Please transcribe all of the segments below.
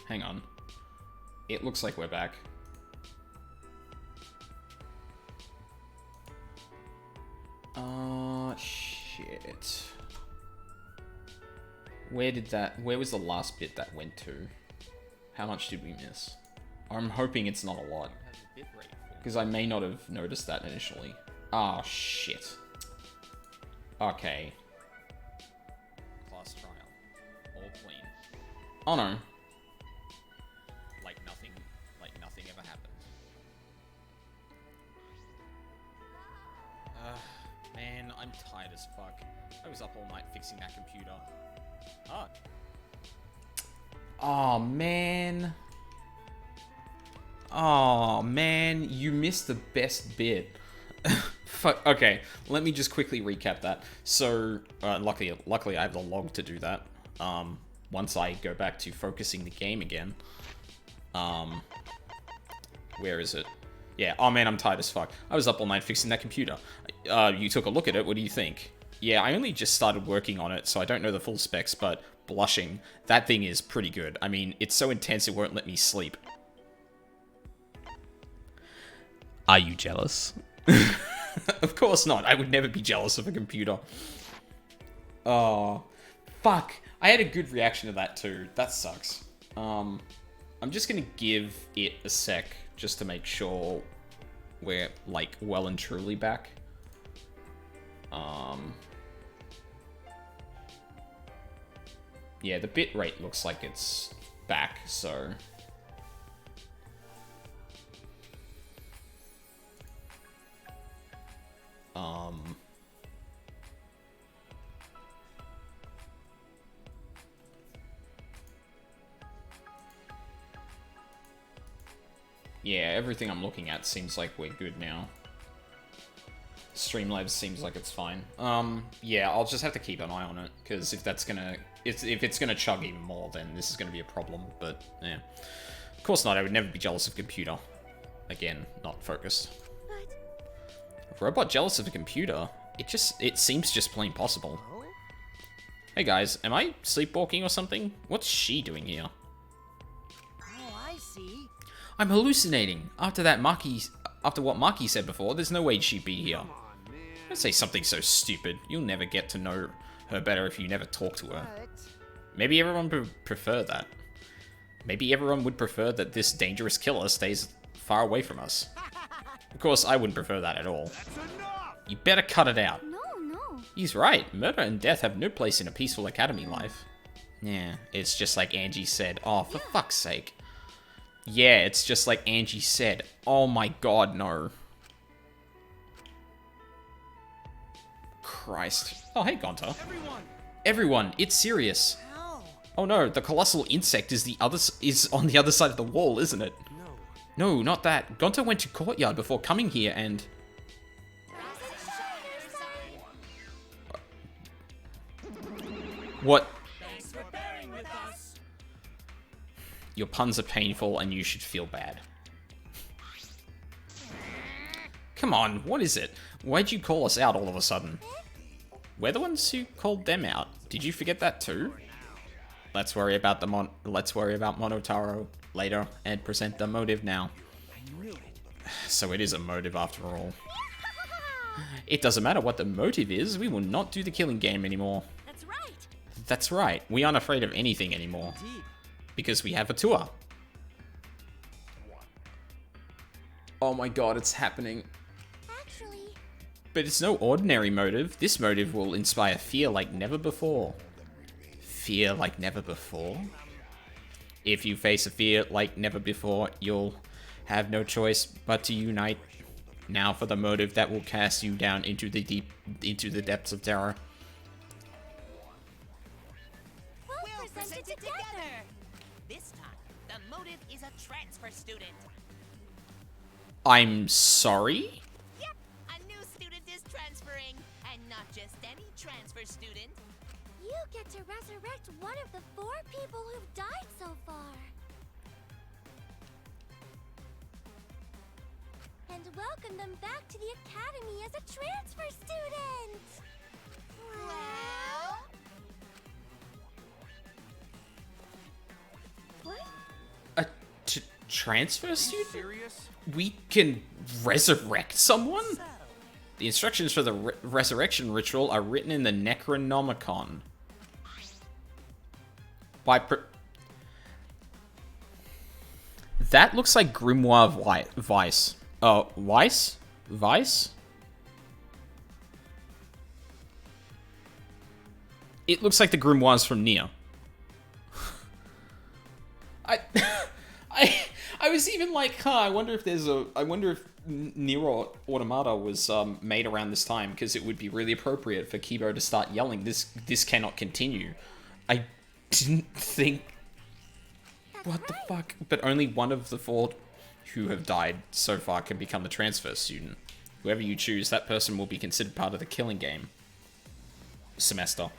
Hang on. It looks like we're back. Shit. Where was the last bit that went to? How much did we miss? I'm hoping it's not a lot. Because I may not have noticed that initially. Ah, shit. Okay. Class trial. All clean. Oh no. Like nothing ever happened. Man, I'm tired as fuck. I was up all night fixing that computer. Ah. Oh man. Oh man, you missed the best bit. Fuck. Okay, let me just quickly recap that. So, luckily I have the log to do that. Once I go back to focusing the game again. Where is it? Yeah, oh man, I'm tired as fuck. I was up all night fixing that computer. You took a look at it, what do you think? Yeah, I only just started working on it, so I don't know the full specs, but blushing, that thing is pretty good. I mean, it's so intense it won't let me sleep. Are you jealous? Of course not. I would never be jealous of a computer. Oh, fuck. I had a good reaction to that too. That sucks. I'm just gonna give it a sec just to make sure we're, like, well and truly back. Yeah, the bitrate looks like it's back, so... Yeah, everything I'm looking at seems like we're good now. Streamlabs seems like it's fine. Yeah, I'll just have to keep an eye on it, because if it's gonna chug even more, then this is gonna be a problem, but yeah. Of course not, I would never be jealous of a computer. Again, not focused. A robot jealous of a computer? It seems just plain possible. Hey guys, am I sleepwalking or something? What's she doing here? Oh, I see. I'm hallucinating. After what Maki said before, there's no way she'd be here. Don't say something so stupid. You'll never get to know her better if you never talk to her. Maybe everyone would prefer that. Maybe everyone would prefer that this dangerous killer stays far away from us. Of course, I wouldn't prefer that at all. You better cut it out. No. He's right. Murder and death have no place in a peaceful academy life. Yeah, it's just like Angie said. Oh, for fuck's sake. Yeah, it's just like Angie said. Oh my god, no. Christ. Oh, hey, Gonta. Everyone, it's serious. How? Oh no, the colossal insect is on the other side of the wall, isn't it? No, not that. Gonta went to courtyard before coming here and... What? Thanks for bearing with us. Your puns are painful and you should feel bad. Come on, what is it? Why'd you call us out all of a sudden? We're the ones who called them out. Did you forget that too? Let's worry about Monotaro later and present the motive now. So it is a motive after all. It doesn't matter what the motive is, we will not do the killing game anymore. That's right. That's right, we aren't afraid of anything anymore. Because we have Atua. Oh my god, it's happening. Actually, But it's no ordinary motive. This motive will inspire fear like never before. Fear like never before? If you face a fear like never before, you'll have no choice but to unite. Now for the motive that will cast you down into the depths of terror. we'll present it together. This time, the motive is a transfer student. I'm sorry? Yep, a new student is transferring, and not just any transfer student. You get to resurrect one of the 4 people who've died so far. And welcome them back to the academy as a transfer student. Transfer student? Serious? We can resurrect someone? The instructions for the resurrection ritual are written in the Necronomicon. That looks like Grimoire Vice. Weiss? Vice? It looks like the grimoires from Nier. I was even like, I wonder if Nier Automata was made around this time, because it would be really appropriate for Kibo to start yelling, this cannot continue. I didn't think... What the fuck? But only one of the 4 who have died so far can become the transfer student. Whoever you choose, that person will be considered part of the killing game semester.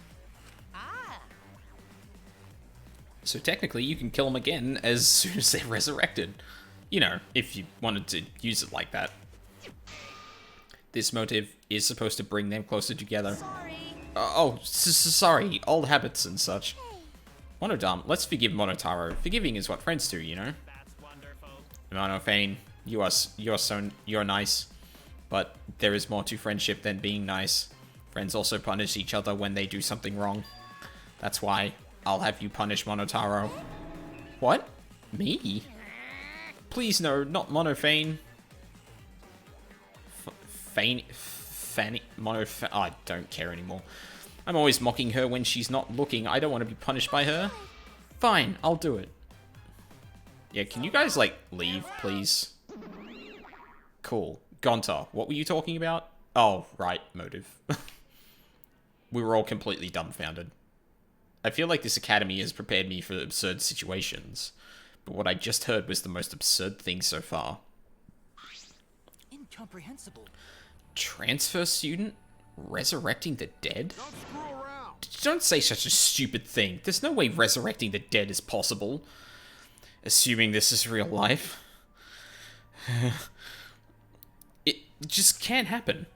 So technically, you can kill them again as soon as they're resurrected. You know, if you wanted to use it like that. This motive is supposed to bring them closer together. Sorry, old habits and such. Monodam, let's forgive Monotaro. Forgiving is what friends do, you know? That's wonderful. Monofane, you're nice. But there is more to friendship than being nice. Friends also punish each other when they do something wrong. That's why I'll have you punish Monotaro. What? Me? Please no, not Monofane. I don't care anymore. I'm always mocking her when she's not looking. I don't want to be punished by her. Fine, I'll do it. Yeah, can you guys, like, leave, please? Cool. Gonta, what were you talking about? Oh, right, motive. We were all completely dumbfounded. I feel like this academy has prepared me for absurd situations, but what I just heard was the most absurd thing so far. Incomprehensible. Transfer student? Resurrecting the dead? Don't screw around. Don't say such a stupid thing. There's no way resurrecting the dead is possible. Assuming this is real life. It just can't happen.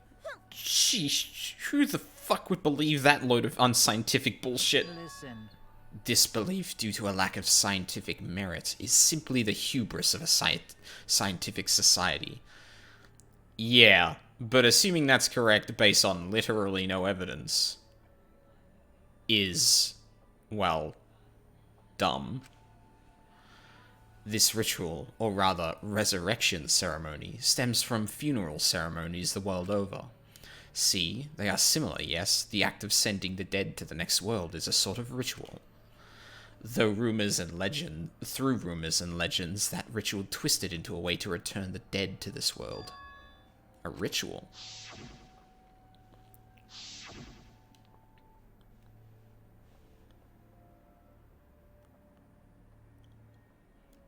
Sheesh, who the fuck would believe that load of unscientific bullshit? Listen. Disbelief due to a lack of scientific merit is simply the hubris of a scientific society. Yeah, but assuming that's correct based on literally no evidence is, well, dumb. This ritual, or rather resurrection ceremony, stems from funeral ceremonies the world over. See, they are similar, yes. The act of sending the dead to the next world is a sort of ritual. Through rumors and legends, that ritual twisted into a way to return the dead to this world. A ritual.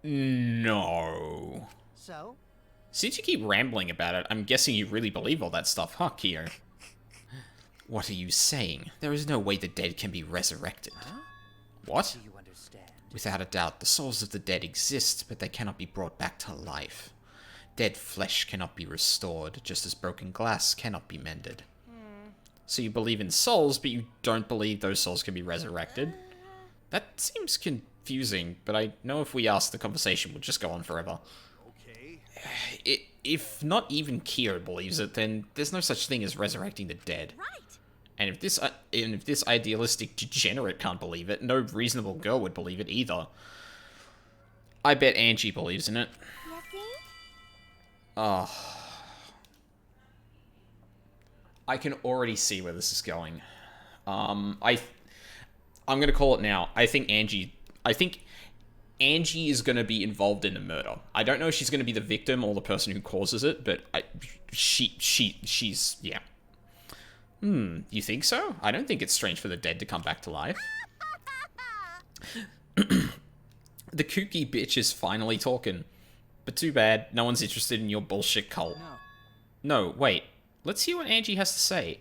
No. So? Since you keep rambling about it, I'm guessing you really believe all that stuff, huh, Kyo? What are you saying? There is no way the dead can be resurrected. Huh? What? Do you understand? Without a doubt, the souls of the dead exist, but they cannot be brought back to life. Dead flesh cannot be restored, just as broken glass cannot be mended. So you believe in souls, but you don't believe those souls can be resurrected? That seems confusing, but I know if we ask, the conversation will just go on forever. Okay. If not even Kyo believes it, then there's no such thing as resurrecting the dead. Right. And if this idealistic degenerate can't believe it, no reasonable girl would believe it either. I bet Angie believes in it. Yes, Oh. I can already see where this is going. I'm gonna call it now. I think Angie is gonna be involved in the murder. I don't know if she's gonna be the victim or the person who causes it, but she's yeah. You think so? I don't think it's strange for the dead to come back to life. The kooky bitch is finally talking. But too bad, no one's interested in your bullshit cult. No, wait. Let's hear what Angie has to say.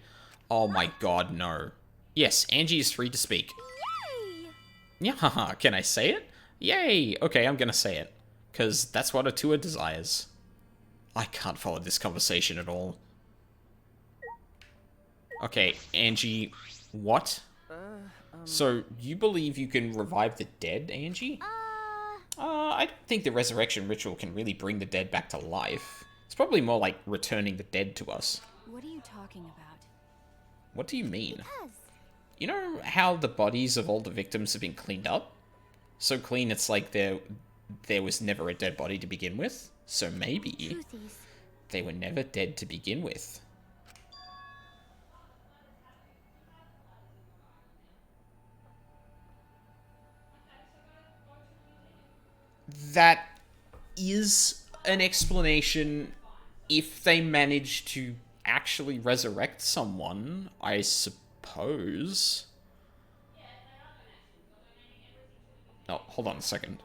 Oh my god, no. Yes, Angie is free to speak. Yay! Yeah, haha, can I say it? Yay! Okay, I'm gonna say it. Because that's what Atua desires. I can't follow this conversation at all. Okay, Angie, what? So, you believe you can revive the dead, Angie? I don't think the resurrection ritual can really bring the dead back to life. It's probably more like returning the dead to us. What are you talking about? What do you mean? Because You know how the bodies of all the victims have been cleaned up? So clean it's like there was never a dead body to begin with? So maybe truth is, they were never dead to begin with. That is an explanation if they manage to actually resurrect someone, I suppose. Oh, hold on a second.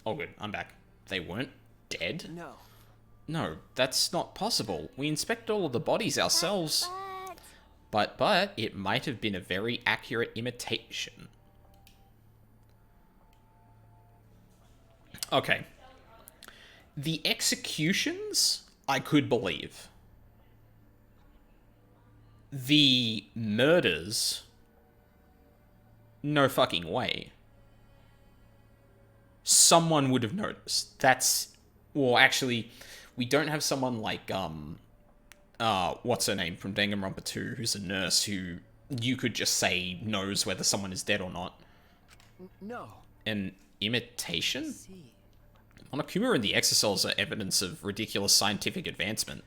Oh good, I'm back. They weren't dead? No. No, that's not possible. We inspect all of the bodies ourselves. but But it might have been a very accurate imitation. Okay. The executions, I could believe. The murders, no fucking way. Someone would have noticed. That's... Well, actually, we don't have someone like, what's her name from Danganronpa 2, who's a nurse who you could just say knows whether someone is dead or not. No. An imitation? See. Monokuma and the Exosols are evidence of ridiculous scientific advancement,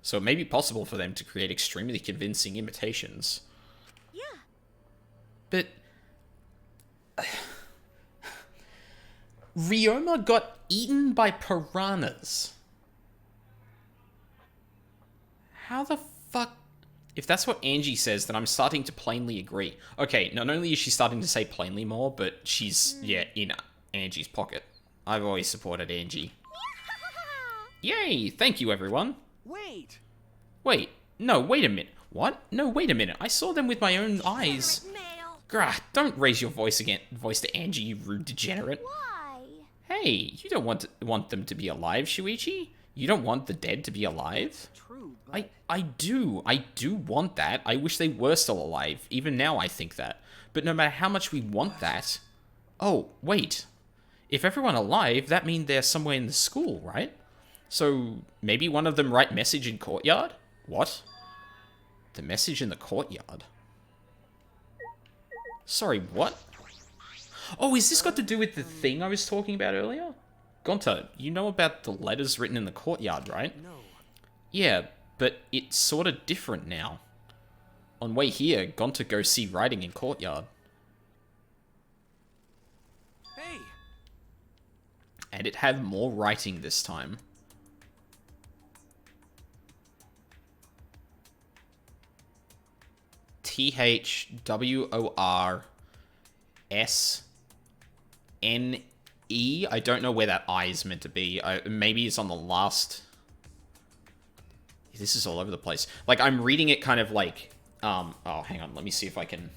so it may be possible for them to create extremely convincing imitations. yeah, But... Ryoma got eaten by piranhas. How the fuck... If that's what Angie says, then I'm starting to plainly agree. Okay, not only is she starting to say plainly more, but she's, yeah, in Angie's pocket. I've always supported Angie. Yay! Thank you, everyone. Wait. Wait, no, wait a minute. What? No, wait a minute. I saw them with my own eyes. male. Grah, don't raise your voice to Angie, you rude degenerate. Why? Hey, you don't want them to be alive, Shuichi? You don't want the dead to be alive? True, but I do want that. I wish they were still alive. Even now I think that. But no matter how much we want that... Oh, wait. If everyone alive, that means they're somewhere in the school, right? So, maybe one of them write message in courtyard? What? The message in the courtyard? Sorry, what? Oh, is this got to do with the thing I was talking about earlier? Gonta, you know about the letters written in the courtyard, right? no. Yeah, but it's sort of different now. On way here, Gonta go see writing in courtyard. Hey. And it had more writing this time. THWORSNE. I don't know where that I is meant to be. Maybe it's on the last... This is all over the place. Like, I'm reading it kind of like... oh, hang on. Let me see if I can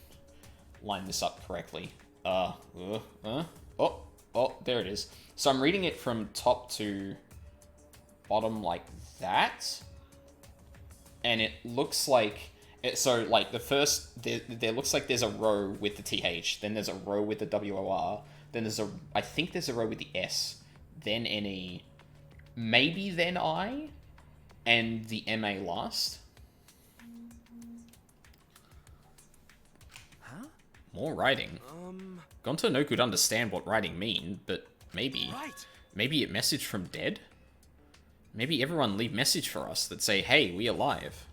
line this up correctly. Oh, there it is. So I'm reading it from top to bottom like that. And it looks like... So, like, the first... There looks like there's a row with the TH. Then there's a row with the WOR. Then there's a... I think there's a row with the S. Then NE. Maybe then I. And the MA last. Huh? More writing. Gonta no could understand what writing mean, but maybe. Right. Maybe it message from dead? Maybe everyone leave message for us that say, hey, we alive.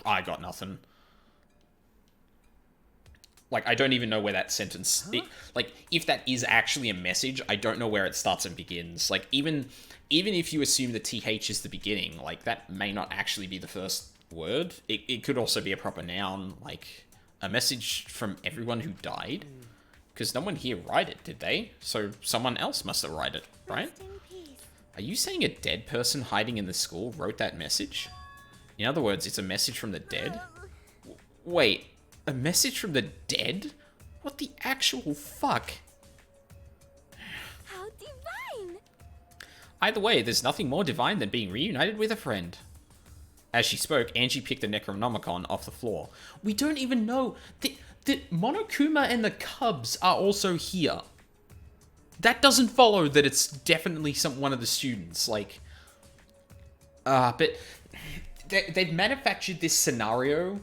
I got nothing. Like, I don't even know where that sentence... like, if that is actually a message, I don't know where it starts and begins. Like, even if you assume the TH is the beginning, like, that may not actually be the first word. It could also be a proper noun, like, a message from everyone who died. Because no one here wrote it, did they? So someone else must have wrote it, right? Rest in peace. Are you saying a dead person hiding in the school wrote that message? In other words, it's a message from the dead? Wait, a message from the dead? What the actual fuck? How divine! Either way, there's nothing more divine than being reunited with a friend. As she spoke, Angie picked the Necronomicon off the floor. We don't even know... The Monokuma and the Cubs are also here. That doesn't follow that it's definitely one of the students. Like... but... They've manufactured this scenario...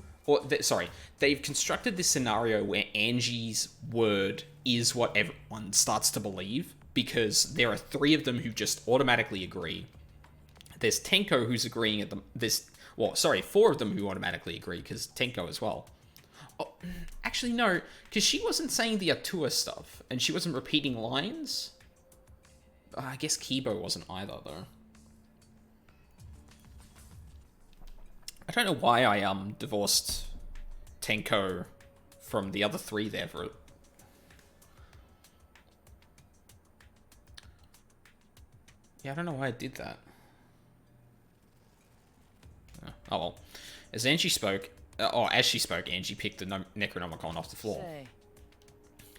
they've constructed this scenario where Angie's word is what everyone starts to believe, because there are 3 of them who just automatically agree. There's Tenko who's agreeing at the... 4 of them who automatically agree, because Tenko as well. Oh, actually, no, because she wasn't saying the Atua stuff, and she wasn't repeating lines. I guess Kibo wasn't either, though. I don't know why I divorced Tenko from the other 3 there for it. Yeah, I don't know why I did that. Oh well. As she spoke, Angie picked the Necronomicon off the floor. Say.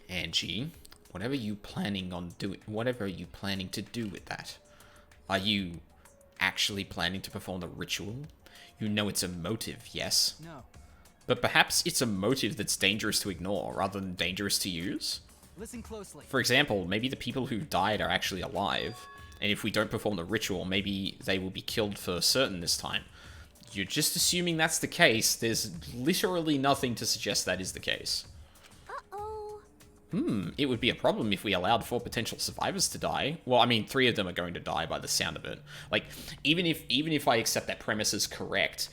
Angie, whatever are you planning to do with that? Are you actually planning to perform the ritual? You know it's a motive, yes? No. But perhaps it's a motive that's dangerous to ignore rather than dangerous to use? Listen closely. For example, maybe the people who died are actually alive, and if we don't perform the ritual, maybe they will be killed for certain this time. You're just assuming that's the case. There's literally nothing to suggest that is the case. Uh-oh. It would be a problem if we allowed 4 potential survivors to die. Well, I mean, 3 of them are going to die by the sound of it. Like, even if I accept that premise is correct,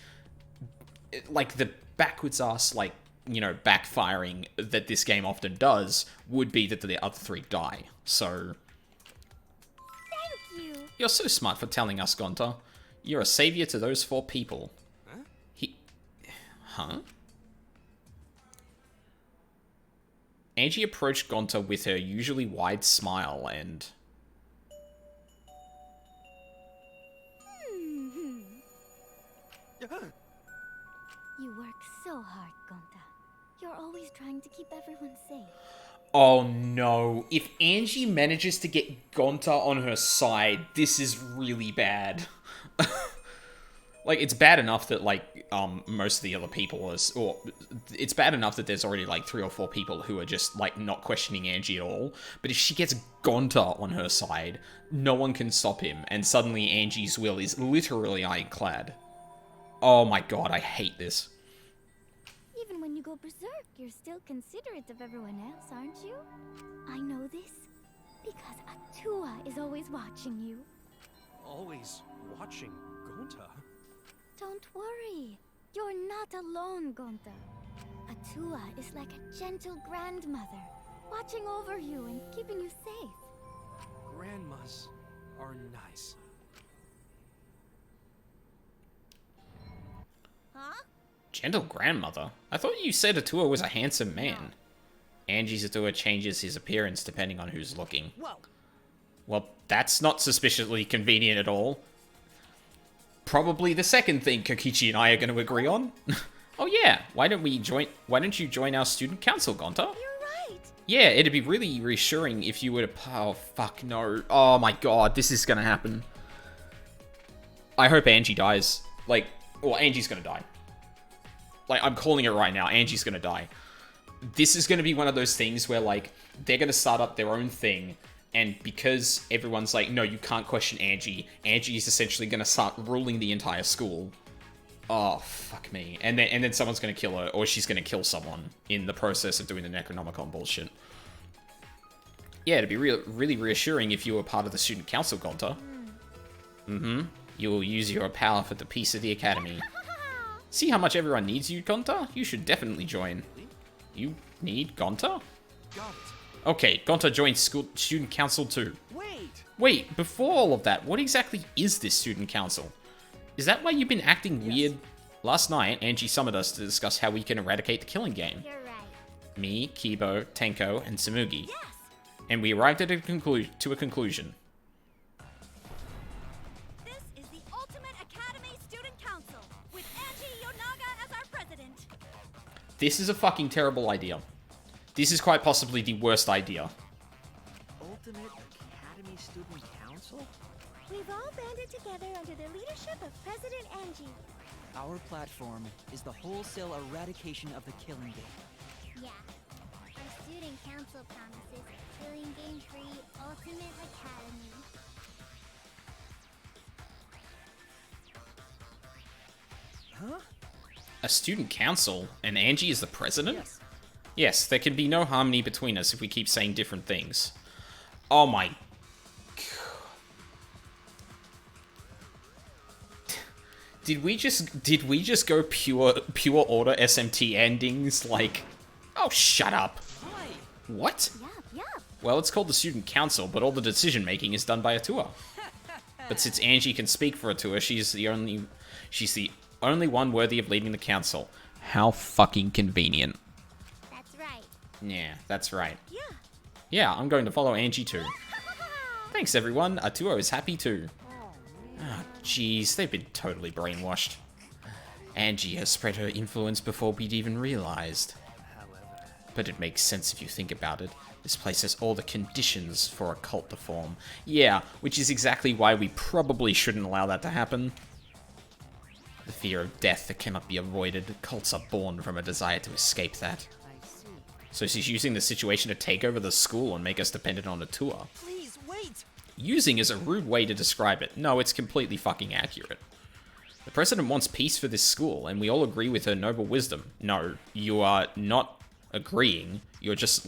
like, the backwards ass, like, you know, backfiring that this game often does would be that the other 3 die. So... Thank you. You're so smart for telling us, Gonta. You're a savior to those 4 people. Huh? Huh? Angie approached Gonta with her usually wide smile and... You work so hard, Gonta. You're always trying to keep everyone safe. Oh no. If Angie manages to get Gonta on her side, this is really bad. Like, it's bad enough that, like, most of the other people or it's bad enough that there's already, like, 3 or 4 people who are just, like, not questioning Angie at all. But if she gets Gonta on her side, no one can stop him, and suddenly Angie's will is literally ironclad. Oh my god, I hate this. Even when you go berserk, you're still considerate of everyone else, aren't you? I know this because Atua is always watching you. Always watching Gonta. Don't worry. You're not alone, Gonta. Atua is like a gentle grandmother, watching over you and keeping you safe. Grandmas are nice. Huh? Gentle grandmother? I thought you said Atua was a handsome man. Angie's Atua changes his appearance depending on who's looking. Whoa. Well, that's not suspiciously convenient at all. Probably the second thing Kokichi and I are going to agree on. Oh yeah, why don't you join our student council, Gonta? You're right. Yeah, it'd be really reassuring if you were to... Oh, fuck no. Oh my god, this is gonna happen. I hope Angie dies. Like, well, Angie's gonna die. Like, I'm calling it right now. Angie's gonna die. This is gonna be one of those things where, like, they're gonna start up their own thing, and because everyone's like, no, you can't question Angie, Angie is essentially gonna start ruling the entire school. Oh, fuck me. And then someone's gonna kill her, or she's gonna kill someone in the process of doing the Necronomicon bullshit. Yeah, it'd be really reassuring if you were part of the student council, Gonta. Mm-hmm. You will use your power for the peace of the academy. See how much everyone needs you, Gonta? You should definitely join. You Need Gonta? Got it. Okay, Gonta joined student council too. Wait! Wait, before all of that, what exactly is this student council? Is that why you've been acting weird? Last night, Angie summoned us to discuss how we can eradicate the killing game. You're right. Me, Kibo, Tenko, and Samugi. Yes! And we arrived at a conclusion. This is the Ultimate Academy Student Council, with Angie Yonaga as our president. This is a fucking terrible idea. This is quite possibly the worst idea. Ultimate Academy Student Council? We've all banded together under the leadership of President Angie. Our platform is the wholesale eradication of the killing game. Yeah. Our student council promises killing game free Ultimate Academy. Huh? A student council? And Angie is the president? Yes. Yes, there can be no harmony between us if we keep saying different things. Oh my... Did we just go pure order SMT endings? Like, oh, shut up. Hi! What? Yup. Well, it's called the Student Council, but all the decision-making is done by Atua. But since Angie can speak for Atua, she's the only one worthy of leading the council. How fucking convenient. That's right. Yeah, that's right. Yeah. Yeah, I'm going to follow Angie too. Thanks, everyone. Atua is happy too. Ah, jeez, they've been totally brainwashed. Angie has spread her influence before we'd even realized. But it makes sense if you think about it. This place has all the conditions for a cult to form. Yeah, which is exactly why we probably shouldn't allow that to happen. The fear of death that cannot be avoided. Cults are born from a desire to escape that. I see. So she's using the situation to take over the school and make us dependent on Atua. Please, wait! Using is a rude way to describe it. No, it's completely fucking accurate. The president wants peace for this school, and we all agree with her noble wisdom. No, you are not agreeing. You're just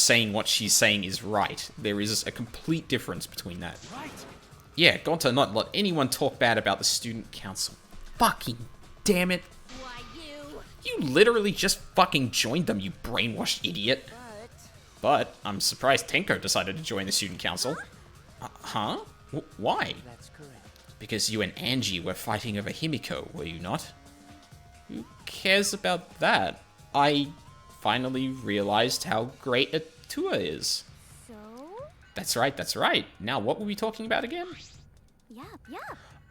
saying what she's saying is right. There is a complete difference between that. Right! Yeah, Gonta not let anyone talk bad about the student council. Fucking damn it. Why, you? You literally just fucking joined them, you brainwashed idiot. But I'm surprised Tenko decided to join the student council. Huh? Why? That's correct. Because you and Angie were fighting over Himiko, were you not? Who cares about that? I finally realized how great Atua is. So? That's right, that's right. Now, what were we talking about again? Yup.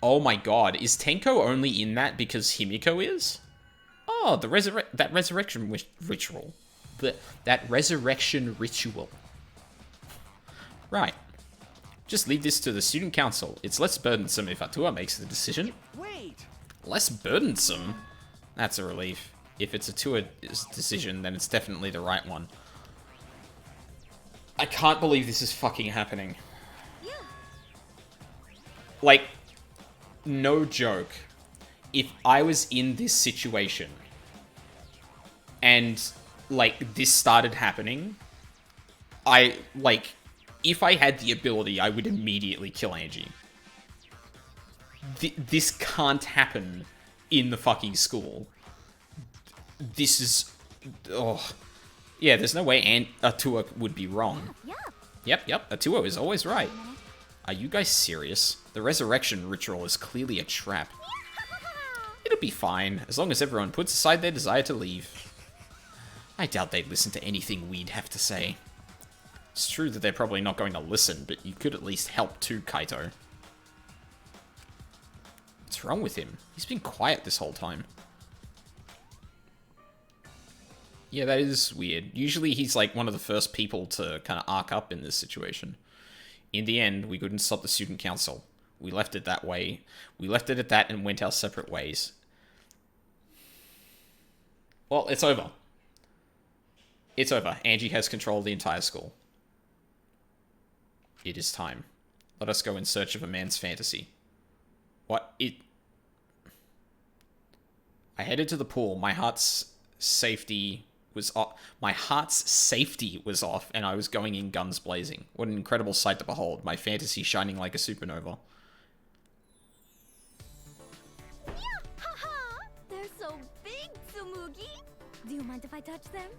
Oh my god, is Tenko only in that because Himiko is? Oh, that resurrection ritual. That resurrection ritual. Right. Just leave this to the student council. It's less burdensome if Atua makes the decision. Wait! Less burdensome? That's a relief. If it's Atua's decision, then it's definitely the right one. I can't believe this is fucking happening. Yeah. Like, no joke. If I was in this situation and, like, this started happening, if I had the ability, I would immediately kill Angie. This can't happen in the fucking school. This is... Oh. Yeah, there's no way Atua would be wrong. Yep, Atua is always right. Are you guys serious? The resurrection ritual is clearly a trap. It'll be fine, as long as everyone puts aside their desire to leave. I doubt they'd listen to anything we'd have to say. It's true that they're probably not going to listen, but you could at least help too, Kaito. What's wrong with him? He's been quiet this whole time. Yeah, that is weird. Usually he's like one of the first people to kind of arc up in this situation. In the end, we couldn't stop the student council. We left it that way. We left it at that and went our separate ways. Well, it's over. It's over. Angie has control of the entire school. It is time. Let us go in search of a man's fantasy. What? I headed to the pool. My heart's safety was off. And I was going in guns blazing. What an incredible sight to behold. My fantasy shining like a supernova. Haha! They're so big, Tsumugi! Do you mind if I touch them?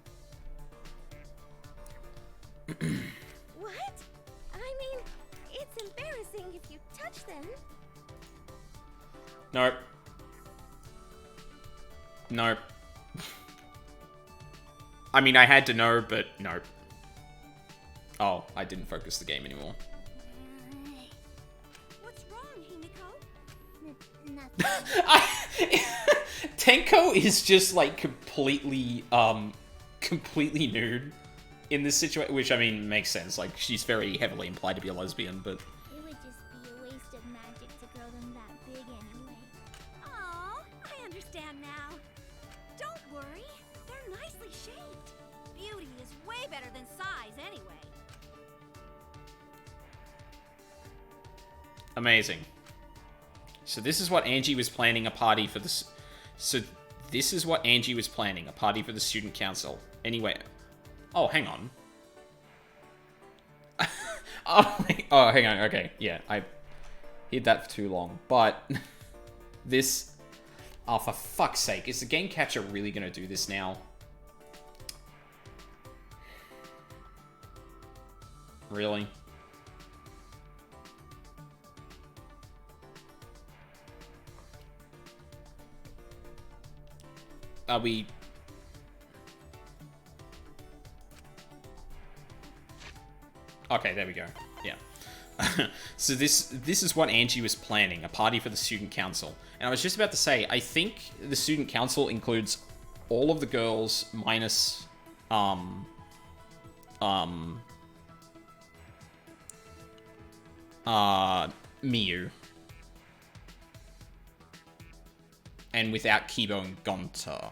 missing if you touch them. Nope. Nope. I mean, I had to know, but nope. Oh, I didn't focus the game anymore. What's wrong, Himiko? Nothing. Tenko is just like completely nude in this situation, which I mean makes sense. Like she's very heavily implied to be a lesbian, but It would just be a waste of magic to grow them that big anyway. Aw, I understand now. Don't worry, they're nicely shaped. Beauty is way better than size anyway. amazing. So this is what Angie was planning, a party for this. So this is what Angie was planning, a party for the student council. Anyway, oh hang on. oh, hang on. Okay, yeah, I hid that for too long. But this, oh for fuck's sake, is the game capture really gonna do this now? Really? Are we... Okay, there we go. Yeah. So this is what Angie was planning, a party for the student council. And I was just about to say, I think the student council includes all of the girls minus Miyu. And without Kibo and Gonta.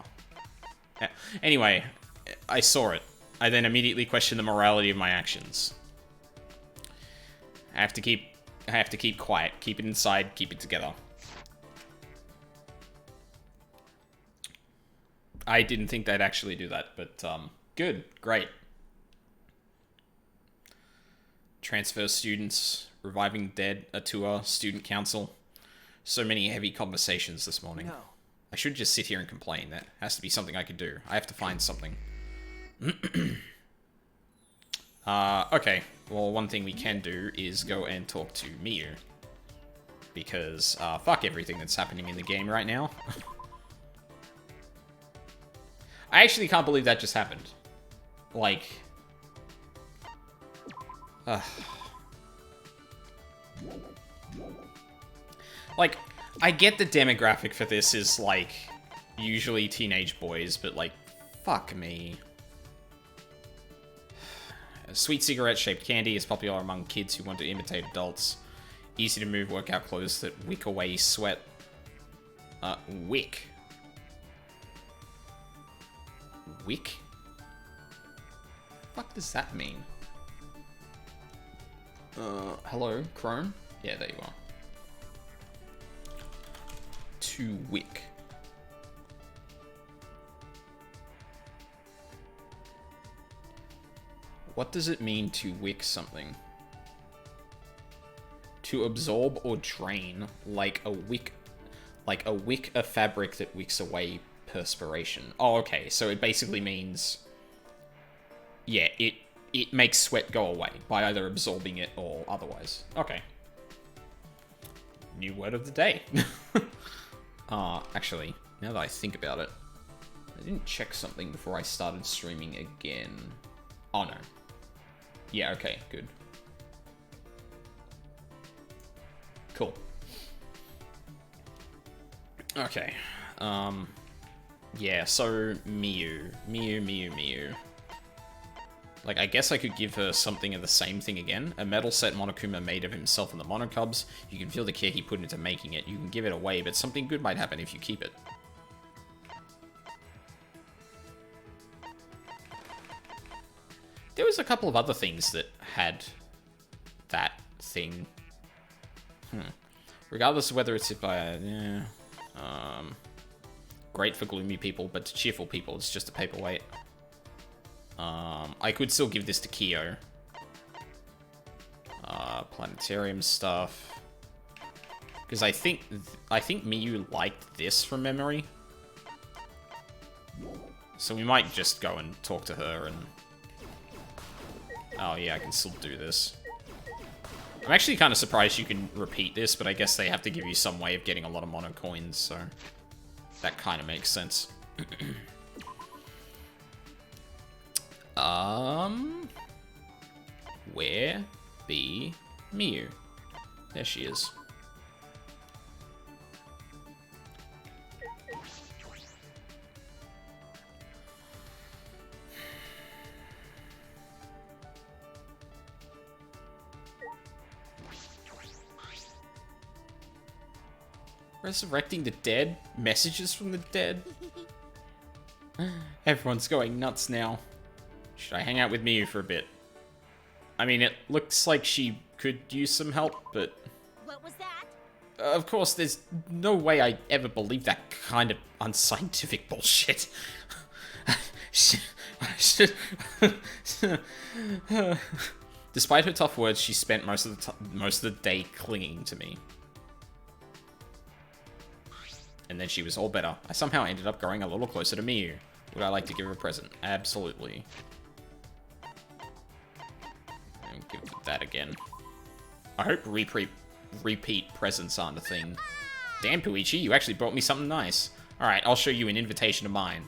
Anyway, I saw it. I then immediately questioned the morality of my actions. I have to keep quiet, keep it inside, keep it together. I didn't think they'd actually do that, but good, great. Transfer students, reviving dead, Atua, student council. So many heavy conversations this morning. No. I should just sit here and complain. That has to be something I could do. I have to find something. Okay. Well, one thing we can do is go and talk to Miyu. Because, fuck everything that's happening in the game right now. I actually can't believe that just happened. Like... Like, I get the demographic for this is, like, usually teenage boys, but, like, fuck me. Sweet cigarette-shaped candy is popular among kids who want to imitate adults. Easy to move workout clothes that wick away sweat. Wick. Wick? Fuck does that mean? Hello, Chrome? Yeah, there you are. To wick. What does it mean to wick something? To absorb or drain, like a wick of fabric that wicks away perspiration. Oh, okay, so it basically means, yeah, it makes sweat go away by either absorbing it or otherwise. Okay. New word of the day. Actually, now that I think about it, I didn't check something before I started streaming again. Oh, no. Yeah, okay, good. Cool. Okay. Yeah, so Miyu. Like, I guess I could give her something of the same thing again. A metal set Monokuma made of himself and the Monocubs. You can feel the care he put into making it. You can give it away, but something good might happen if you keep it. There was a couple of other things that had that thing. Regardless of whether it's great for gloomy people, but to cheerful people, it's just a paperweight. I could still give this to Kyo. Planetarium stuff. Because I think Miyu liked this from memory. So we might just go and talk to her and... Oh yeah, I can still do this. I'm actually kind of surprised you can repeat this, but I guess they have to give you some way of getting a lot of mono coins, so that kind of makes sense. Where be Miu? There she is. Resurrecting the dead? Messages from the dead? Everyone's going nuts now. Should I hang out with Miu for a bit? I mean, it looks like she could use some help, but... What was that? Of course, there's no way I ever believe that kind of unscientific bullshit. Despite her tough words, she spent most of the day clinging to me. And then she was all better. I somehow ended up growing a little closer to Miu. Would I like to give her a present? Absolutely. And give that again. I hope repeat presents aren't a thing. Damn, Puichi, you actually brought me something nice. Alright, I'll show you an invitation of mine.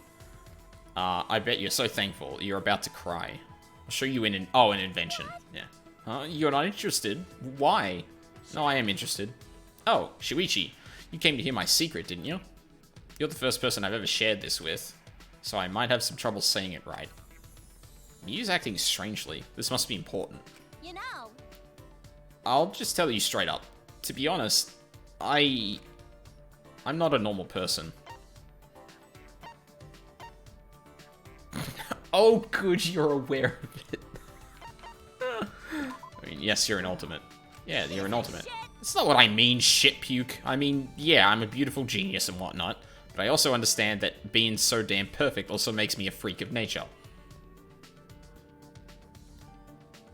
I bet you're so thankful. You're about to cry. I'll show you an invention. Yeah. You're not interested? Why? No, I am interested. Oh, Shuichi. You came to hear my secret, didn't you? You're the first person I've ever shared this with, so I might have some trouble saying it right. Miu's acting strangely. This must be important. You know. I'll just tell you straight up. To be honest, I'm not a normal person. Oh, good, you're aware of it. I mean, yes, you're an ultimate. Yeah, you're an ultimate. That's not what I mean, shit puke. I mean, yeah, I'm a beautiful genius and whatnot, but I also understand that being so damn perfect also makes me a freak of nature.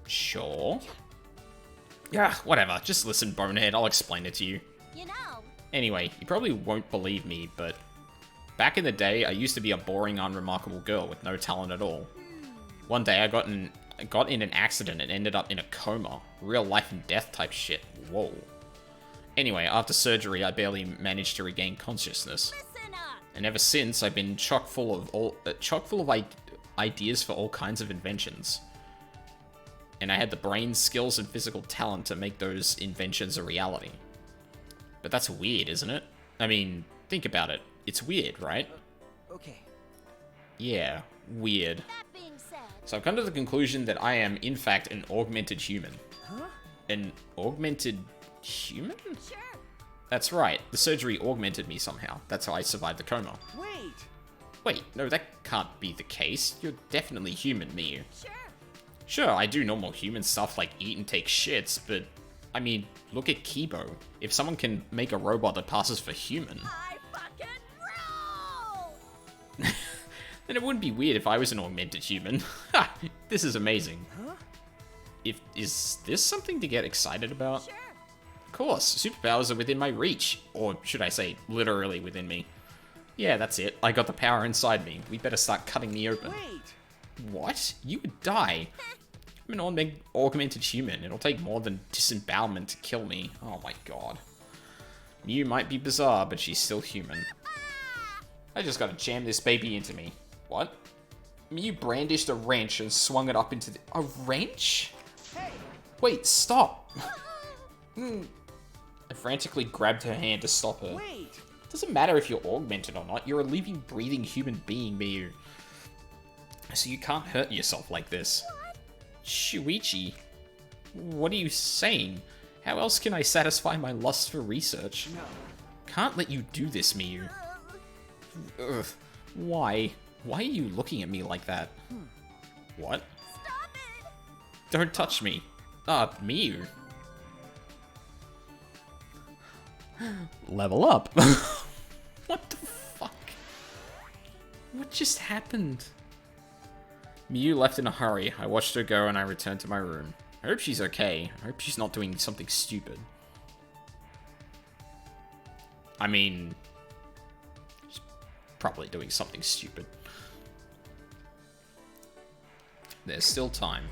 Sure. Yeah, whatever. Just listen, bonehead. I'll explain it to you. You know. Anyway, you probably won't believe me, but back in the day, I used to be a boring, unremarkable girl with no talent at all. One day, I got in an accident and ended up in a coma. Real life and death type shit. Whoa. Anyway, after surgery, I barely managed to regain consciousness. Listen up. And ever since, I've been chock full of ideas for all kinds of inventions. And I had the brain, skills, and physical talent to make those inventions a reality. But that's weird, isn't it? I mean, think about it. It's weird, right? Okay. Yeah, weird. That being said. So I've come to the conclusion that I am, in fact, an augmented human. Huh? An augmented human? Sure. That's right. The surgery augmented me somehow. That's how I survived the coma. Wait. Wait, no, that can't be the case. You're definitely human, Miu. Sure. Sure, I do normal human stuff like eat and take shits, but I mean, look at Kibo. If someone can make a robot that passes for human, I fucking rule. then it wouldn't be weird if I was an augmented human. Ha! This is amazing. Huh? Is this something to get excited about? Sure. Of course, superpowers are within my reach. Or should I say, literally within me. Yeah, that's it. I got the power inside me. We better start cutting me open. Wait. What? You would die. I'm an augmented human. It'll take more than disembowelment to kill me. Oh my god. Miu might be bizarre, but she's still human. I just gotta jam this baby into me. What? Miu brandished a wrench and swung it up into the... A wrench? Hey. Wait, stop! I frantically grabbed her hand to stop her. Wait. It doesn't matter if you're augmented or not. You're a living, breathing human being, Miu. So you can't hurt yourself like this. Shuichi, what are you saying? How else can I satisfy my lust for research? No. Can't let you do this, Miu. Ugh. Why? Why are you looking at me like that? What? Stop it. Don't touch me. Miu. Level up. What the fuck? What just happened? Miu left in a hurry. I watched her go and I returned to my room. I hope she's okay. I hope she's not doing something stupid. I mean, she's probably doing something stupid. There's still time.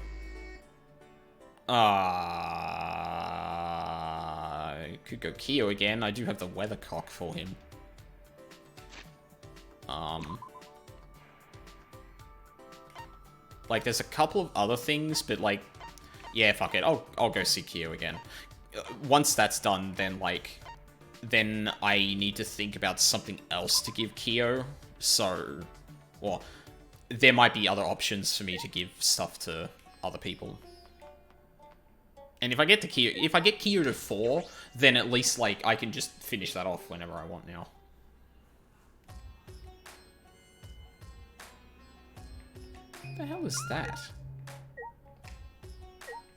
Could go Kyo again. I do have the weathercock for him. Like, there's a couple of other things, but, like, yeah, fuck it. I'll go see Kyo again. Once that's done, then, like, then I need to think about something else to give Kyo. So, well, there might be other options for me to give stuff to other people. And if I get to Kyo, if I get Kyo to 4, then at least, like, I can just finish that off whenever I want now. What the hell is that?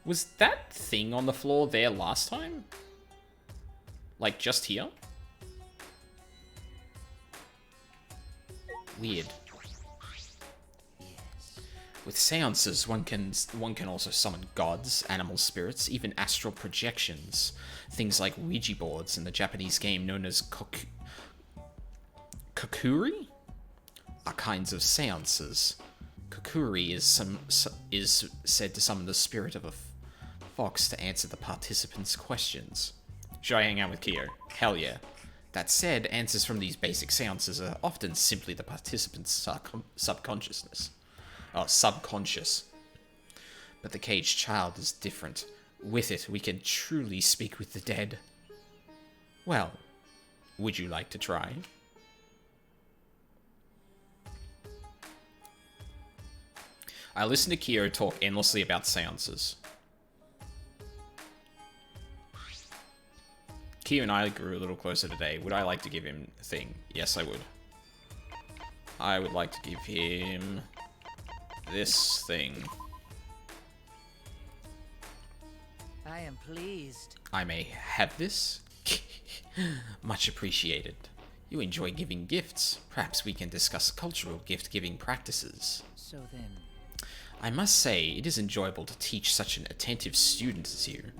Was that thing on the floor there last time? Like, just here? Weird. With seances, one can also summon gods, animal spirits, even astral projections. Things like Ouija boards in the Japanese game known as kokuri are kinds of seances. Kokuri is said to summon the spirit of a fox to answer the participants' questions. Should I hang out with Kyo? Hell yeah. That said, answers from these basic seances are often simply the participants' subconscious. But the caged child is different. With it, we can truly speak with the dead. Well, would you like to try? I listen to Kyo talk endlessly about seances. Kyo and I grew a little closer today. Would I like to give him a thing? Yes, I would. I would like to give him this thing. I am pleased. I may have this? Much appreciated. You enjoy giving gifts. Perhaps we can discuss cultural gift-giving practices. So then... I must say, it is enjoyable to teach such an attentive student as you.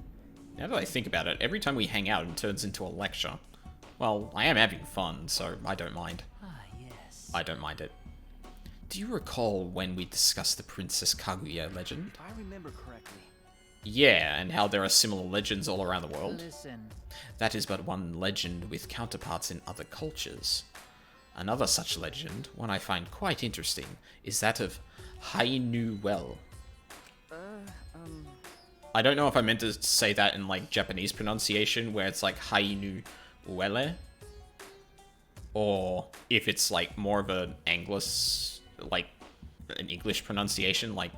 Now that I think about it, every time we hang out it turns into a lecture. Well, I am having fun, so I don't mind. Ah, yes. I don't mind it. Do you recall when we discussed the Princess Kaguya legend? If I remember correctly. Yeah, and how there are similar legends all around the world? Listen. That is but one legend with counterparts in other cultures. Another such legend, one I find quite interesting, is that of Hainu Well. I don't know if I meant to say that in, like, Japanese pronunciation, where it's like Hainu Wele, or if it's, like, more of an English, like, an English pronunciation, like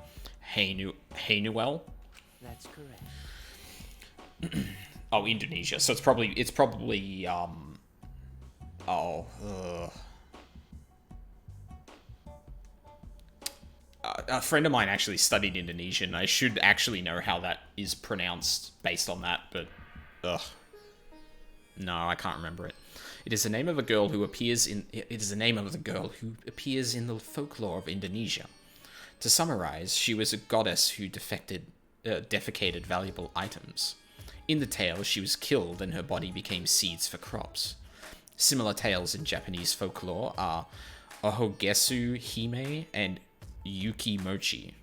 Hainuel. That's correct. Oh, Indonesia. So it's probably a friend of mine actually studied Indonesian. I should actually know how that is pronounced based on that, but no, I can't remember it. It is the name of a girl who appears in the folklore of Indonesia. To summarize, she was a goddess who defecated valuable items. In the tale, she was killed and her body became seeds for crops. Similar tales in Japanese folklore are Ohogesu Hime and Ukimochi.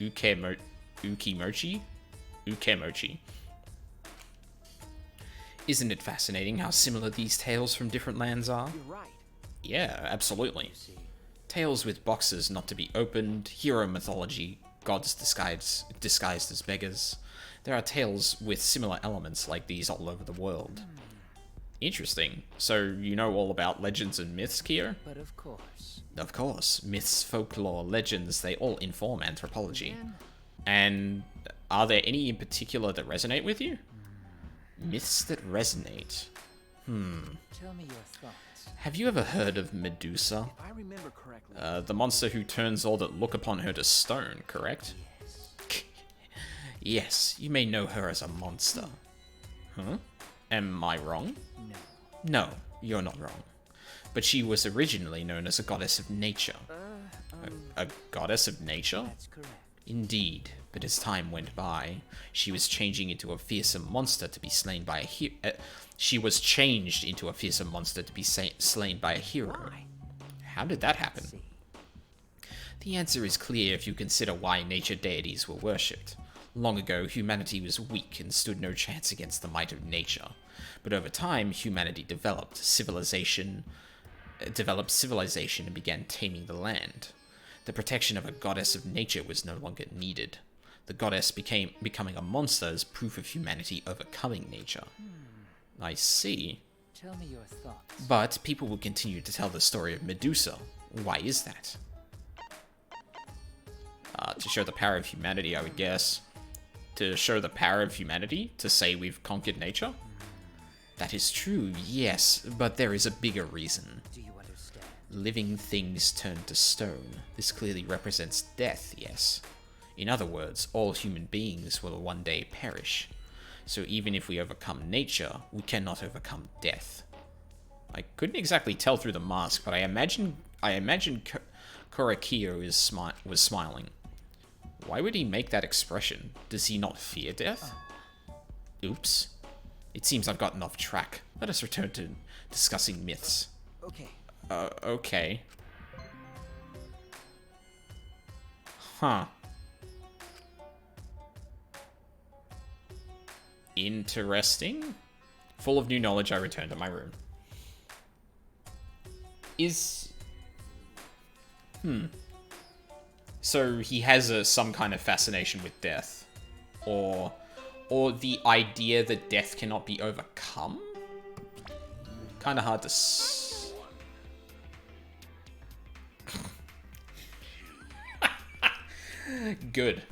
Ukimochi? Isn't it fascinating how similar these tales from different lands are? You're right. Yeah, absolutely. See. Tales with boxes not to be opened, hero mythology, gods disguised as beggars. There are tales with similar elements like these all over the world. Interesting. So you know all about legends and myths, Kyo? But of course. Of course. Myths, folklore, legends, they all inform anthropology. Again? And are there any in particular that resonate with you? Myths that resonate. Tell me your thoughts. Have you ever heard of Medusa? If I remember correctly. The monster who turns all that look upon her to stone, correct? Yes. Yes, you may know her as a monster. Huh? Am I wrong? No. No, you're not wrong. But she was originally known as a goddess of nature. A goddess of nature? That's correct. Indeed, but as time went by, she was changing into a fearsome monster to be slain by a hero. She was changed into a fearsome monster to be slain by a hero. Why? How did that happen? See. The answer is clear if you consider why nature deities were worshipped. Long ago, humanity was weak and stood no chance against the might of nature. But over time, humanity developed civilization and began taming the land. The protection of a goddess of nature was no longer needed. The goddess becoming a monster as proof of humanity overcoming nature. I see. Tell me your thoughts. But people will continue to tell the story of Medusa. Why is that? To show the power of humanity, I would guess. To show the power of humanity? To say we've conquered nature? That is true, yes, but there is a bigger reason. Do you understand? Living things turn to stone. This clearly represents death, yes. In other words, all human beings will one day perish. So even if we overcome nature, we cannot overcome death. I couldn't exactly tell through the mask, but I imagine Korekiyo was smiling. Why would he make that expression? Does he not fear death? Oops. It seems I've gotten off track. Let us return to discussing myths. Okay. Okay. Huh. Interesting. Full of new knowledge, I return to my room. So he has some kind of fascination with death. Or the idea that death cannot be overcome? Kind of hard to Good.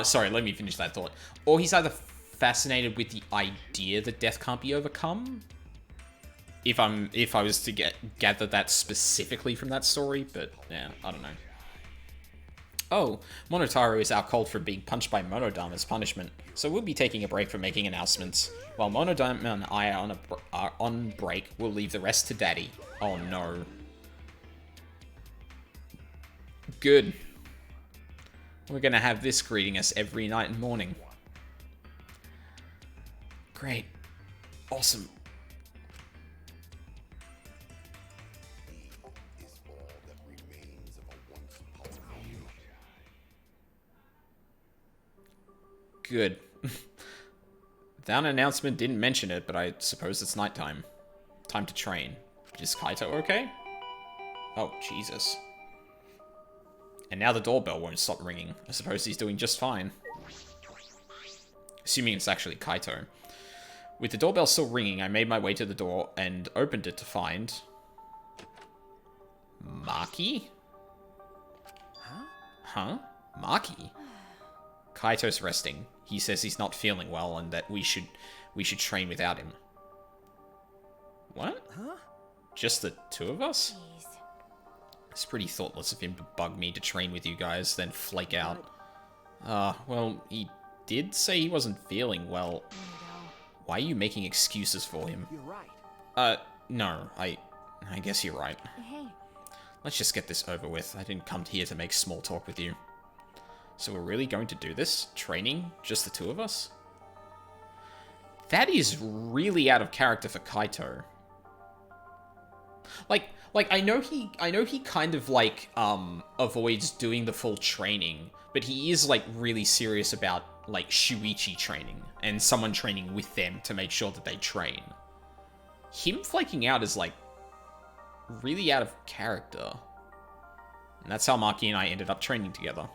Sorry, let me finish that thought. Or he's either fascinated with the idea that death can't be overcome. If I was to gather that specifically from that story, but yeah, I don't know. Oh, Monotaro is out cold for being punched by Monodama as punishment, so we'll be taking a break from making announcements. While Monodama and I are on break, we'll leave the rest to Daddy. Oh no. Good. We're gonna have this greeting us every night and morning. Great. Awesome. Good. That announcement didn't mention it, but I suppose it's nighttime. Time to train. Is Kaito okay? Oh, Jesus. And now the doorbell won't stop ringing. I suppose he's doing just fine. Assuming it's actually Kaito. With the doorbell still ringing, I made my way to the door and opened it to find... Maki? Huh? Maki? Kaito's resting. He says he's not feeling well and that we should train without him. What? Huh? Just the two of us? Jeez. It's pretty thoughtless of him to bug me to train with you guys, then flake out. Well, he did say he wasn't feeling well. Why are you making excuses for him? You're right. No, I guess you're right. Hey. Let's just get this over with. I didn't come here to make small talk with you. So we're really going to do this? Training? Just the two of us? That is really out of character for Kaito. Like I know he kind of like avoids doing the full training, but he is like really serious about like Shuichi training and someone training with them to make sure that they train. Him flaking out is like really out of character. And that's how Maki and I ended up training together.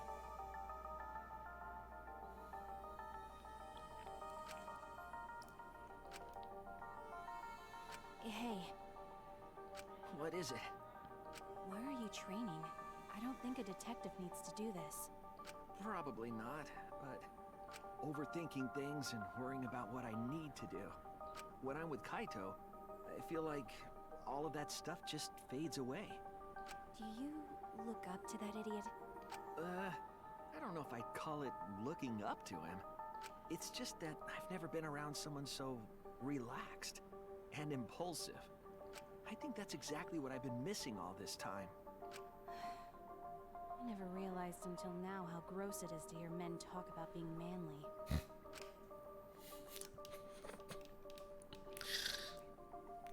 Hey, What is it? where are you training? I don't think a detective needs to do this. Probably not, but overthinking things and worrying about what I need to do. When I'm with Kaito, I feel like all of that stuff just fades away. Do you look up to that idiot? I don't know if I'd call it looking up to him. It's just that I've never been around someone so relaxed and impulsive. I think that's exactly what I've been missing all this time. I never realized until now how gross it is to hear men talk about being manly.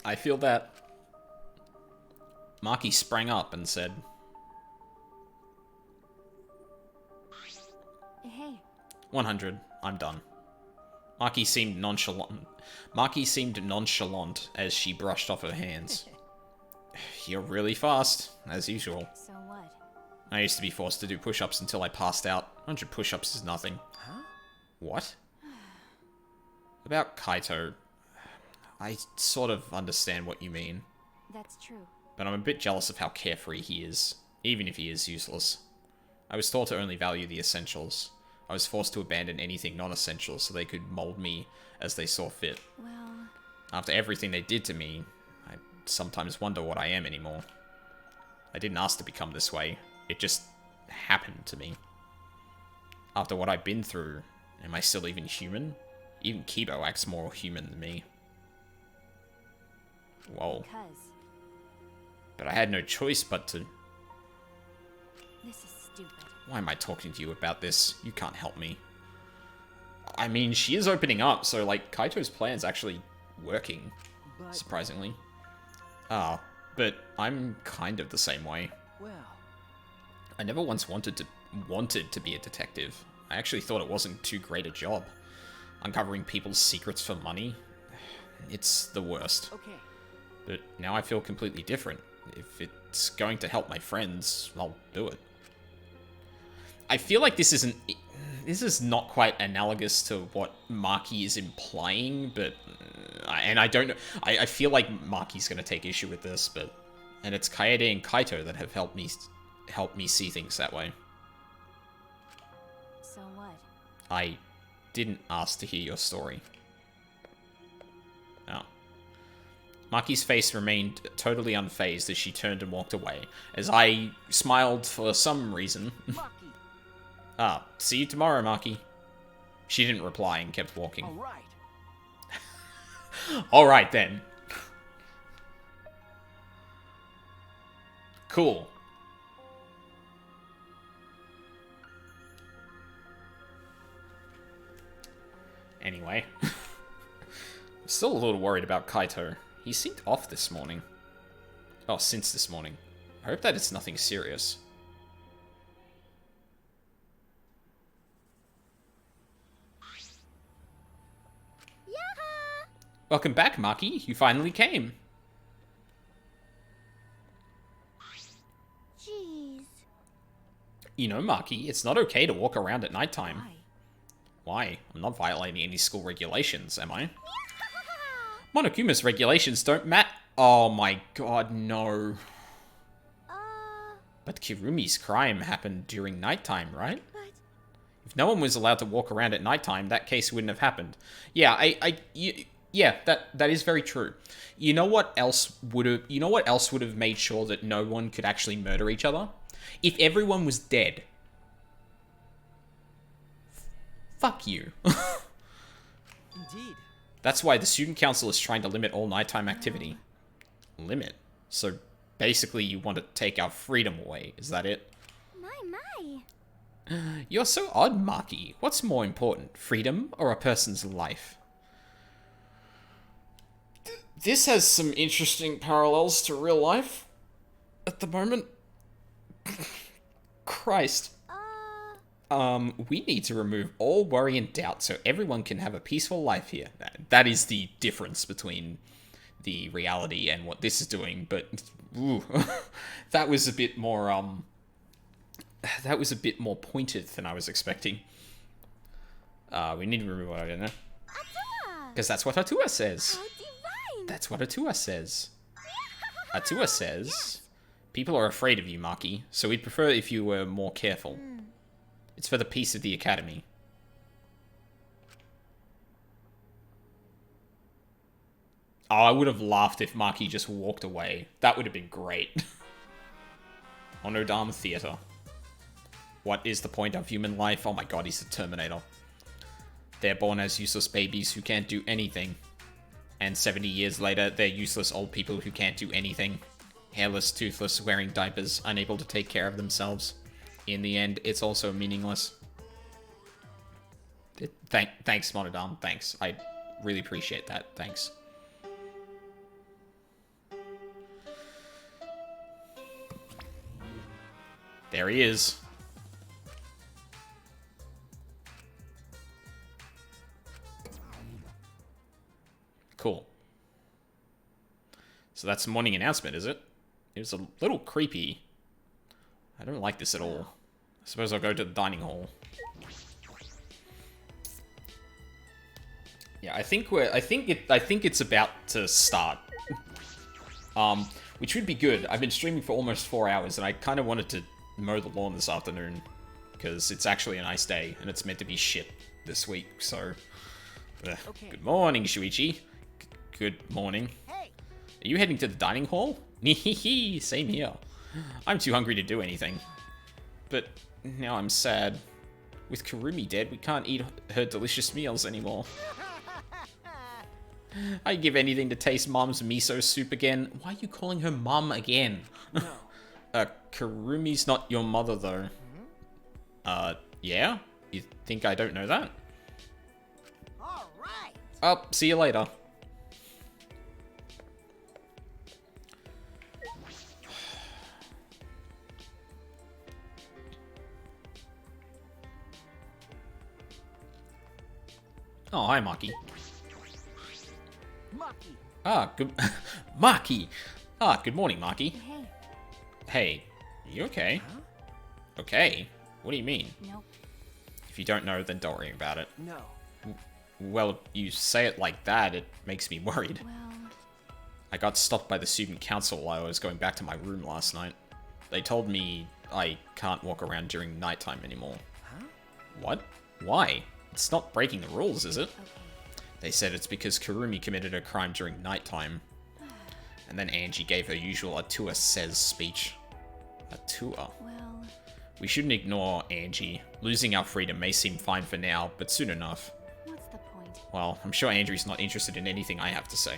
I feel that. Maki sprang up and said, Hey, 100. I'm done. Maki seemed nonchalant. Maki seemed nonchalant as she brushed off her hands. You're really fast, as usual. So what? I used to be forced to do push-ups until I passed out. 100 push-ups is nothing. Huh? What? About Kaito, I sort of understand what you mean, That's true. but I'm a bit jealous of how carefree he is, even if he is useless. I was taught to only value the essentials. I was forced to abandon anything non-essential so they could mold me as they saw fit. Well, After everything they did to me, I sometimes wonder what I am anymore. I didn't ask to become this way. It just happened to me. After what I've been through, am I still even human? Even Kibo acts more human than me. Whoa. because But I had no choice but to... this is stupid. Why am I talking to you about this? You can't help me. I mean, she is opening up, so, like, Kaito's plan's actually working, But, surprisingly. Ah, but I'm kind of the same way. well, I never once wanted to be a detective. I actually thought it wasn't too great a job. Uncovering people's secrets for money? It's the worst. okay. But now I feel completely different. If it's going to help my friends, I'll do it. I feel like this is not quite analogous to what Maki is implying, but... and I don't know... I feel like Maki's going to take issue with this, but... And it's Kaede and Kaito that have helped me see things that way. So what? I didn't ask to hear your story. Oh. Maki's face remained totally unfazed as she turned and walked away, as I smiled for some reason. Maki, Ah, see you tomorrow, Maki. She didn't reply and kept walking. all right. Alright then. Cool. Anyway. I'm still a little worried about Kaito. He seemed off this morning. Oh, since this morning. I hope that it's nothing serious. Yaha! Welcome back, Maki. You finally came. Jeez. You know, Maki, it's not okay to walk around at nighttime. Why? Why? I'm not violating any school regulations, am I? Monokuma's regulations don't matter. Oh my god, no. Uh, But Kirumi's crime happened during nighttime, right? but If no one was allowed to walk around at nighttime, that case wouldn't have happened. Yeah, yeah, that is very true. You know what else would have made sure that no one could actually murder each other? If everyone was dead. Fuck you. Indeed. That's why the student council is trying to limit all nighttime activity. Limit? So basically you want to take our freedom away, is that it? my. You're so odd, Maki. What's more important, freedom or a person's life? This has some interesting parallels to real life at the moment. Christ. We need to remove all worry and doubt so everyone can have a peaceful life here. That is the difference between the reality and what this is doing, but ooh, that was a bit more pointed than I was expecting. We need to remove what I don't know. Atua! Because that's what Atua says. How divine! That's what Atua says. Atua says, people are afraid of you, Maki, so we'd prefer if you were more careful. It's for the peace of the academy. Oh, I would have laughed if Maki just walked away. That would have been great. Onodama Theater. What is the point of human life? Oh my god, he's the Terminator. They're born as useless babies who can't do anything. And 70 years later, they're useless old people who can't do anything. Hairless, toothless, wearing diapers, unable to take care of themselves. In the end, it's also meaningless. Thanks, Monodam. Thanks. I really appreciate that. Thanks. There he is. So that's the morning announcement, is it? It was a little creepy. I don't like this at all. I suppose I'll go to the dining hall. Yeah, I think it's about to start. Which would be good. I've been streaming for almost 4 hours, and I kind of wanted to mow the lawn this afternoon because it's actually a nice day, and it's meant to be shit this week. So, Okay. Good morning, Shuichi. Good morning. Hey! Are you heading to the dining hall? Hehehe, same here. I'm too hungry to do anything. But now I'm sad. With Kurumi dead, we can't eat her delicious meals anymore. I'd give anything to taste Mom's miso soup again. Why are you calling her Mom again? No. Kurumi's not your mother, though. Yeah? You think I don't know that? All right. Oh, see you later. Oh, hi, Maki. Maki! Ah, good... Maki! Ah, good morning, Maki. Hey, Hey, you okay? Okay? What do you mean? nope. If you don't know, then don't worry about it. No. Well, you say it like that, it makes me worried. Well, I got stopped by the student council while I was going back to my room last night. They told me I can't walk around during nighttime anymore. Huh? What? Why? It's not breaking the rules, is it? okay. They said it's because Kurumi committed a crime during nighttime. And then Angie gave her usual Atua says speech. Atua? Well, We shouldn't ignore Angie. Losing our freedom may seem fine for now, but soon enough. what's the point? Well, I'm sure Angie's not interested in anything I have to say.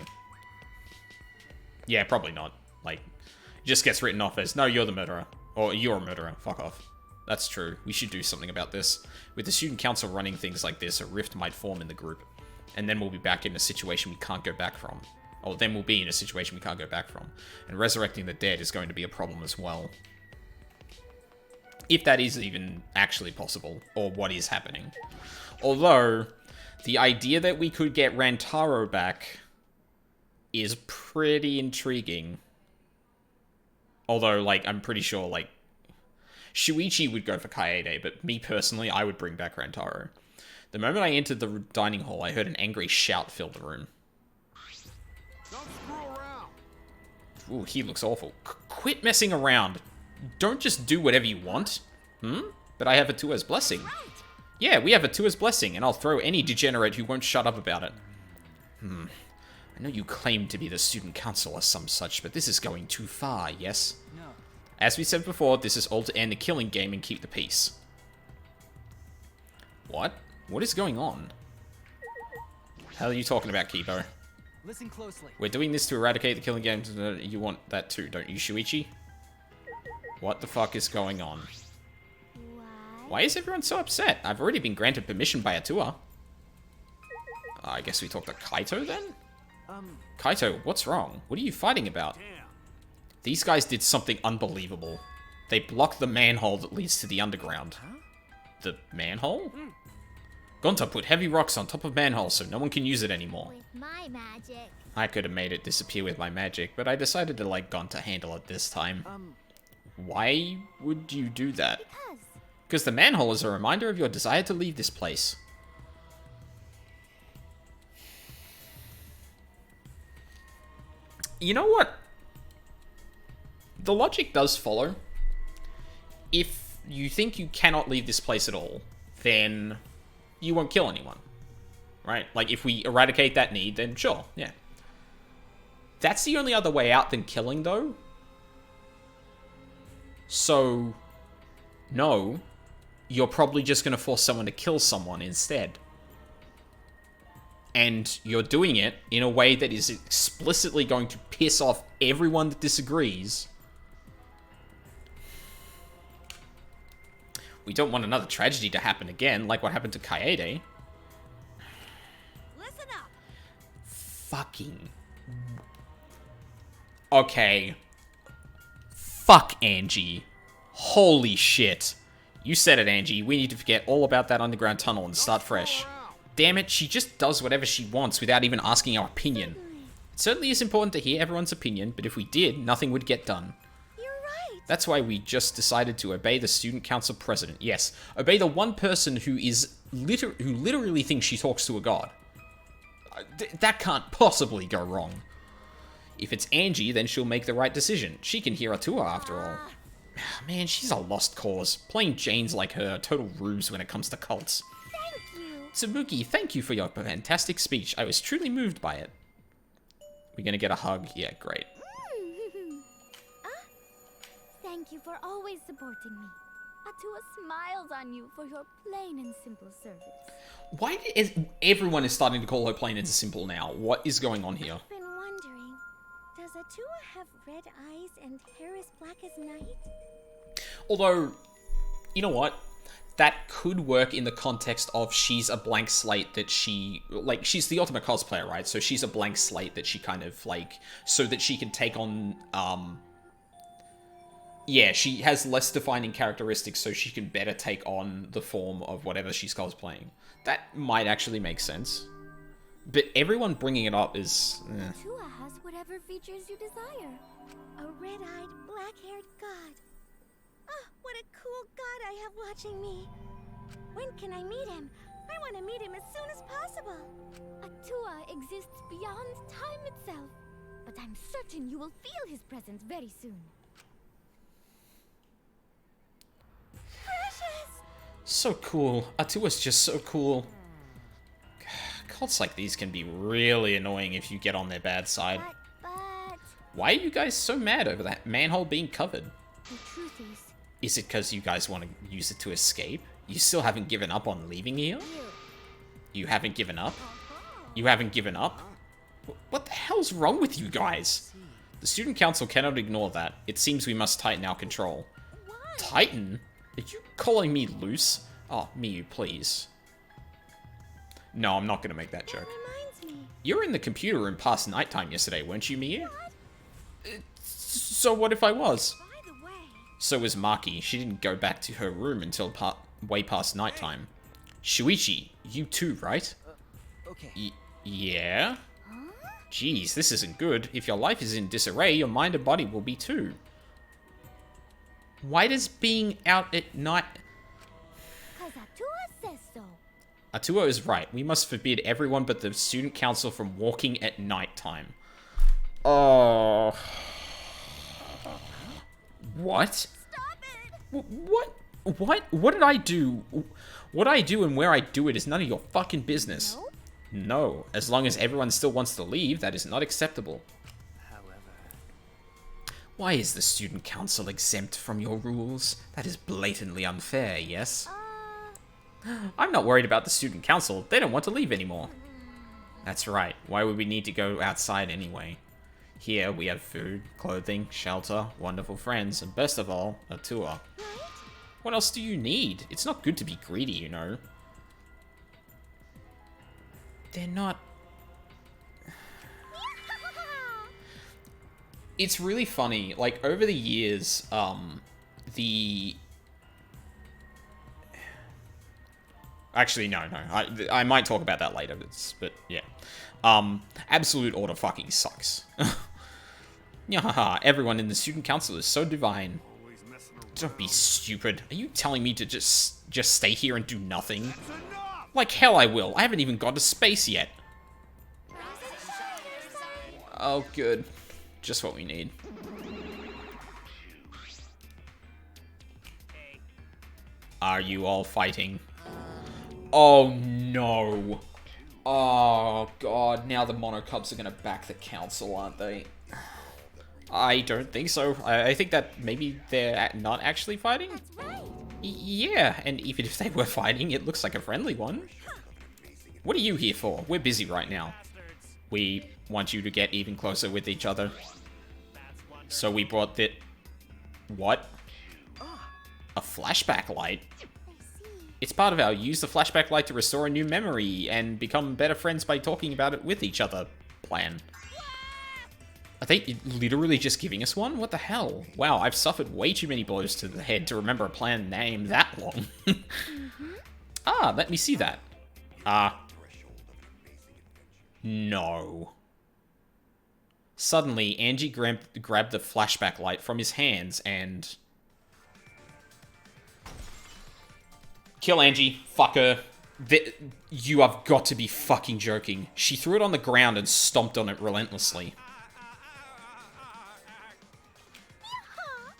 Yeah, probably not. Like, it just gets written off as, no, you're the murderer. Or, you're a murderer. Fuck off. That's true. We should do something about this. With the student council running things like this, a rift might form in the group. And then we'll be back in a situation we can't go back from. Or then we'll be in a situation we can't go back from. And resurrecting the dead is going to be a problem as well. If that is even actually possible, or what is happening. Although, the idea that we could get Rantaro back is pretty intriguing. Although, like, I'm pretty sure, like, Shuichi would go for Kaede, but me personally, I would bring back Rantaro. The moment I entered the dining hall, I heard an angry shout fill the room. Don't screw around. Ooh, he looks awful. Quit messing around. Don't just do whatever you want. But I have Atua's blessing. Yeah, we have Atua's blessing, and I'll throw any degenerate who won't shut up about it. I know you claim to be the student council or some such, but this is going too far, yes? No. As we said before, this is all to end the killing game and keep the peace. What? What is going on? How are you talking about, Kibo? Listen closely. We're doing this to eradicate the killing games. You want that too, don't you, Shuichi? What the fuck is going on? Why is everyone so upset? I've already been granted permission by Atua. I guess we talk to Kaito then? Kaito, what's wrong? What are you fighting about? Damn. These guys did something unbelievable. They blocked the manhole that leads to the underground. The manhole? Gonta put heavy rocks on top of manhole so no one can use it anymore. with my magic. I could have made it disappear with my magic, but I decided to let Gonta handle it this time. Why would you do that? Because Because the manhole is a reminder of your desire to leave this place. You know what? The logic does follow. If you think you cannot leave this place at all, then you won't kill anyone. Right? Like, if we eradicate that need, then sure, yeah. That's the only other way out than killing, though. So, no, you're probably just going to force someone to kill someone instead. And you're doing it in a way that is explicitly going to piss off everyone that disagrees. We don't want another tragedy to happen again, like what happened to Kaede. listen up. Fucking... Okay. Fuck Angie. Holy shit. You said it, Angie. We need to forget all about that underground tunnel and start fresh. Damn it, she just does whatever she wants without even asking our opinion. It's certainly is important to hear everyone's opinion, but if we did, nothing would get done. You're right. That's why we just decided to obey the student council president. Yes, obey the one person who literally thinks she talks to a god. That can't possibly go wrong. If it's Angie, then she'll make the right decision. She can hear Atua after all. Man, she's a lost cause. Plain Janes like her are total rubes when it comes to cults. Thank you. Tsubuki, thank you for your fantastic speech. I was truly moved by it. We're gonna get a hug? Yeah, great. Thank you for always supporting me. Atua smiles on you for your plain and simple service. Why is everyone is starting to call her plain and simple now? What is going on here? I've been wondering, does Atua have red eyes and hair as black as night? Although, you know what? That could work in the context of she's a blank slate that she... Like, she's the ultimate cosplayer, right? So she's a blank slate that she kind of, like... So that she can take on, yeah, she has less defining characteristics, so she can better take on the form of whatever she's cosplaying. That might actually make sense. But everyone bringing it up is... Atua has whatever features you desire. A red-eyed, black-haired god. Ah, what a cool god I have watching me. When can I meet him? I want to meet him as soon as possible. Atua exists beyond time itself, but I'm certain you will feel his presence very soon. Precious! So cool. Atua's just so cool. Cults like these can be really annoying if you get on their bad side. But... Why are you guys so mad over that manhole being covered? The truth Is it because you guys want to use it to escape? You still haven't given up on leaving here? You haven't given up? You haven't given up? What the hell's wrong with you guys? The student council cannot ignore that. It seems we must tighten our control. Tighten? Are you calling me loose? Oh, Miyu, please. No, I'm not going to make that joke. reminds me. You were in the computer room past nighttime yesterday, weren't you, Miyu? So what if I was? By the way, So was Maki. She didn't go back to her room until way past nighttime. Shuichi, you too, right? Okay. Yeah? Jeez, this isn't good. If your life is in disarray, your mind and body will be too. Why does being out at night... because Atua says so. Atua is right. We must forbid everyone but the student council from walking at nighttime. Oh... What? Stop it! What did I do? What I do and where I do it is none of your fucking business. No? No. As long as everyone still wants to leave, that is not acceptable. Why is the student council exempt from your rules? That is blatantly unfair, yes? I'm not worried about the student council. They don't want to leave anymore. That's right. Why would we need to go outside anyway? Here we have food, clothing, shelter, wonderful friends, and best of all, a tour. What else do you need? It's not good to be greedy, you know. They're not... It's really funny, like, over the years, Actually, no. I might talk about that later, but yeah. Absolute Order fucking sucks. Yahaha, everyone in the student council is so divine. Don't be stupid. Are you telling me to just stay here and do nothing? Like hell I will. I haven't even got to space yet. Oh, good. Just what we need. Are you all fighting? Oh, no. Oh, God. Now the Monocubs are going to back the council, aren't they? I don't think so. I think that maybe they're not actually fighting? That's right. Yeah, and even if they were fighting, it looks like a friendly one. What are you here for? We're busy right now. We want you to get even closer with each other. So we brought the... What? A flashback light? It's part of our use the flashback light to restore a new memory and become better friends by talking about it with each other plan. Are they literally just giving us one? What the hell? Wow, I've suffered way too many blows to the head to remember a plan name that long. Ah, let me see that. No. Suddenly, Angie grabbed the flashback light from his hands and... Kill Angie. Fuck her. You have got to be fucking joking. She threw it on the ground and stomped on it relentlessly. Yeehaw!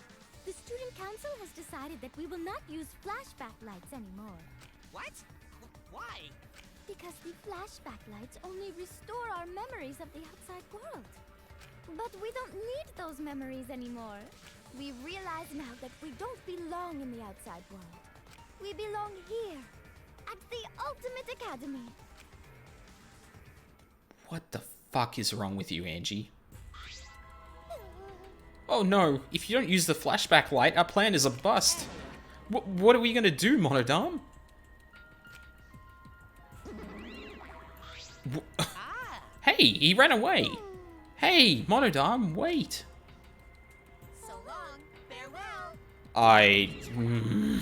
The student council has decided that we will not use flashback lights anymore. What? Why? Because the flashback lights only restore our memories of the outside world. But we don't need those memories anymore. We realize now that we don't belong in the outside world. We belong here, at the Ultimate Academy. What the fuck is wrong with you, Angie? Oh no, if you don't use the flashback light, our plan is a bust. What are we gonna do, Monodam? Hey, he ran away. Hey, Monodam, wait. So long. Farewell.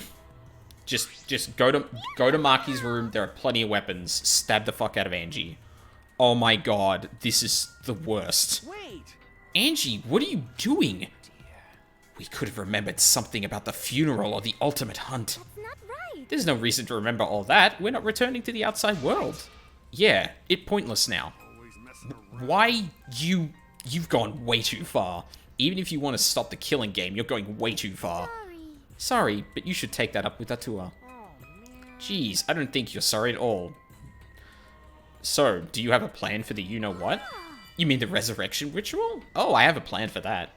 Just go to Maki's room. There are plenty of weapons. Stab the fuck out of Angie. Oh my god, this is the worst. Wait! Angie, what are you doing? We could have remembered something about the funeral or the ultimate hunt. That's not right. There's no reason to remember all that. We're not returning to the outside world. Yeah, it's pointless now. Always messing around. Why you've gone way too far. Even if you want to stop the killing game, you're going way too far. Sorry, but you should take that up with Atua. Jeez, I don't think you're sorry at all. So, do you have a plan for the you-know-what? You mean the resurrection ritual? Oh, I have a plan for that.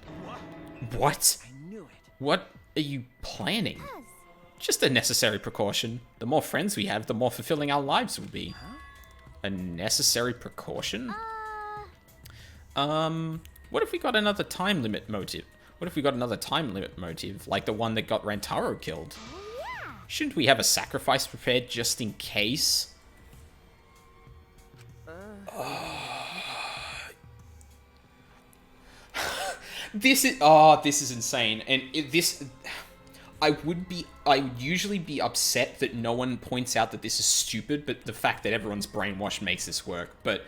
What? I knew it. What are you planning? Just a necessary precaution. The more friends we have, the more fulfilling our lives will be. A necessary precaution? What if we got another time limit motive? What if we got another time limit motive, like the one that got Rantaro killed? Shouldn't we have a sacrifice prepared just in case? This is insane, and I would usually be upset that no one points out that this is stupid, but the fact that everyone's brainwashed makes this work. But,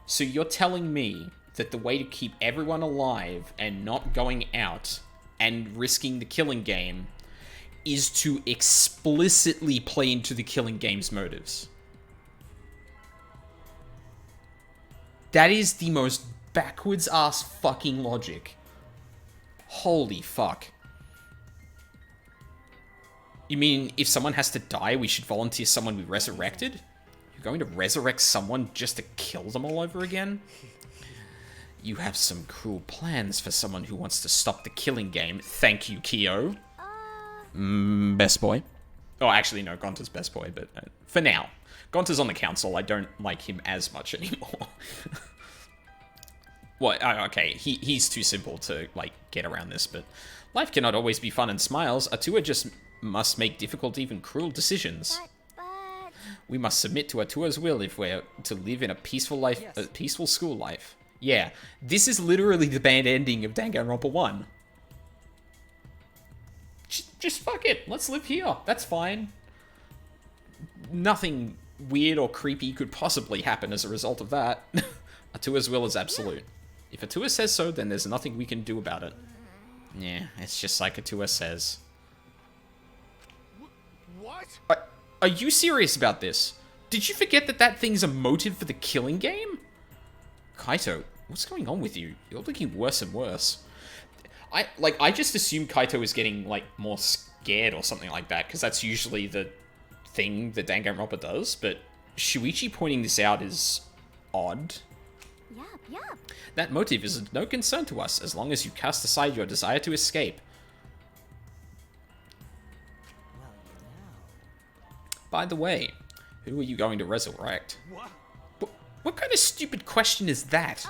so you're telling me that the way to keep everyone alive and not going out and risking the killing game is to explicitly play into the killing game's motives? That is the most backwards ass fucking logic. Holy fuck. You mean if someone has to die, we should volunteer someone we resurrected? You're going to resurrect someone just to kill them all over again? You have some cruel plans for someone who wants to stop the killing game. Thank you, Kyo. Best boy. Oh, actually, no, Gonta's best boy, but for now. Gonta's on the council. I don't like him as much anymore. Well, okay, he's too simple to, like, get around this, but life cannot always be fun and smiles. Atua just must make difficult, even cruel decisions. But... We must submit to Atua's will if we're to live in a peaceful life, a peaceful school life. Yeah, this is literally the bad ending of Danganronpa 1. Just fuck it, let's live here, that's fine. Nothing weird or creepy could possibly happen as a result of that. Atua's will is absolute. If Atua says so, then there's nothing we can do about it. Yeah, it's just like Atua says. What? Are you serious about this? Did you forget that that thing's a motive for the killing game? Kaito, what's going on with you? You're looking worse and worse. I just assumed Kaito is getting, like, more scared or something like that, because that's usually the thing that Danganronpa does, but Shuichi pointing this out is odd. Yup. That motive is of no concern to us, as long as you cast aside your desire to escape. Well, now. By the way, who are you going to resurrect? What? What kind of stupid question is that?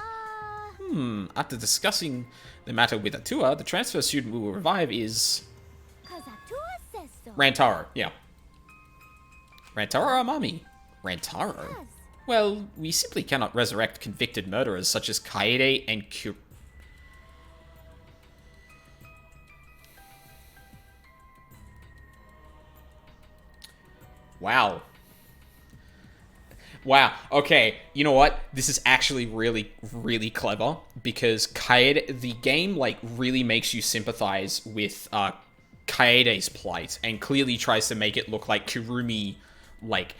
After discussing the matter with Atua, the transfer student we will revive is... 'Cause Atua says so. Rantaro, yeah. Rantaro or Mami? Rantaro? Yes. Well, we simply cannot resurrect convicted murderers such as Kaede and Wow. Wow. Okay. You know what? This is actually really, really clever because the game like really makes you sympathize with Kaede's plight and clearly tries to make it look like Kurumi like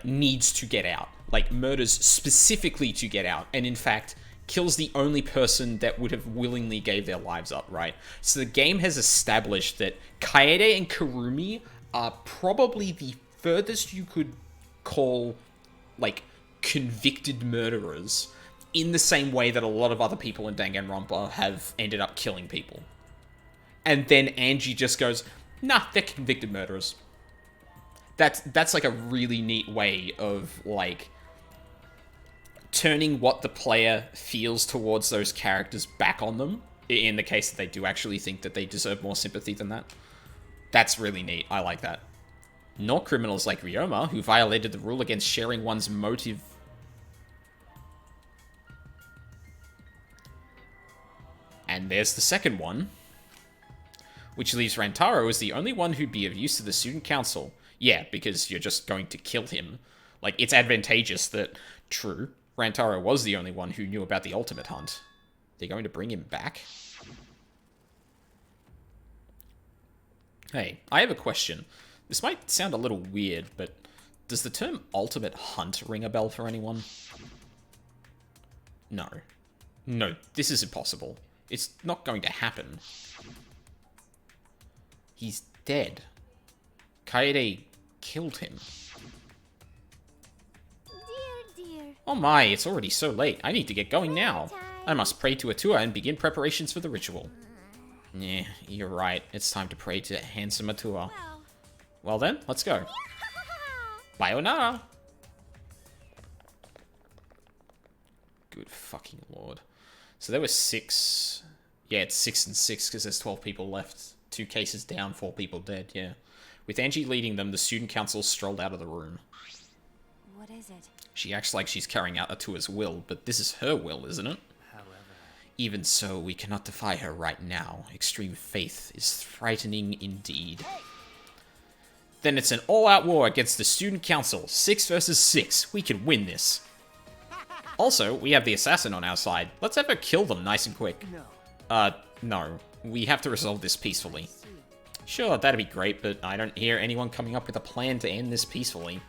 needs to get out, like murders specifically to get out, and in fact kills the only person that would have willingly gave their lives up, right? So the game has established that Kaede and Kurumi are probably the furthest you could call, like, convicted murderers in the same way that a lot of other people in Danganronpa have ended up killing people. And then Angie just goes, nah, they're convicted murderers. That's like a really neat way of, like, turning what the player feels towards those characters back on them, in the case that they do actually think that they deserve more sympathy than that. That's really neat. I like that. Not criminals like Ryoma, who violated the rule against sharing one's motive. And there's the second one, which leaves Rantaro as the only one who'd be of use to the student council. Yeah, because you're just going to kill him. Like, it's advantageous that, true, Rantaro was the only one who knew about the ultimate hunt. They're going to bring him back? Hey, I have a question. This might sound a little weird, but does the term ultimate hunt ring a bell for anyone? No. No, this is impossible. It's not going to happen. He's dead. Kaede killed him. Dear. Oh my, it's already so late. I need to get going now. I must pray to Atua and begin preparations for the ritual. Yeah, you're right. It's time to pray to handsome Atua. Well then, let's go. Bayonara! Good fucking lord. So there were 6. Yeah, it's 6 and 6 because there's 12 people left. 2 cases down, 4 people dead, yeah. With Angie leading them, the student council strolled out of the room. What is it? She acts like she's carrying out Atua's will, but this is her will, isn't it? However, even so, we cannot defy her right now. Extreme faith is frightening indeed. Then it's an all-out war against the student council. 6 versus 6. We can win this. Also, we have the assassin on our side. Let's have her kill them nice and quick. No. We have to resolve this peacefully. Sure, that'd be great, but I don't hear anyone coming up with a plan to end this peacefully.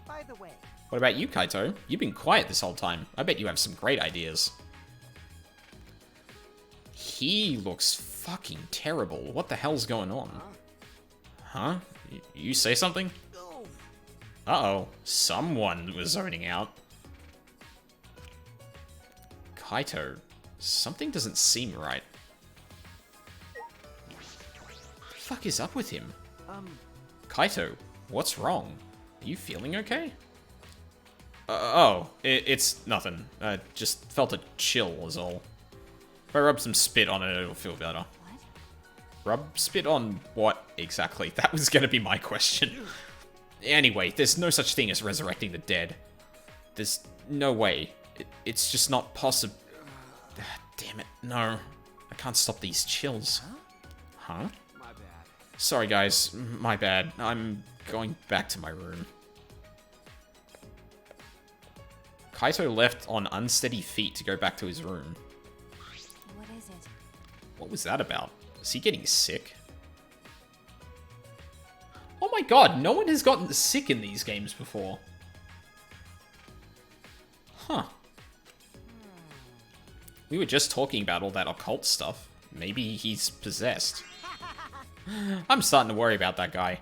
By the way, What about you, Kaito? You've been quiet this whole time. I bet you have some great ideas. He looks fucking terrible. What the hell's going on? Huh? You say something? Uh-oh. Someone was zoning out. Kaito, something doesn't seem right. What the fuck is up with him? Kaito, what's wrong? Are you feeling okay? It's nothing. I just felt a chill was all. If I rub some spit on it, it'll feel better. What? Rub spit on what exactly? That was gonna be my question. Anyway, there's no such thing as resurrecting the dead. There's no way. It's just not possible. Damn it, no. I can't stop these chills. Huh? my bad. Sorry guys, my bad. I'm going back to my room. Kaito left on unsteady feet to go back to his room. What is it? What was that about? Is he getting sick? Oh my god, no one has gotten sick in these games before. Huh. We were just talking about all that occult stuff. Maybe he's possessed. I'm starting to worry about that guy.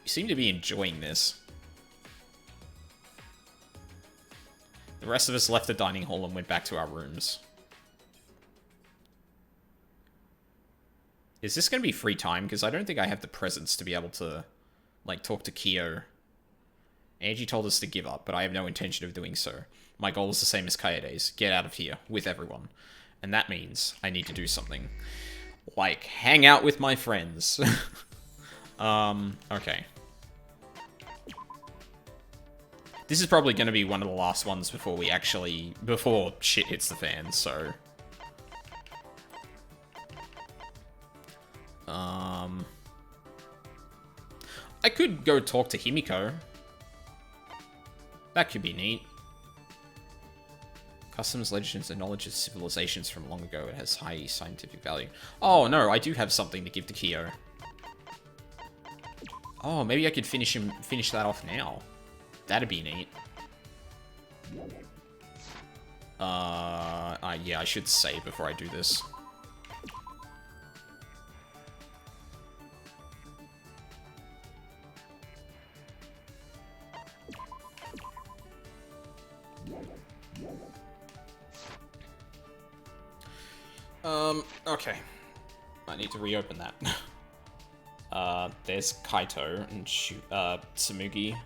You seem to be enjoying this. The rest of us left the dining hall and went back to our rooms. Is this going to be free time? Because I don't think I have the presence to be able to, like, talk to Kyo. Angie told us to give up, but I have no intention of doing so. My goal is the same as Kaede's. Get out of here, with everyone. And that means I need to do something. Like, hang out with my friends. Okay. This is probably going to be one of the last ones before we actually... before shit hits the fan, so... I could go talk to Himiko. That could be neat. Customs, legends, and knowledge of civilizations from long ago. It has high scientific value. Oh, no, I do have something to give to Kyo. Oh, maybe I could finish that off now. That'd be neat. Yeah, I should save before I do this. Okay. I need to reopen that. There's Kaito and Tsumugi,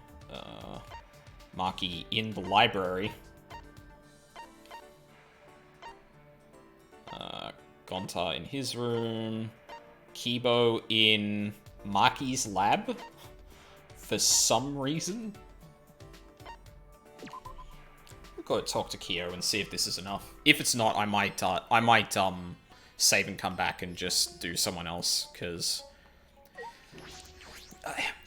Maki in the library. Gonta in his room. Kibo in Maki's lab. For some reason. I've got to talk to Kyo and see if this is enough. If it's not, I might save and come back and just do someone else, because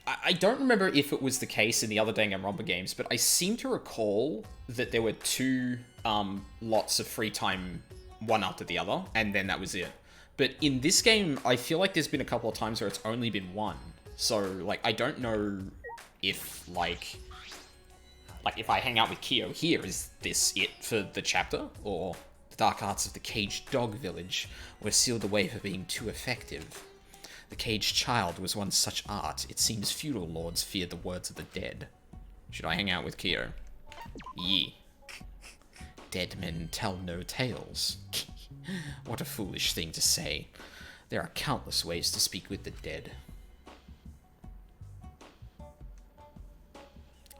I don't remember if it was the case in the other Danganronpa games, but I seem to recall that there were two lots of free time, one after the other, and then that was it. But in this game, I feel like there's been a couple of times where it's only been one. So, like, I don't know if, like if I hang out with Kyo here, is this it for the chapter? Or the dark arts of the caged dog village were sealed away for being too effective. The caged child was once such art, it seems feudal lords feared the words of the dead. Should I hang out with Kyo? Yee. Dead men tell no tales. What a foolish thing to say. There are countless ways to speak with the dead.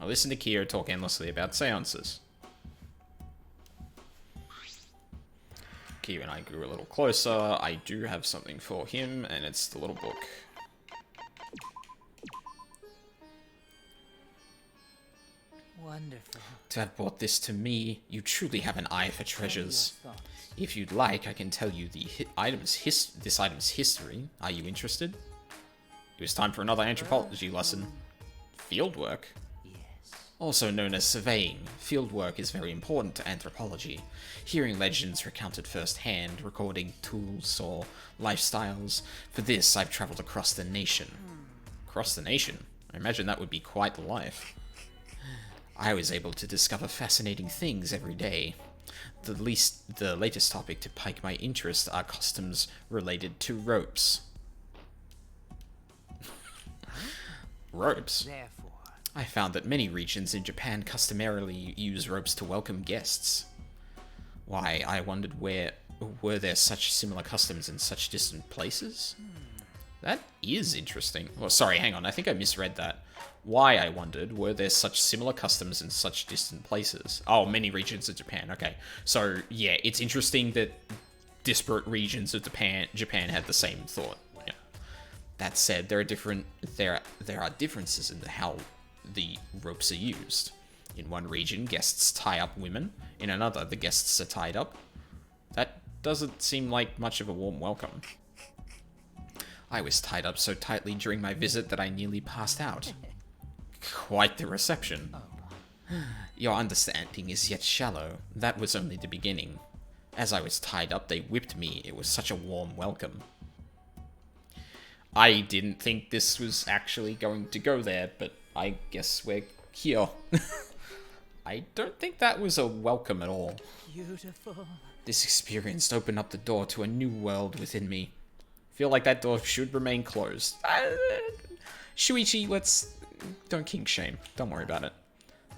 I listen to Kyo talk endlessly about seances. Kyo and I grew a little closer. I do have something for him, and it's the little book. Wonderful. To have brought this to me, you truly have an eye for treasures. If you'd like, I can tell you this item's history. Are you interested? It was time for another anthropology lesson. Fieldwork? Also known as surveying, fieldwork is very important to anthropology. Hearing legends recounted firsthand, recording tools or lifestyles. For this, I've traveled across the nation. Across the nation? I imagine that would be quite the life. I was able to discover fascinating things every day. The latest topic to pique my interest are customs related to ropes. Ropes? Therefore, I found that many regions in Japan customarily use ropes to welcome guests. Why, I wondered were there such similar customs in such distant places? That is interesting. Oh, sorry, hang on, I think I misread that. Why, I wondered, were there such similar customs in such distant places? Oh, many regions of Japan, okay. So, yeah, it's interesting that disparate regions of Japan had the same thought. Yeah. That said, there are differences in how the ropes are used. In one region, guests tie up women. In another, the guests are tied up. That doesn't seem like much of a warm welcome. I was tied up so tightly during my visit that I nearly passed out. Quite the reception. Your understanding is yet shallow. That was only the beginning. As I was tied up, they whipped me. It was such a warm welcome. I didn't think this was actually going to go there, but I guess we're here. I don't think that was a welcome at all. beautiful. This experience opened up the door to a new world within me. Feel like that door should remain closed. Shuichi, don't kink shame. Don't worry about it.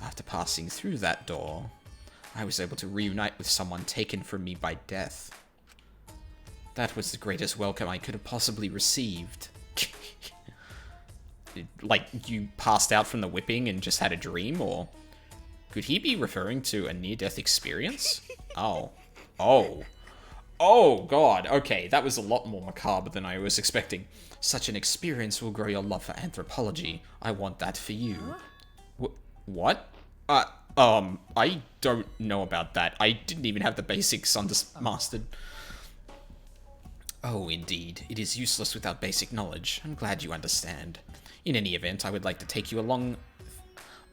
After passing through that door, I was able to reunite with someone taken from me by death. That was the greatest welcome I could have possibly received. Like, you passed out from the whipping and just had a dream, or... Could he be referring to a near-death experience? Oh, God. Okay, that was a lot more macabre than I was expecting. Such an experience will grow your love for anthropology. I want that for you. What? I don't know about that. I didn't even have the basics mastered. Oh, indeed. It is useless without basic knowledge. I'm glad you understand. In any event, I would like to take you along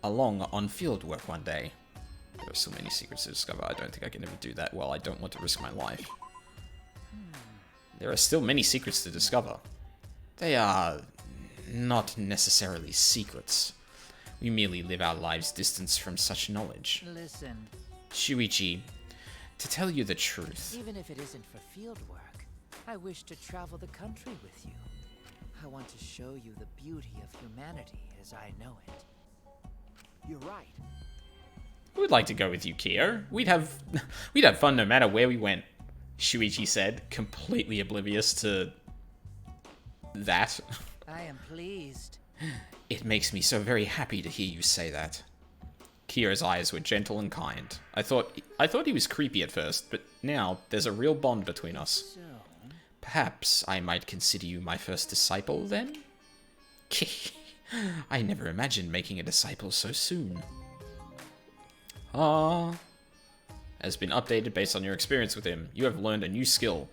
along on field work one day. There are so many secrets to discover. I don't think I can ever do that. Well, I don't want to risk my life. There are still many secrets to discover. They are not necessarily secrets. We merely live our lives distanced from such knowledge. Listen, Shuichi, to tell you the truth, even if it isn't for field work, I wish to travel the country with you. I want to show you the beauty of humanity as I know it. You're right. we'd like to go with you, Kyo. We'd have fun no matter where we went, Shuichi said, completely oblivious to that. I am pleased. It makes me so very happy to hear you say that. Kyo's eyes were gentle and kind. I thought he was creepy at first, but now there's a real bond between us. So, Perhaps I might consider you my first disciple, then? I never imagined making a disciple so soon. Has been updated based on your experience with him. You have learned a new skill.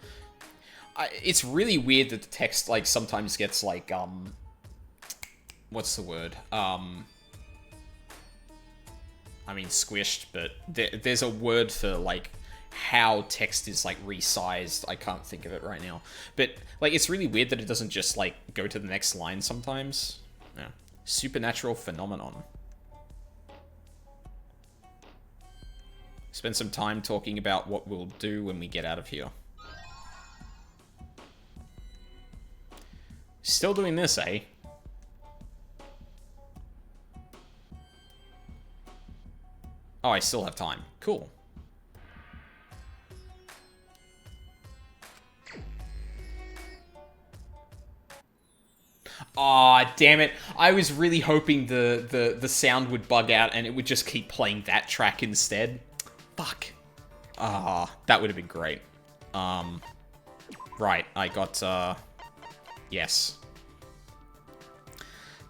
It's really weird that the text, like, sometimes gets, like, what's the word? I mean, squished, but there's a word for, like, how text is, like, resized. I can't think of it right now. But, like, it's really weird that it doesn't just, like, go to the next line sometimes. Yeah. Supernatural phenomenon. Spend some time talking about what we'll do when we get out of here. Still doing this, eh? Oh, I still have time. Cool. Aw, damn it. I was really hoping the sound would bug out and it would just keep playing that track instead. Fuck. Ah, that would have been great. Right, I got, yes.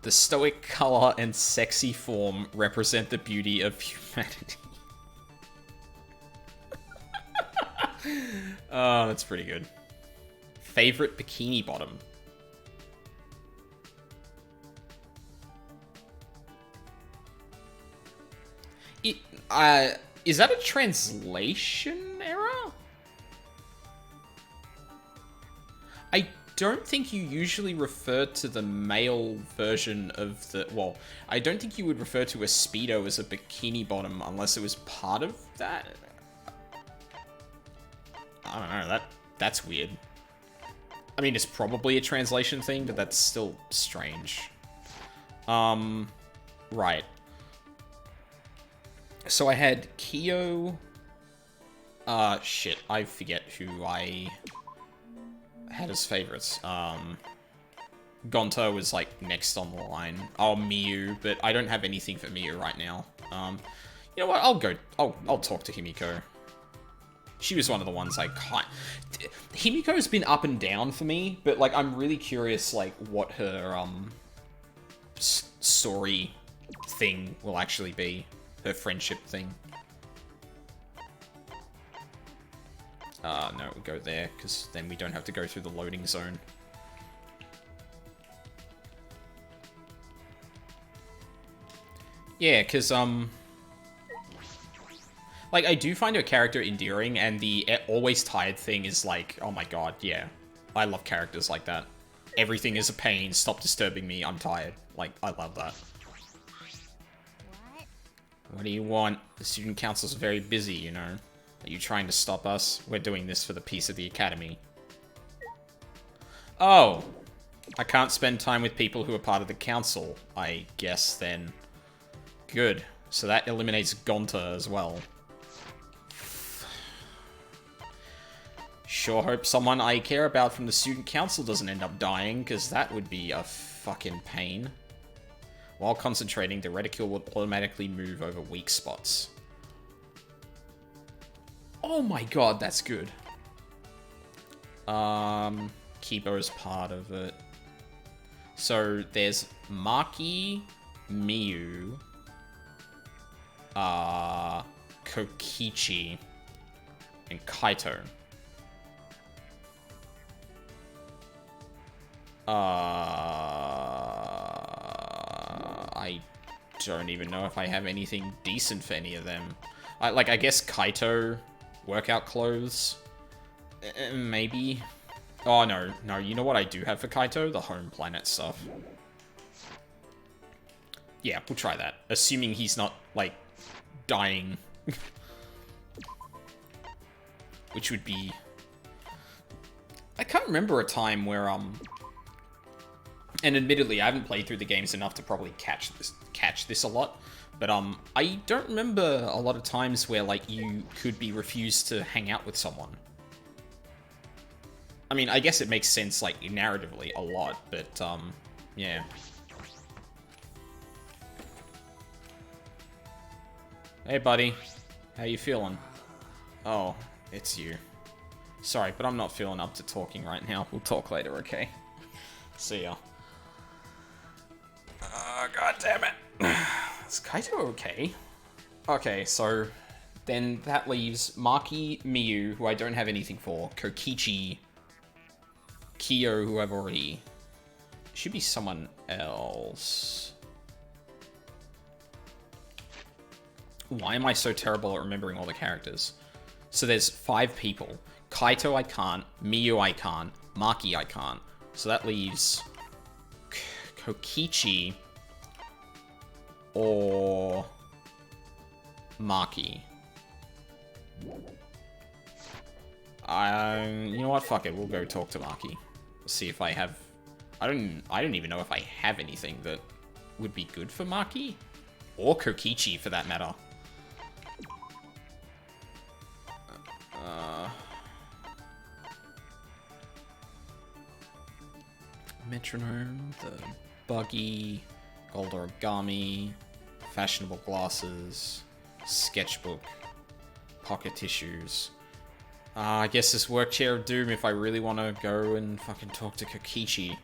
The stoic color and sexy form represent the beauty of humanity. Oh, that's pretty good. Favorite bikini bottom. Is that a translation error? I don't think you usually refer to the male version of the... Well, I don't think you would refer to a Speedo as a bikini bottom unless it was part of that. I don't know, that's weird. I mean, it's probably a translation thing, but that's still strange. Right. So I had Kyo... shit, I forget who I had as favorites. Gonta was, like, next on the line. Oh, Miyu, but I don't have anything for Miyu right now. You know what, I'll talk to Himiko. She was one of the ones I can't... Himiko's been up and down for me, but, like, I'm really curious, like, what her, story thing will actually be. Her friendship thing. No, we'll go there, because then we don't have to go through the loading zone. Yeah, because, like, I do find her character endearing, and the always tired thing is like, oh my god, yeah. I love characters like that. Everything is a pain, stop disturbing me, I'm tired. Like, I love that. What do you want? The student council's very busy, you know. Are you trying to stop us? We're doing this for the peace of the academy. Oh! I can't spend time with people who are part of the council, I guess, then. Good. So that eliminates Gonta as well. Sure hope someone I care about from the student council doesn't end up dying, because that would be a fucking pain. While concentrating, the reticule will automatically move over weak spots. Oh my god, that's good. Kibo's part of it. So there's Maki, Miyu, Kokichi, and Kaito. I don't even know if I have anything decent for any of them. I guess Kaito workout clothes. Maybe. Oh, no. No, you know what I do have for Kaito? The home planet stuff. Yeah, we'll try that. Assuming he's not, like, dying. Which would be... I can't remember a time where, and admittedly, I haven't played through the games enough to probably catch this a lot. But, I don't remember a lot of times where, like, you could be refused to hang out with someone. I mean, I guess it makes sense, like, narratively a lot, but, yeah. Hey, buddy. How you feeling? Oh, it's you. Sorry, but I'm not feeling up to talking right now. We'll talk later, okay? See ya. God damn it. Is Kaito okay? Okay, so then that leaves Maki, Miyu, who I don't have anything for, Kokichi, Kyo, who I've already... Should be someone else. Why am I so terrible at remembering all the characters? So there's 5 people. Kaito I can't, Miyu I can't, Maki I can't. So that leaves Kokichi or Maki. You know what? Fuck it. We'll go talk to Maki. See if I have... I don't even know if I have anything that would be good for Maki. Or Kokichi, for that matter. Metronome, the buggy, gold origami, fashionable glasses, sketchbook, pocket tissues. I guess this work chair of doom if I really want to go and fucking talk to Kokichi.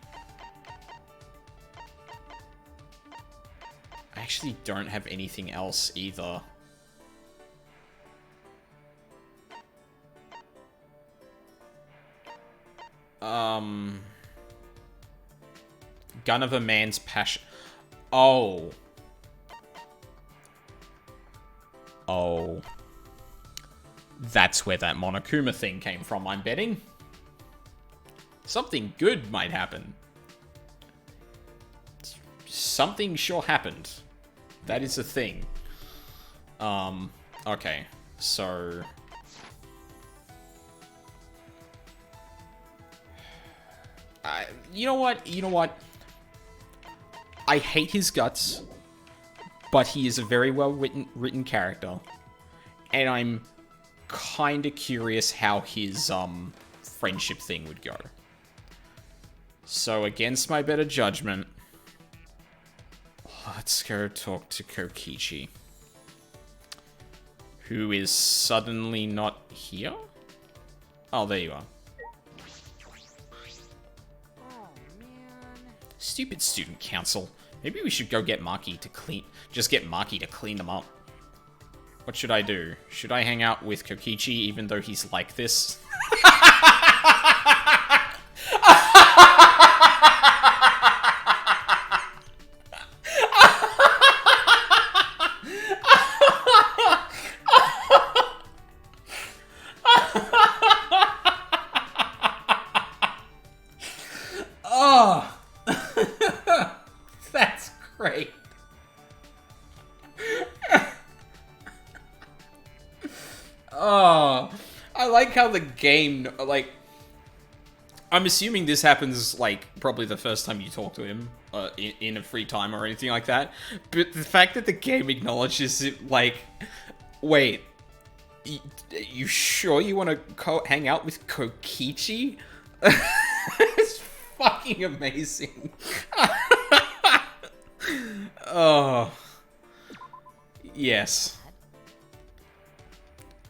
I actually don't have anything else either. Gun of a man's passion. Oh. Oh. That's where that Monokuma thing came from, I'm betting. Something good might happen. Something sure happened. That is a thing. Okay. So... you know what? You know what? I hate his guts, but he is a very well written character, and I'm kind of curious how his friendship thing would go. So against my better judgment, let's go talk to Kokichi, who is suddenly not here. Oh, there you are. Stupid student council. Maybe we should go get Maki to clean... Just get Maki to clean them up. What should I do? Should I hang out with Kokichi even though he's like this? Oh! That's great. Oh, I like how the game, like, I'm assuming this happens, like, probably the first time you talk to him, in a free time or anything like that, but the fact that the game acknowledges it, like, wait, you sure you want to hang out with Kokichi? It's fucking amazing. Oh. Yes.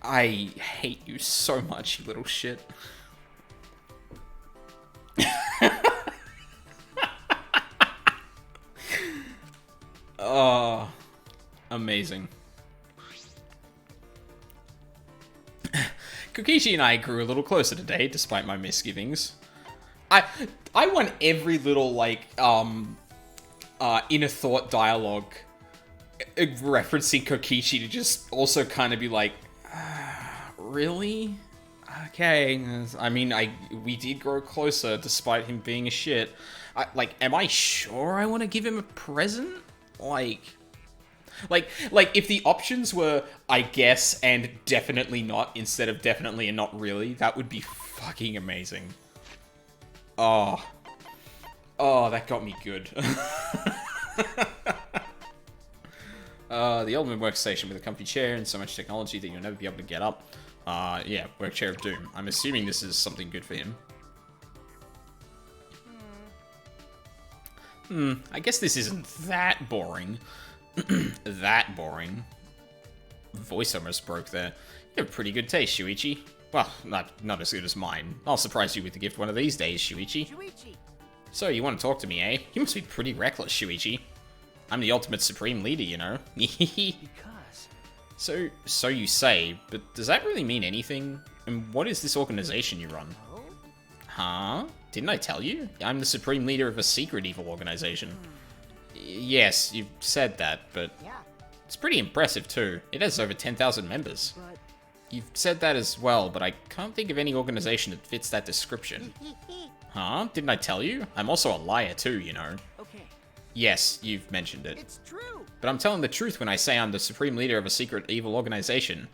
I hate you so much, you little shit. Oh. Amazing. Kokichi and I grew a little closer today, despite my misgivings. I want every little, like, inner thought dialogue referencing Kokichi to just also kind of be like, really? Okay. I mean, we did grow closer despite him being a shit. Am I sure I want to give him a present? Like, if the options were, I guess, and definitely not, instead of definitely and not really, that would be fucking amazing. Oh. Oh, that got me good. The ultimate workstation with a comfy chair and so much technology that you'll never be able to get up. Yeah, work chair of doom. I'm assuming this is something good for him. I guess this isn't that boring. That boring. Voice almost broke there. You have pretty good taste, Shuichi. Well, not as good as mine. I'll surprise you with a gift one of these days, Shuichi. Shuichi! So, you want to talk to me, eh? You must be pretty reckless, Shuichi. I'm the ultimate supreme leader, you know. Because... So you say, but does that really mean anything? And what is this organization you run? Oh? Huh? Didn't I tell you? I'm the supreme leader of a secret evil organization. Yes, you've said that, but Yeah, it's pretty impressive too. It has over 10,000 members. but... You've said that as well, but I can't think of any organization that fits that description. Huh? Didn't I tell you? I'm also a liar too, you know. Okay, Yes, you've mentioned it. it's true! But I'm telling the truth when I say I'm the supreme leader of a secret evil organization.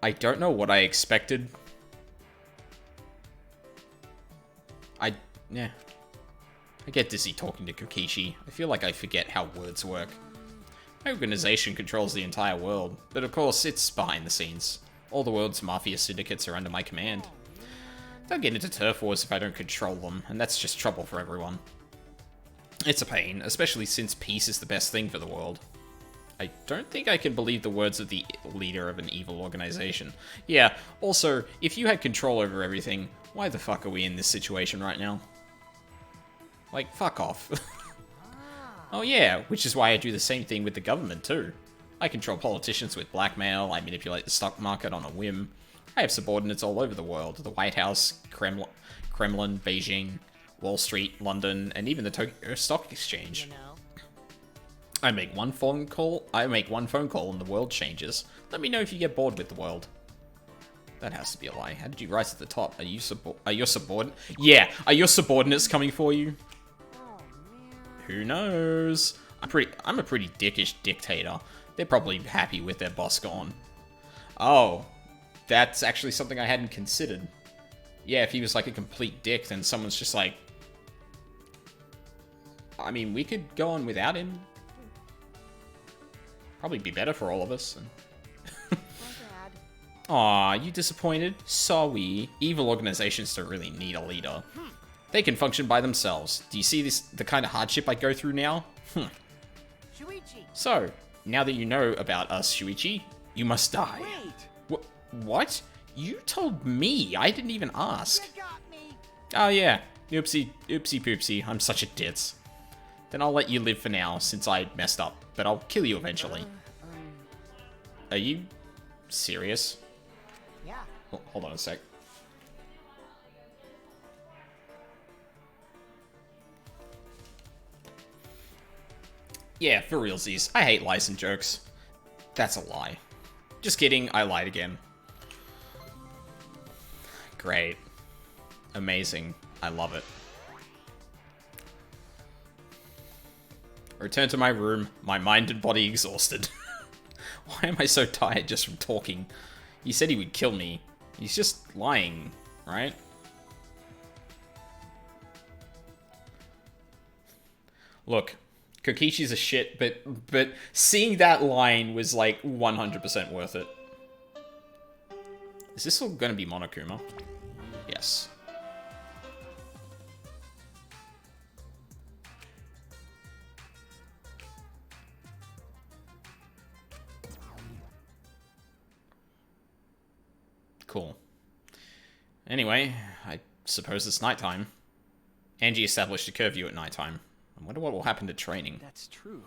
I don't know what I expected. Yeah. I get dizzy talking to Kokichi. I feel like I forget how words work. My organization controls the entire world, but of course, it's behind the scenes. All the world's mafia syndicates are under my command. They'll get into turf wars if I don't control them, and that's just trouble for everyone. It's a pain, especially since peace is the best thing for the world. I don't think I can believe the words of the leader of an evil organization. Yeah, also, if you had control over everything, why the fuck are we in this situation right now? Like, fuck off. Oh yeah, which is why I do the same thing with the government too. I control politicians with blackmail, I manipulate the stock market on a whim. I have subordinates all over the world. The White House, Kremlin, Beijing, Wall Street, London, and even the Tokyo Stock Exchange. You know? I make one phone call and the world changes. Let me know if you get bored with the world. That has to be a lie. How did you rise to the top? Are your subordinate? Yeah, are your subordinates coming for you? Oh, man. Who knows? I'm a pretty dickish dictator. They're probably happy with their boss gone. Oh, that's actually something I hadn't considered. Yeah, if he was like a complete dick, then someone's just like... I mean, we could go on without him. Probably be better for all of us. My bad. Aw, you disappointed? Sorry. Evil organizations don't really need a leader. They can function by themselves. Do you see the kind of hardship I go through now? Shuichi! So, now that you know about us, Shuichi, you must die. Wait! What? You told me. I didn't even ask. You got me! Oh yeah. Oopsie poopsie. I'm such a ditz. Then I'll let you live for now, since I messed up. But I'll kill you eventually. Are you serious? Yeah. Oh, hold on a sec. Yeah, for realsies. I hate lies and jokes. That's a lie. Just kidding, I lied again. Great. Amazing. I love it. Return to my room, my mind and body exhausted. Why am I so tired just from talking? He said he would kill me. He's just lying, right? Look, Kokichi's a shit, but seeing that line was like 100% worth it. Is this all gonna be Monokuma? Yes. Cool. Anyway, I suppose it's nighttime. Angie established a curfew at nighttime. I wonder what will happen to training. That's true.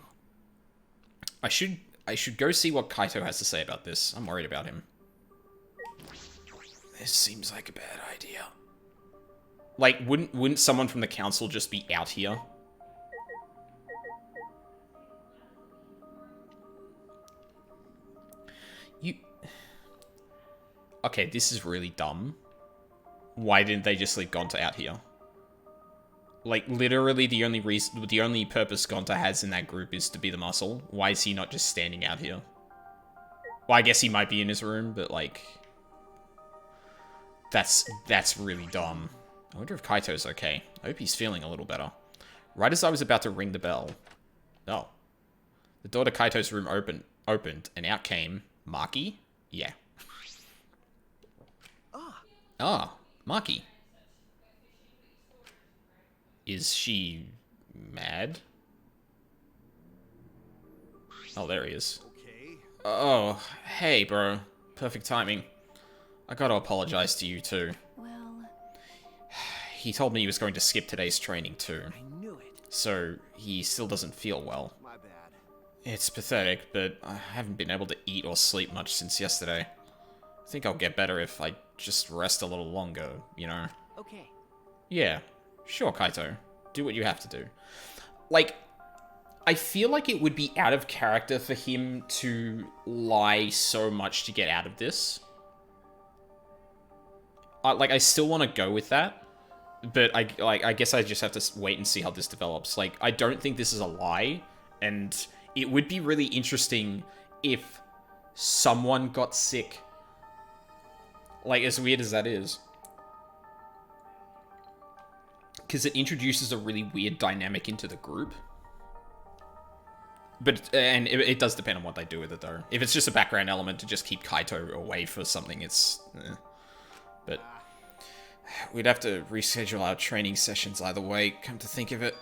I should go see what Kaito has to say about this. I'm worried about him. This seems like a bad idea. Like, wouldn't someone from the council just be out here? Okay, this is really dumb. Why didn't they just leave Gonta out here? Like, literally the only purpose Gonta has in that group is to be the muscle. Why is he not just standing out here? Well, I guess he might be in his room, but, like... That's really dumb. I wonder if Kaito's okay. I hope he's feeling a little better. Right as I was about to ring the bell... Oh. The door to Kaito's room opened, and out came... Maki? Yeah. Ah, Maki. Is she... mad? Oh, there he is. Okay. Oh, hey, bro. Perfect timing. I gotta apologize to you, too. Well, He told me he was going to skip today's training, too. I knew it. So, he still doesn't feel well. My bad. It's pathetic, but I haven't been able to eat or sleep much since yesterday. I think I'll get better if I just rest a little longer, you know? Okay. Yeah. Sure, Kaito. Do what you have to do. Like, I feel like it would be out of character for him to lie so much to get out of this. I still want to go with that, but I guess I just have to wait and see how this develops. Like, I don't think this is a lie, and it would be really interesting if someone got sick. Like, as weird as that is. Because it introduces a really weird dynamic into the group. But, and it does depend on what they do with it, though. If it's just a background element to just keep Kaito away for something, it's... But... We'd have to reschedule our training sessions either way, come to think of it.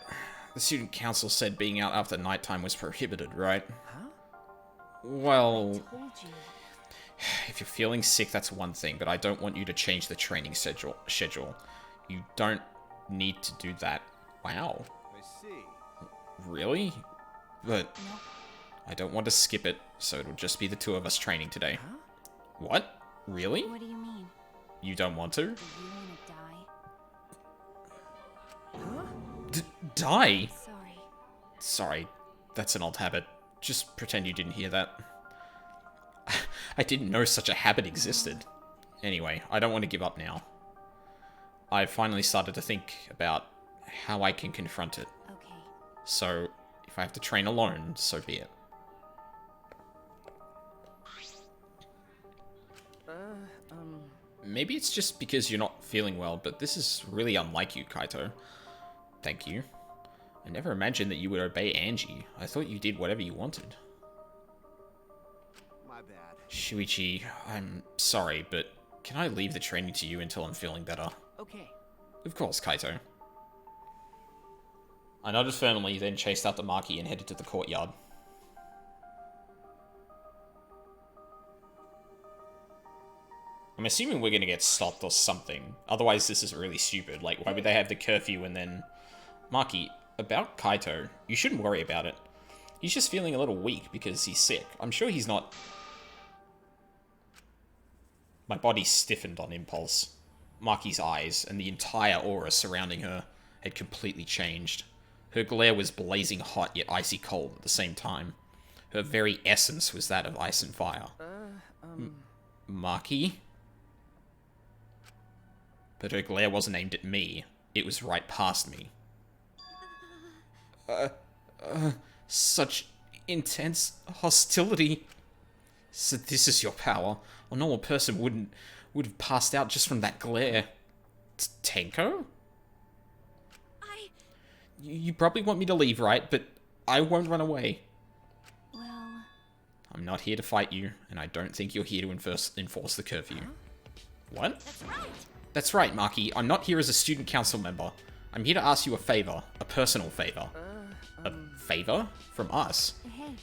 The student council said being out after nighttime was prohibited, right? Huh? Well... told you. If you're feeling sick, that's one thing, but I don't want you to change the training schedule. You don't need to do that. Wow. I see. Really? But No. I don't want to skip it, so it'll just be the two of us training today. Huh? What? Really? What do you mean? You don't want to? Do you want to die? Huh? Die? Sorry. Sorry, that's an old habit. Just pretend you didn't hear that. I didn't know such a habit existed. Anyway, I don't want to give up now. I finally started to think about how I can confront it. Okay. So, if I have to train alone, so be it. Maybe it's just because you're not feeling well, but this is really unlike you, Kaito. Thank you. I never imagined that you would obey Angie. I thought you did whatever you wanted. My bad. Shuichi, I'm sorry, but can I leave the training to you until I'm feeling better? Okay. Of course, Kaito. I nodded firmly, then chased out the Maki and headed to the courtyard. I'm assuming we're gonna get stopped or something. Otherwise, this is really stupid. Like, why would they have the curfew and then... Maki, about Kaito, you shouldn't worry about it. He's just feeling a little weak because he's sick. I'm sure he's not... My body stiffened on impulse. Maki's eyes and the entire aura surrounding her had completely changed. Her glare was blazing hot yet icy cold at the same time. Her very essence was that of ice and fire. Maki? But her glare wasn't aimed at me. It was right past me. Such intense hostility. So this is your power. A normal person would have passed out just from that glare. Tenko? You probably want me to leave, right? But I won't run away. Well... I'm not here to fight you, and I don't think you're here to enforce the curfew. What? That's right! That's right, Maki. I'm not here as a student council member. I'm here to ask you a favor. A personal favor. A favor? From us? Hey.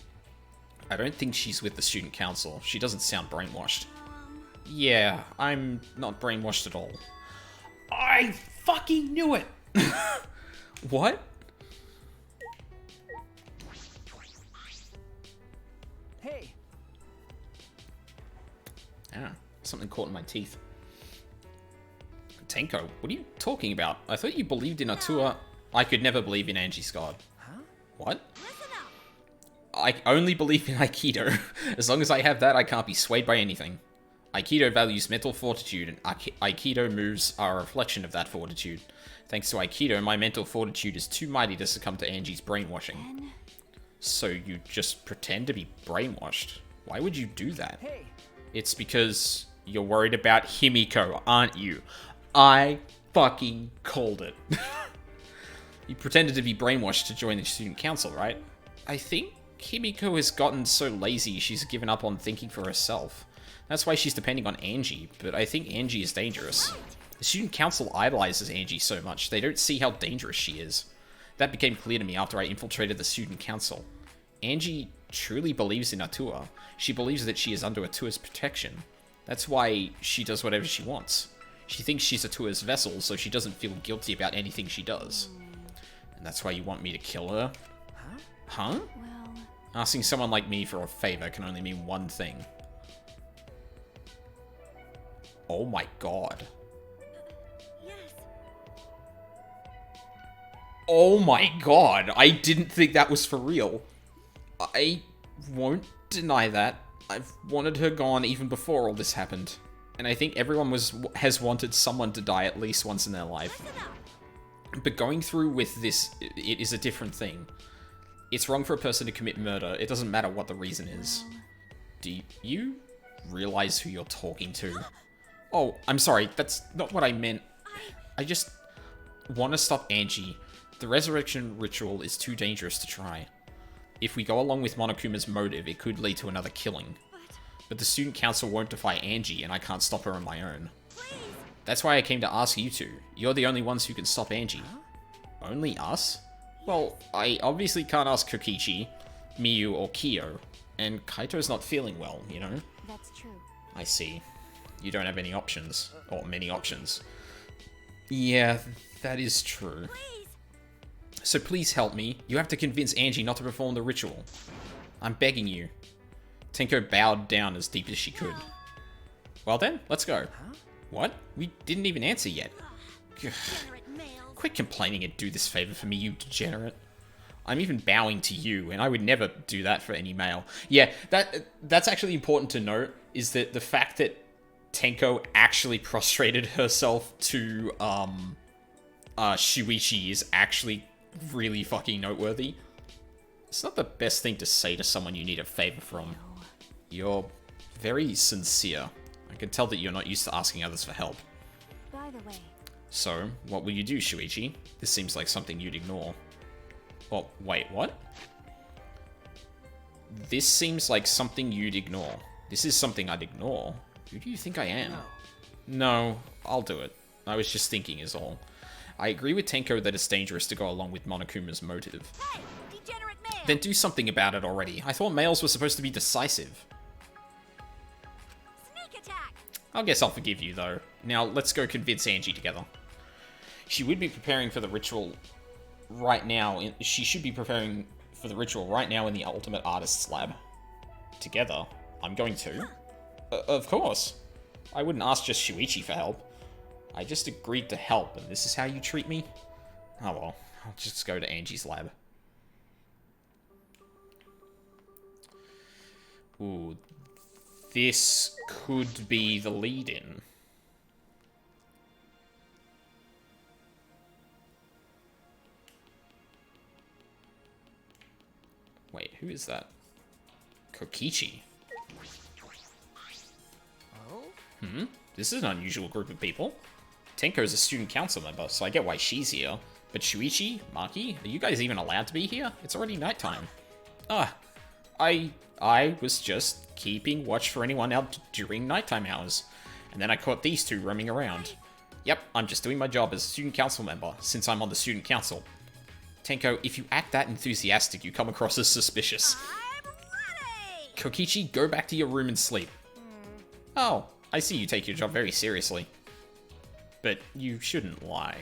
I don't think she's with the student council. She doesn't sound brainwashed. Yeah, I'm not brainwashed at all. I fucking knew it! What? Hey. Ah, something caught in my teeth. Tenko, what are you talking about? I thought you believed in Atua. I could never believe in Angie's god. Huh? What? Listen up! I only believe in Aikido. As long as I have that, I can't be swayed by anything. Aikido values mental fortitude, and Aikido moves are a reflection of that fortitude. Thanks to Aikido, my mental fortitude is too mighty to succumb to Angie's brainwashing. Ben? So you just pretend to be brainwashed? Why would you do that? Hey, It's because you're worried about Himiko, aren't you? I fucking called it. You pretended to be brainwashed to join the student council, right? I think Himiko has gotten so lazy she's given up on thinking for herself. That's why she's depending on Angie, but I think Angie is dangerous. The student council idolizes Angie so much, they don't see how dangerous she is. That became clear to me after I infiltrated the student council. Angie truly believes in Atua. She believes that she is under Atua's protection. That's why she does whatever she wants. She thinks she's Atua's vessel, so she doesn't feel guilty about anything she does. And that's why you want me to kill her? Huh? Well, Asking someone like me for a favor can only mean one thing. Oh my god. yes. Oh my god, I didn't think that was for real. I won't deny that. I've wanted her gone even before all this happened. And I think everyone has wanted someone to die at least once in their life. Listen up. But going through with this, it is a different thing. It's wrong for a person to commit murder. It doesn't matter what the reason is. Do you realize who you're talking to? Oh, I'm sorry. That's not what I meant. I just want to stop Angie. The resurrection ritual is too dangerous to try. If we go along with Monokuma's motive, it could lead to another killing. But the student council won't defy Angie, and I can't stop her on my own. That's why I came to ask you two. You're the only ones who can stop Angie. Only us? Well, I obviously can't ask Kokichi, Miyu, or Kyo. And Kaito's not feeling well, you know? That's true. I see. You don't have any options. Or many options. Yeah, that is true. Please. So please help me. You have to convince Angie not to perform the ritual. I'm begging you. Tenko bowed down as deep as she could. Well then, let's go. What? We didn't even answer yet. Degenerate males. Quit complaining and do this favor for me, you degenerate. I'm even bowing to you, and I would never do that for any male. Yeah, that's actually important to note, is that the fact that Tenko actually prostrated herself to Shuichi is actually really fucking noteworthy. It's not the best thing to say to someone you need a favor from. You're very sincere. I can tell that you're not used to asking others for help. By the way, So, what will you do, Shuichi? This seems like something you'd ignore. Oh, wait, what? This seems like something you'd ignore. This is something I'd ignore. Who do you think I am? No, I'll do it. I was just thinking is all. I agree with Tenko that it's dangerous to go along with Monokuma's motive. hey, degenerate male. Then do something about it already. I thought males were supposed to be decisive. Sneak attack. I guess I'll forgive you, though. Now, let's go convince Angie together. She would be preparing for the ritual right now. She should be preparing for the ritual right now in the Ultimate Artist's Lab. Together? I'm going to? Of course. I wouldn't ask just Shuichi for help. I just agreed to help, and this is how you treat me? Oh well, I'll just go to Angie's lab. Ooh, this could be the lead-in. Wait, who is that? Kokichi. Oh? This is an unusual group of people. Tenko is a student council member, so I get why she's here. But Shuichi, Maki, are you guys even allowed to be here? It's already nighttime. I was just keeping watch for anyone out during nighttime hours. And then I caught these two roaming around. Yep, I'm just doing my job as a student council member, since I'm on the student council. Tenko, if you act that enthusiastic, you come across as suspicious. I'm ready. Kokichi, go back to your room and sleep. Oh, I see you take your job very seriously. But you shouldn't lie.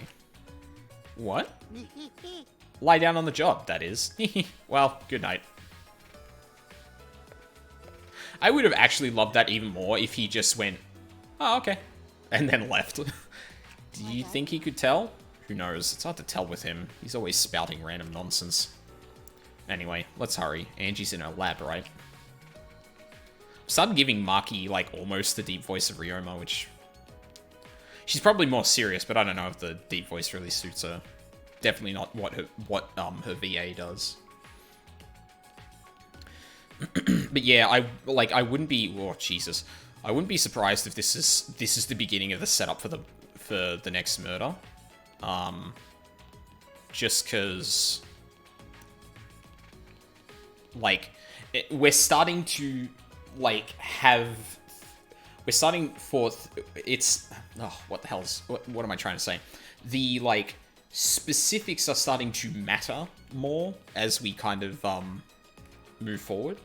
What? Lie down on the job, that is. Well, good night. I would have actually loved that even more if he just went, oh, okay, and then left. Do you think he could tell? Who knows? It's hard to tell with him. He's always spouting random nonsense. Anyway, let's hurry. Angie's in her lab, right? started giving Maki, like, almost the deep voice of Ryoma, which... She's probably more serious, but I don't know if the deep voice really suits her. Definitely not what her VA does. But yeah, I wouldn't be... Oh, Jesus. I wouldn't be surprised if this is the beginning of the setup for the next murder. Just because... Like, we're starting to, like, have... We're starting for... It's... Oh, what the hell's... What am I trying to say? The, like, specifics are starting to matter more as we kind of, move forward.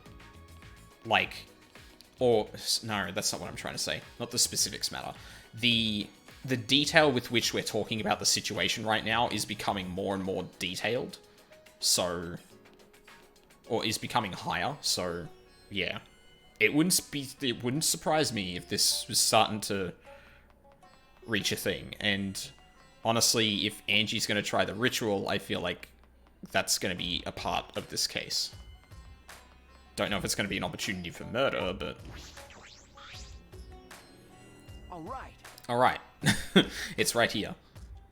Like... Or... No, that's not what I'm trying to say. Not the specifics matter. The detail with which we're talking about the situation right now is becoming more and more detailed. So... Or is becoming higher, so... Yeah. It wouldn't surprise me if this was starting to reach a thing. And honestly, if Angie's going to try the ritual, I feel like that's going to be a part of this case. Don't know if it's going to be an opportunity for murder, but... Alright. Alright. It's right here.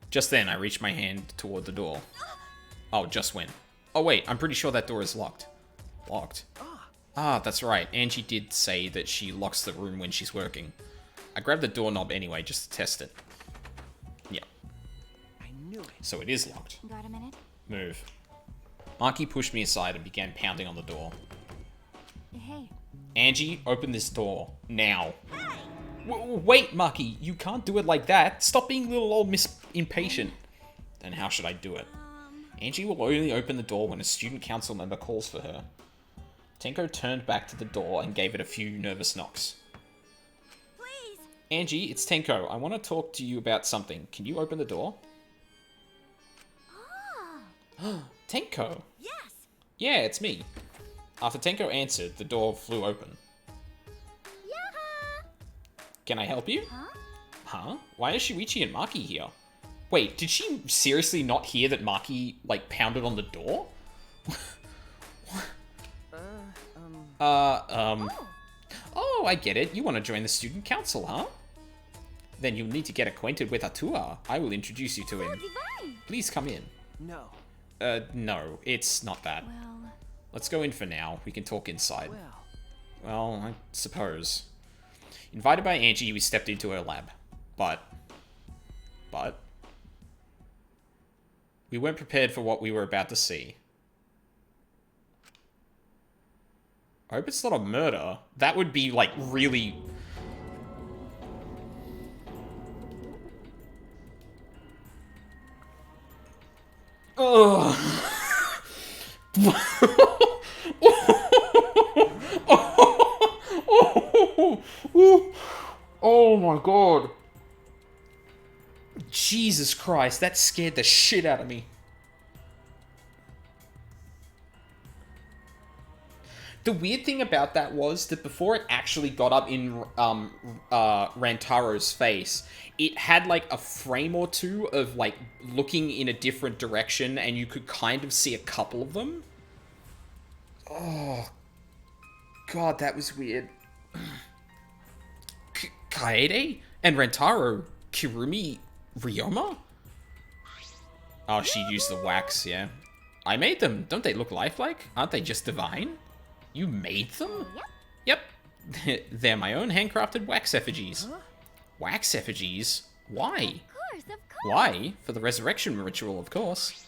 Just then, I reached my hand toward the door. Oh, just when. Oh wait, I'm pretty sure that door is locked. Locked. Ah, that's right. Angie did say that she locks the room when she's working. I grabbed the doorknob anyway, just to test it. Yeah. I knew it. So it is locked. Got a minute? Move. Maki pushed me aside and began pounding on the door. Hey. Angie, open this door. Now. Wait, Maki, you can't do it like that. Stop being little old Miss Impatient. Then how should I do it? Angie will only open the door when a student council member calls for her. Tenko turned back to the door and gave it a few nervous knocks. Please. Angie, it's Tenko. I want to talk to you about something. Can you open the door? Tenko. Yes. Yeah, it's me. After Tenko answered, the door flew open. Yeah. Can I help you? Huh? Huh? Why is Shuichi and Maki here? Wait, did she seriously not hear that Maki, like, pounded on the door? Oh, I get it. You want to join the student council, huh? Then you'll need to get acquainted with Atua. I will introduce you to him. Divine. Please come in. No. No, it's not that. Well. Let's go in for now. We can talk inside. Well. Well, I suppose. Invited by Angie, we stepped into her lab. But... we weren't prepared for what we were about to see. I hope it's not a murder. That would be, like, really... Ugh. Oh my god. Jesus Christ, that scared the shit out of me. The weird thing about that was that before it actually got up in Rantaro's face, it had like a frame or two of like looking in a different direction and you could kind of see a couple of them. Oh, God, that was weird. Kaede and Rentaro, Kirumi, Ryoma? Oh, she used the wax, yeah. I made them. Don't they look lifelike? Aren't they just divine? You made them? Yep. They're my own handcrafted wax effigies. Huh? Wax effigies? Why? Of course. Why? For the resurrection ritual, of course.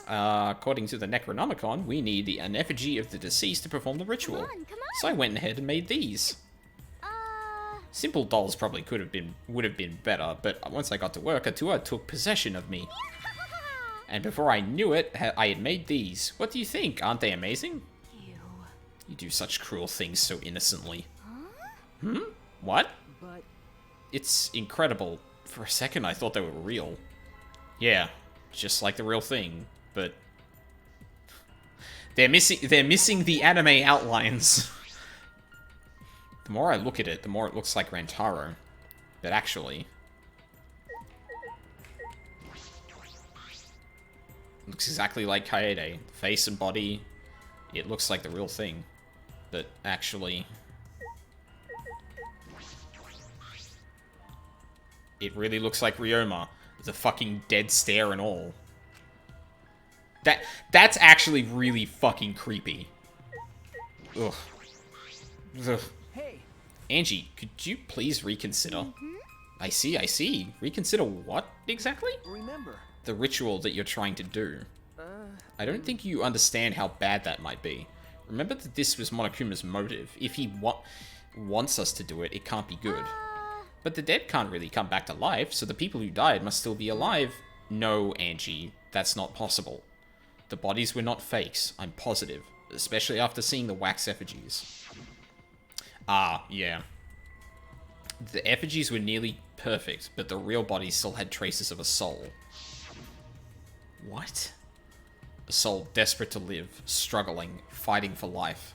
According to the Necronomicon, we need an effigy of the deceased to perform the ritual. Come on. So I went ahead and made these. Simple dolls probably would have been better, but once I got to work, Atua took possession of me. And before I knew it, I had made these. What do you think? Aren't they amazing? You do such cruel things so innocently. Hmm? What? But It's incredible. For a second, I thought they were real. Yeah, just like the real thing, but they're missing the anime outlines. The more I look at it, the more it looks like Rantaro. But actually, looks exactly like Kaede. Face and body, it looks like the real thing. But actually, It really looks like Ryoma. With a fucking dead stare and all. That's actually really fucking creepy. Ugh. Ugh. Hey, Angie, could you please reconsider? I see. Reconsider what, exactly? remember. The ritual that you're trying to do. I don't think you understand how bad that might be. Remember that this was Monokuma's motive. If he wants us to do it, it can't be good. But the dead can't really come back to life, so the people who died must still be alive. No, Angie, that's not possible. The bodies were not fakes, I'm positive. Especially after seeing the wax effigies. Ah, yeah. The effigies were nearly perfect, but the real bodies still had traces of a soul. What? A soul desperate to live, struggling, fighting for life.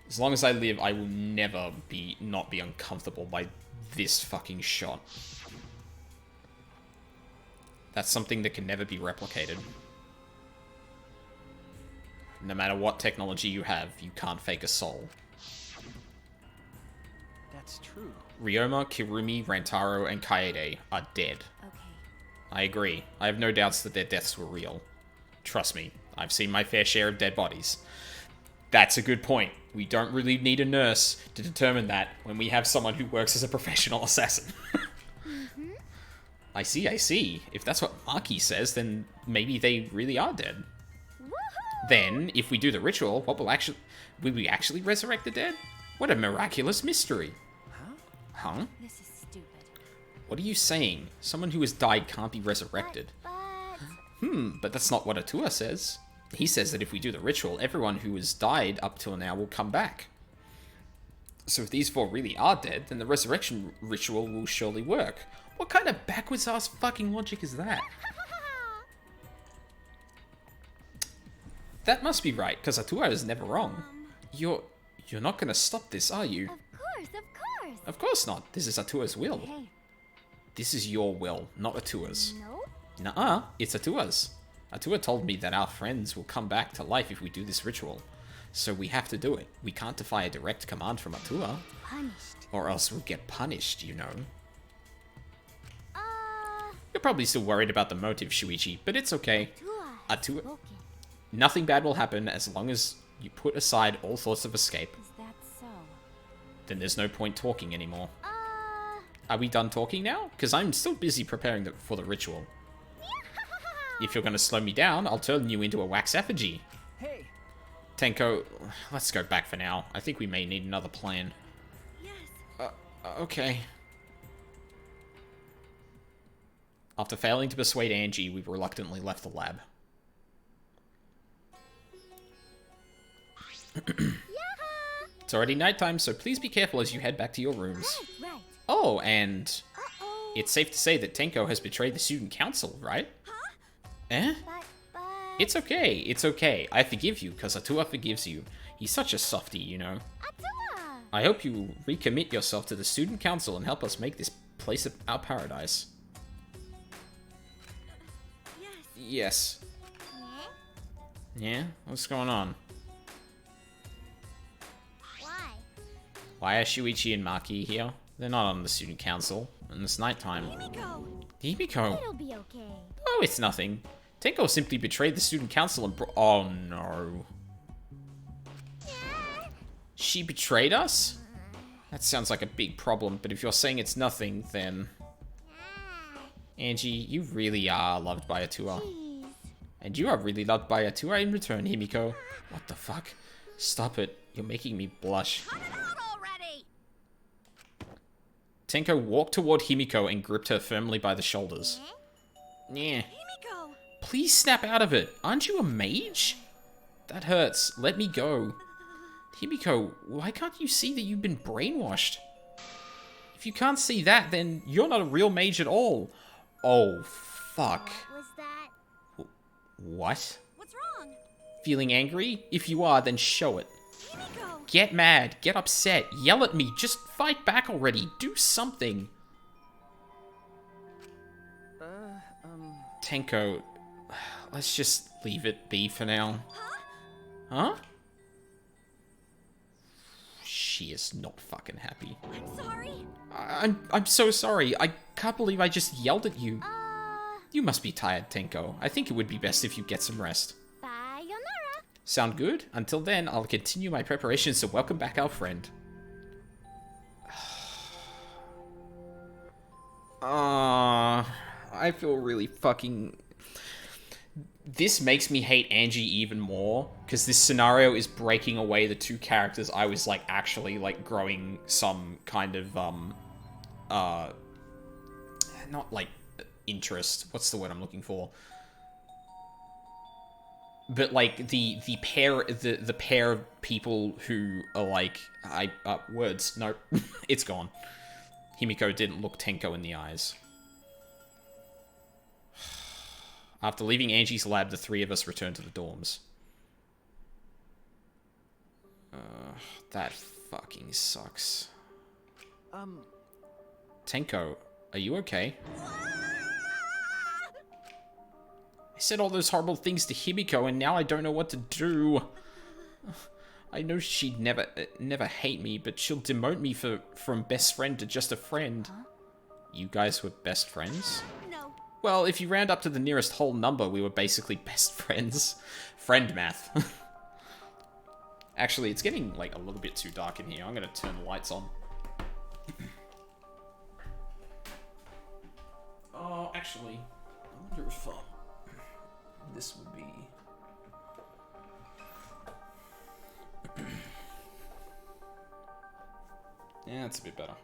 As long as I live, I will never not be uncomfortable by this fucking shot. That's something that can never be replicated. No matter what technology you have, you can't fake a soul. That's true. Ryoma, Kirumi, Rantaro, and Kaede are dead. Okay. I agree. I have no doubts that their deaths were real. Trust me, I've seen my fair share of dead bodies. That's a good point. We don't really need a nurse to determine that when we have someone who works as a professional assassin. I see. If that's what Maki says, then maybe they really are dead. Woohoo! Then, if we do the ritual, will we actually resurrect the dead? What a miraculous mystery. Huh? This is stupid. What are you saying? Someone who has died can't be resurrected. But that's not what Atua says. He says that if we do the ritual, everyone who has died up till now will come back. So if these four really are dead, then the resurrection ritual will surely work. What kind of backwards ass fucking logic is that? That must be right, because Atua is never wrong. You're not gonna stop this, are you? Of course. Of course not. This is Atua's will. Hey, This is your will, not Atua's. no? Nuh-uh, it's Atua's. Atua told me that our friends will come back to life if we do this ritual. So we have to do it. We can't defy a direct command from Atua. Punished. Or else we'll get punished, you know. Uh, You're probably still worried about the motive, Shuichi, but it's okay. Atua. Atua- Nothing bad will happen as long as you put aside all thoughts of escape. Is that so? Then there's no point talking anymore. Are we done talking now? Because I'm still busy preparing for the ritual. If you're going to slow me down, I'll turn you into a wax effigy. Hey, Tenko, let's go back for now. I think we may need another plan. Yes. Okay. After failing to persuade Angie, we reluctantly left the lab. It's already nighttime, so please be careful as you head back to your rooms. Right. Oh, and Uh-oh. it's safe to say that Tenko has betrayed the student council, right? Eh? But... It's okay. I forgive you, because Atua forgives you. He's such a softie, you know. Atua! I hope you recommit yourself to the student council and help us make this place our paradise. Yes. Yes. Yeah? What's going on? Why? Why are Shuichi and Maki here? They're not on the student council, and it's nighttime. Himiko! Himiko! It'll be okay. Oh, it's nothing. Tenko simply betrayed the student council and oh no. She betrayed us? That sounds like a big problem, but if you're saying it's nothing, then... Angie, you really are loved by Atua. Jeez. And you are really loved by Atua in return, Himiko. What the fuck? Stop it. You're making me blush. Cut it out already! Tenko walked toward Himiko and gripped her firmly by the shoulders. Yeah. Himiko! Please snap out of it. Aren't you a mage? That hurts. Let me go. Himiko, why can't you see that you've been brainwashed? If you can't see that, then you're not a real mage at all. Oh, fuck. What was that? What? What's wrong? Feeling angry? If you are, then show it. Himiko! Get mad. Get upset. Yell at me. Just fight back already. Do something. Tenko, let's just leave it be for now. Huh? She is not fucking happy. I'm sorry. I'm so sorry. I can't believe I just yelled at you. You must be tired, Tenko. I think it would be best if you get some rest. Sayonara. Sound good? Until then, I'll continue my preparations to welcome back our friend. I feel really fucking... This makes me hate Angie even more, because this scenario is breaking away the two characters I was, like, actually, like, growing some kind of, not, like, interest. What's the word I'm looking for? But, like, the pair of people who are, like, words. Nope. It's gone. Himiko didn't look Tenko in the eyes. After leaving Angie's lab, the three of us returned to the dorms. That fucking sucks. Tenko, are you okay? I said all those horrible things to Himiko, and now I don't know what to do. I know she'd never hate me, but she'll demote me from best friend to just a friend. Huh? You guys were best friends? No. Well, if you round up to the nearest whole number, we were basically best friends. Friend math. Actually, it's getting, like, a little bit too dark in here. I'm gonna turn the lights on. Oh, actually, I wonder if, this would be... Yeah, that's a bit better.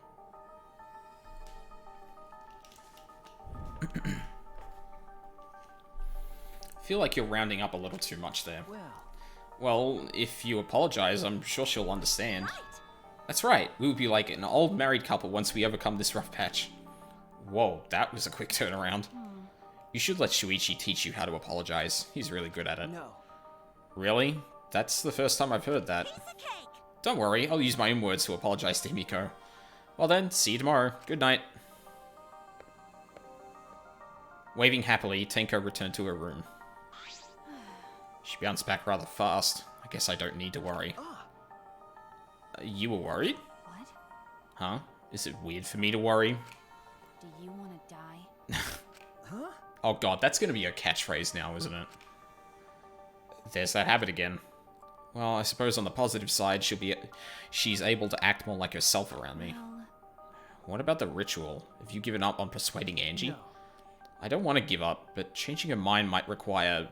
I feel like you're rounding up a little too much there. Well, if you apologize, I'm sure she'll understand. Right. That's right. We would be like an old married couple once we overcome this rough patch. Whoa, that was a quick turnaround. You should let Shuichi teach you how to apologize. He's really good at it. No. Really? That's the first time I've heard that. Piece of cake. Don't worry, I'll use my own words to apologize to Himiko. Well then, see you tomorrow. Good night. Waving happily, Tenko returned to her room. She bounced back rather fast. I guess I don't need to worry. You were worried? What? Huh? Is it weird for me to worry? Do you want to die? Huh? Oh god, that's gonna be your catchphrase now, isn't it? There's that habit again. Well, I suppose on the positive side, she's able to act more like herself around me. Well, What about the ritual? Have you given up on persuading Angie? No. I don't want to give up, but changing her mind might require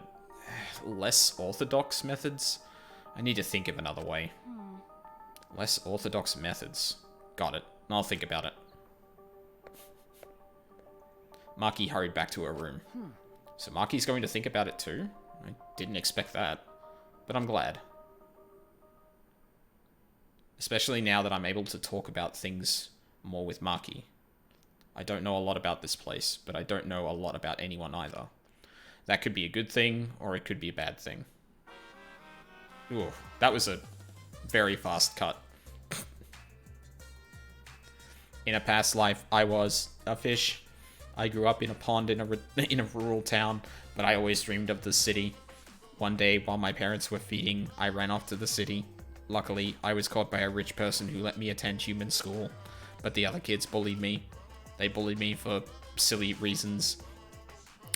less orthodox methods. I need to think of another way. Less orthodox methods. Got it. I'll think about it. Maki hurried back to her room. So Maki's going to think about it too? I didn't expect that, but I'm glad. Especially now that I'm able to talk about things more with Maki. I don't know a lot about this place, but I don't know a lot about anyone either. That could be a good thing, or it could be a bad thing. Ooh, that was a very fast cut. In a past life, I was a fish. I grew up in a pond in a rural town, but I always dreamed of the city. One day, while my parents were feeding, I ran off to the city. Luckily, I was caught by a rich person who let me attend human school, but the other kids bullied me. They bullied me for silly reasons,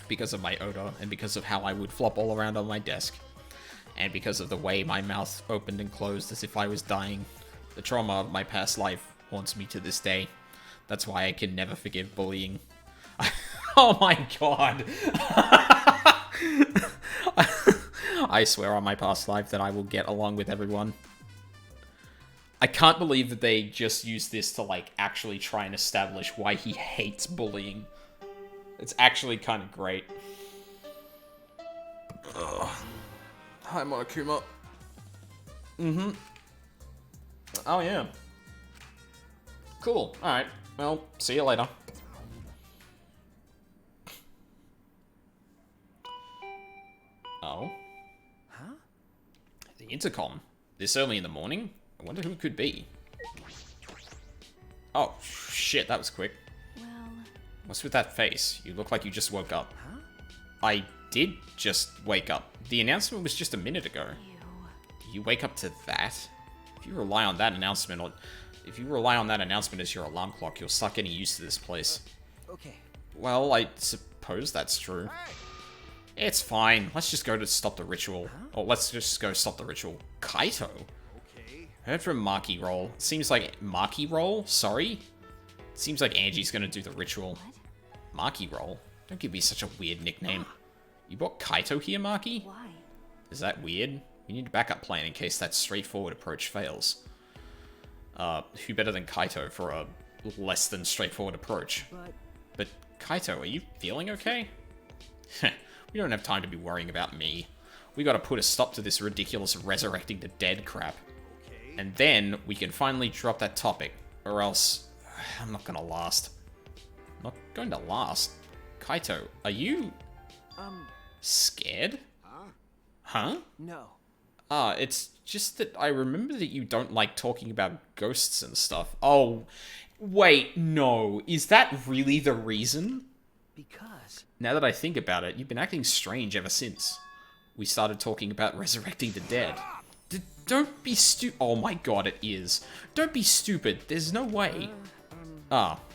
because of my odor, and because of how I would flop all around on my desk, and because of the way my mouth opened and closed as if I was dying. The trauma of my past life haunts me to this day. That's why I can never forgive bullying. Oh my god! I swear on my past life that I will get along with everyone. I can't believe that they just used this to, like, actually try and establish why he hates bullying. It's actually kind of great. Ugh. Hi, Monokuma. Mm-hmm. Oh, yeah. Cool. Alright. Well, see you later. Oh? Huh? The intercom. This early in the morning? I wonder who it could be. Oh, shit, that was quick. well, What's with that face? You look like you just woke up. Huh? I did just wake up. The announcement was just a minute ago. you. Do you wake up to that? If you rely on that announcement, or if you rely on that announcement as your alarm clock, you'll start getting used to this place. Okay. Well, I suppose that's true. It's fine. Let's just go to stop the ritual. Or let's just go stop the ritual. Kaito? Okay. Heard from Maki Roll. Seems like... Maki Roll? Sorry? Seems like Angie's gonna do the ritual. Maki Roll? Don't give me such a weird nickname. You brought Kaito here, Maki? Why? Is that weird? We need a backup plan in case that straightforward approach fails. Who better than Kaito for a less than straightforward approach? But Kaito, are you feeling okay? We don't have time to be worrying about me. We gotta put a stop to this ridiculous resurrecting the dead crap. Okay. And then we can finally drop that topic, or else I'm not gonna last. I'm not going to last. Kaito, are you scared? Huh? Huh? No. It's just that I remember that you don't like talking about ghosts and stuff. Oh, wait, no. Is that really the reason? Because... Now that I think about it, you've been acting strange ever since we started talking about resurrecting the dead. Don't be oh my god, it is. Don't be stupid. There's no way.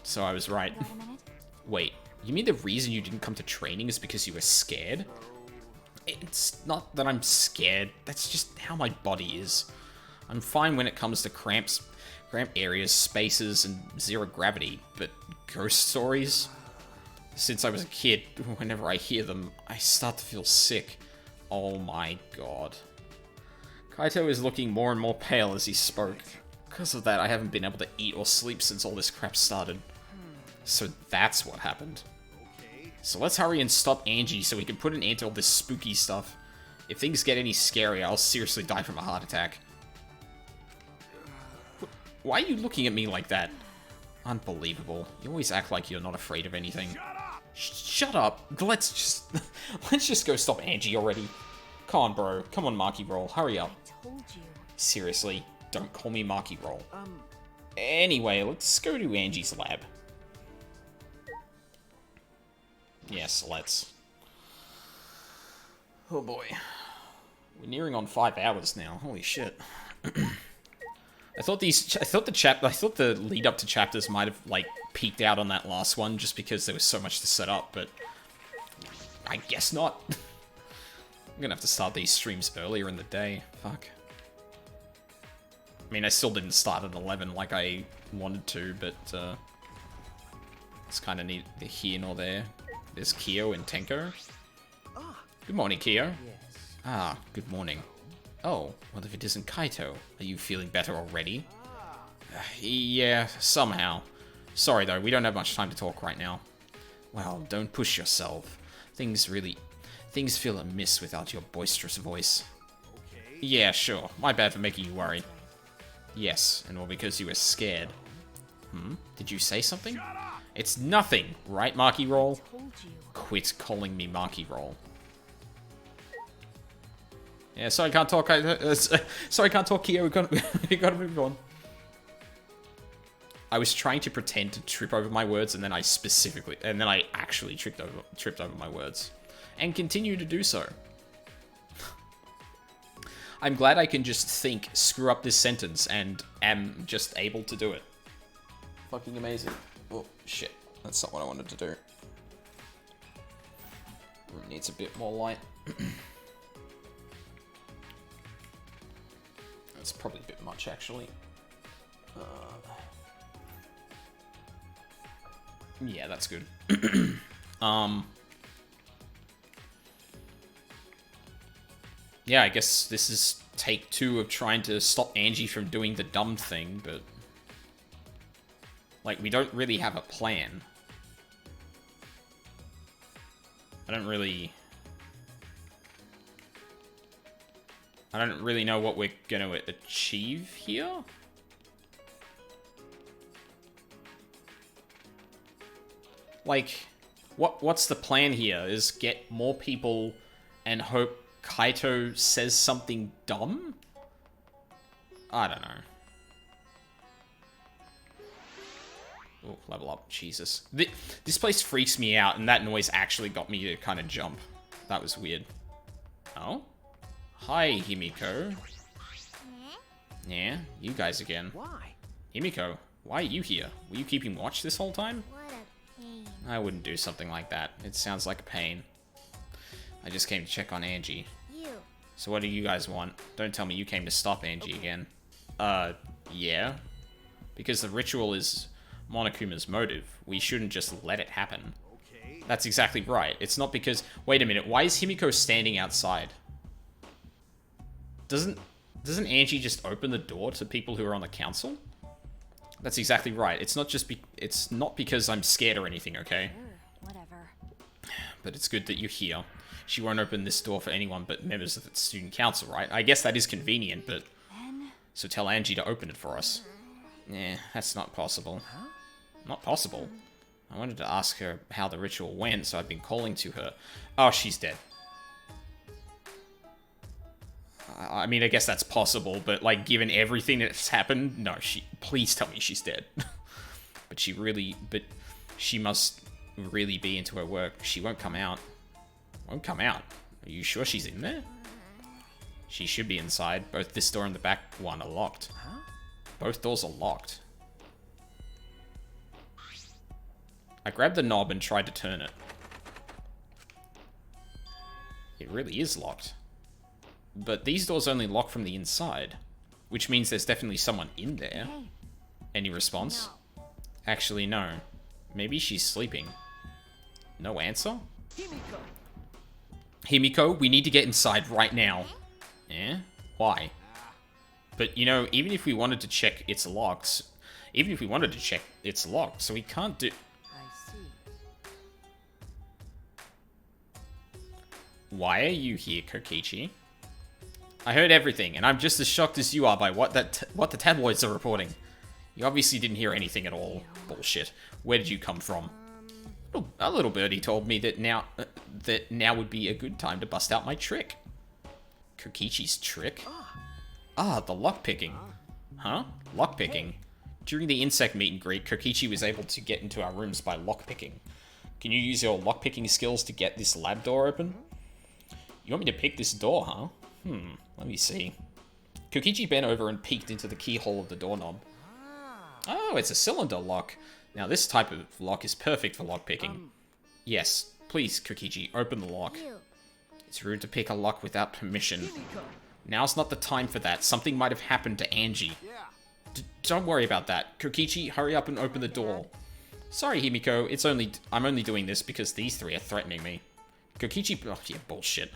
So I was right. Got a minute? Wait, you mean the reason you didn't come to training is because you were scared? It's not that I'm scared. That's just how my body is. I'm fine when it comes to cramped areas, spaces, and zero gravity, but ghost stories? Since I was a kid, whenever I hear them, I start to feel sick. Oh my god. Kaito is looking more and more pale as he spoke. Because of that, I haven't been able to eat or sleep since all this crap started. So that's what happened. Okay. So let's hurry and stop Angie so we can put an end to all this spooky stuff. If things get any scarier, I'll seriously die from a heart attack. Why are you looking at me like that? Unbelievable. You always act like you're not afraid of anything. Shut up! Let's just go stop Angie already. Come on, bro. Come on, Maki Roll. Hurry up. I told you. Seriously, don't call me Maki Roll. Anyway, let's go to Angie's lab. Yes, let's. Oh boy. We're nearing on 5 hours now. Holy shit. I thought the lead up to chapters might have like peaked out on that last one just because there was so much to set up, but I guess not. I'm gonna have to start these streams earlier in the day. Fuck. I mean, I still didn't start at 11 like I wanted to, but it's kind of neat here nor there. There's Kyo and Tenko. Good morning, Kyo. Yes. Good morning. Oh, what if it isn't Kaito? Are you feeling better already? Yeah, somehow. Sorry though, we don't have much time to talk right now. Well, don't push yourself. Things feel amiss without your boisterous voice. Okay. Yeah, sure. My bad for making you worried. Yes, and all because you were scared. Did you say something? It's nothing, right, Maki Roll? Told you. Quit calling me Maki Roll. Yeah, sorry I can't talk. Sorry I can't talk, Kyo. We gotta move on. I was trying to pretend to trip over my words, and then I actually tripped over my words, and continue to do so. I'm glad I can just think, screw up this sentence, and am just able to do it. Fucking amazing. Oh shit, that's not what I wanted to do. Room needs a bit more light. That's probably a bit much, actually. Yeah, that's good. Yeah, I guess this is take 2 of trying to stop Angie from doing the dumb thing, but... like, we don't really have a plan. I don't really know what we're gonna achieve here. Like, what's the plan here? Is get more people and hope Kaito says something dumb? I don't know. Oh, level up. Jesus. This place freaks me out, and that noise actually got me to kind of jump. That was weird. Oh? Hi, Himiko. Yeah, you guys again. Why? Himiko, why are you here? Were you keeping watch this whole time? What a pain. I wouldn't do something like that. It sounds like a pain. I just came to check on Angie. You. So what do you guys want? Don't tell me you came to stop Angie again. Yeah. Because the ritual is Monokuma's motive. We shouldn't just let it happen. Okay. That's exactly right. It's not because... Wait a minute, why is Himiko standing outside? Doesn't Angie just open the door to people who are on the council? That's exactly right. It's not just it's not because I'm scared or anything, okay? Sure, whatever. But it's good that you're here. She won't open this door for anyone but members of the student council, right? I guess that is convenient, but... Then... So tell Angie to open it for us. Yeah, that's not possible. Not possible? I wanted to ask her how the ritual went, so I've been calling to her. Oh, she's dead. I mean, I guess that's possible, but, like, given everything that's happened, no, please tell me she's dead. But she must really be into her work. She won't come out. Won't come out? Are you sure she's in there? She should be inside. Both this door and the back one are locked. Both doors are locked. I grabbed the knob and tried to turn it. It really is locked. But these doors only lock from the inside, which means there's definitely someone in there. Hey. Any response? No. Actually, no. Maybe she's sleeping. No answer? Himiko! Himiko, we need to get inside right now. Eh? Why? But, you know, even if we wanted to check, it's locked. So we can't do... I see. Why are you here, Kokichi? I heard everything, and I'm just as shocked as you are by what the tabloids are reporting. You obviously didn't hear anything at all. Bullshit. Where did you come from? Oh, a little birdie told me that now would be a good time to bust out my trick. Kokichi's trick? Ah, the lockpicking. Huh? Lockpicking. During the insect meet and greet, Kokichi was able to get into our rooms by lockpicking. Can you use your lockpicking skills to get this lab door open? You want me to pick this door, huh? Let me see. Kokichi bent over and peeked into the keyhole of the doorknob. Oh, it's a cylinder lock. Now this type of lock is perfect for lockpicking. Yes, please, Kokichi, open the lock. You. It's rude to pick a lock without permission. Himiko! Now's not the time for that. Something might have happened to Angie. Yeah. Don't worry about that. Kokichi, hurry up and open the door. Sorry, Himiko. I'm only doing this because these three are threatening me. Kokichi... Oh, yeah, bullshit.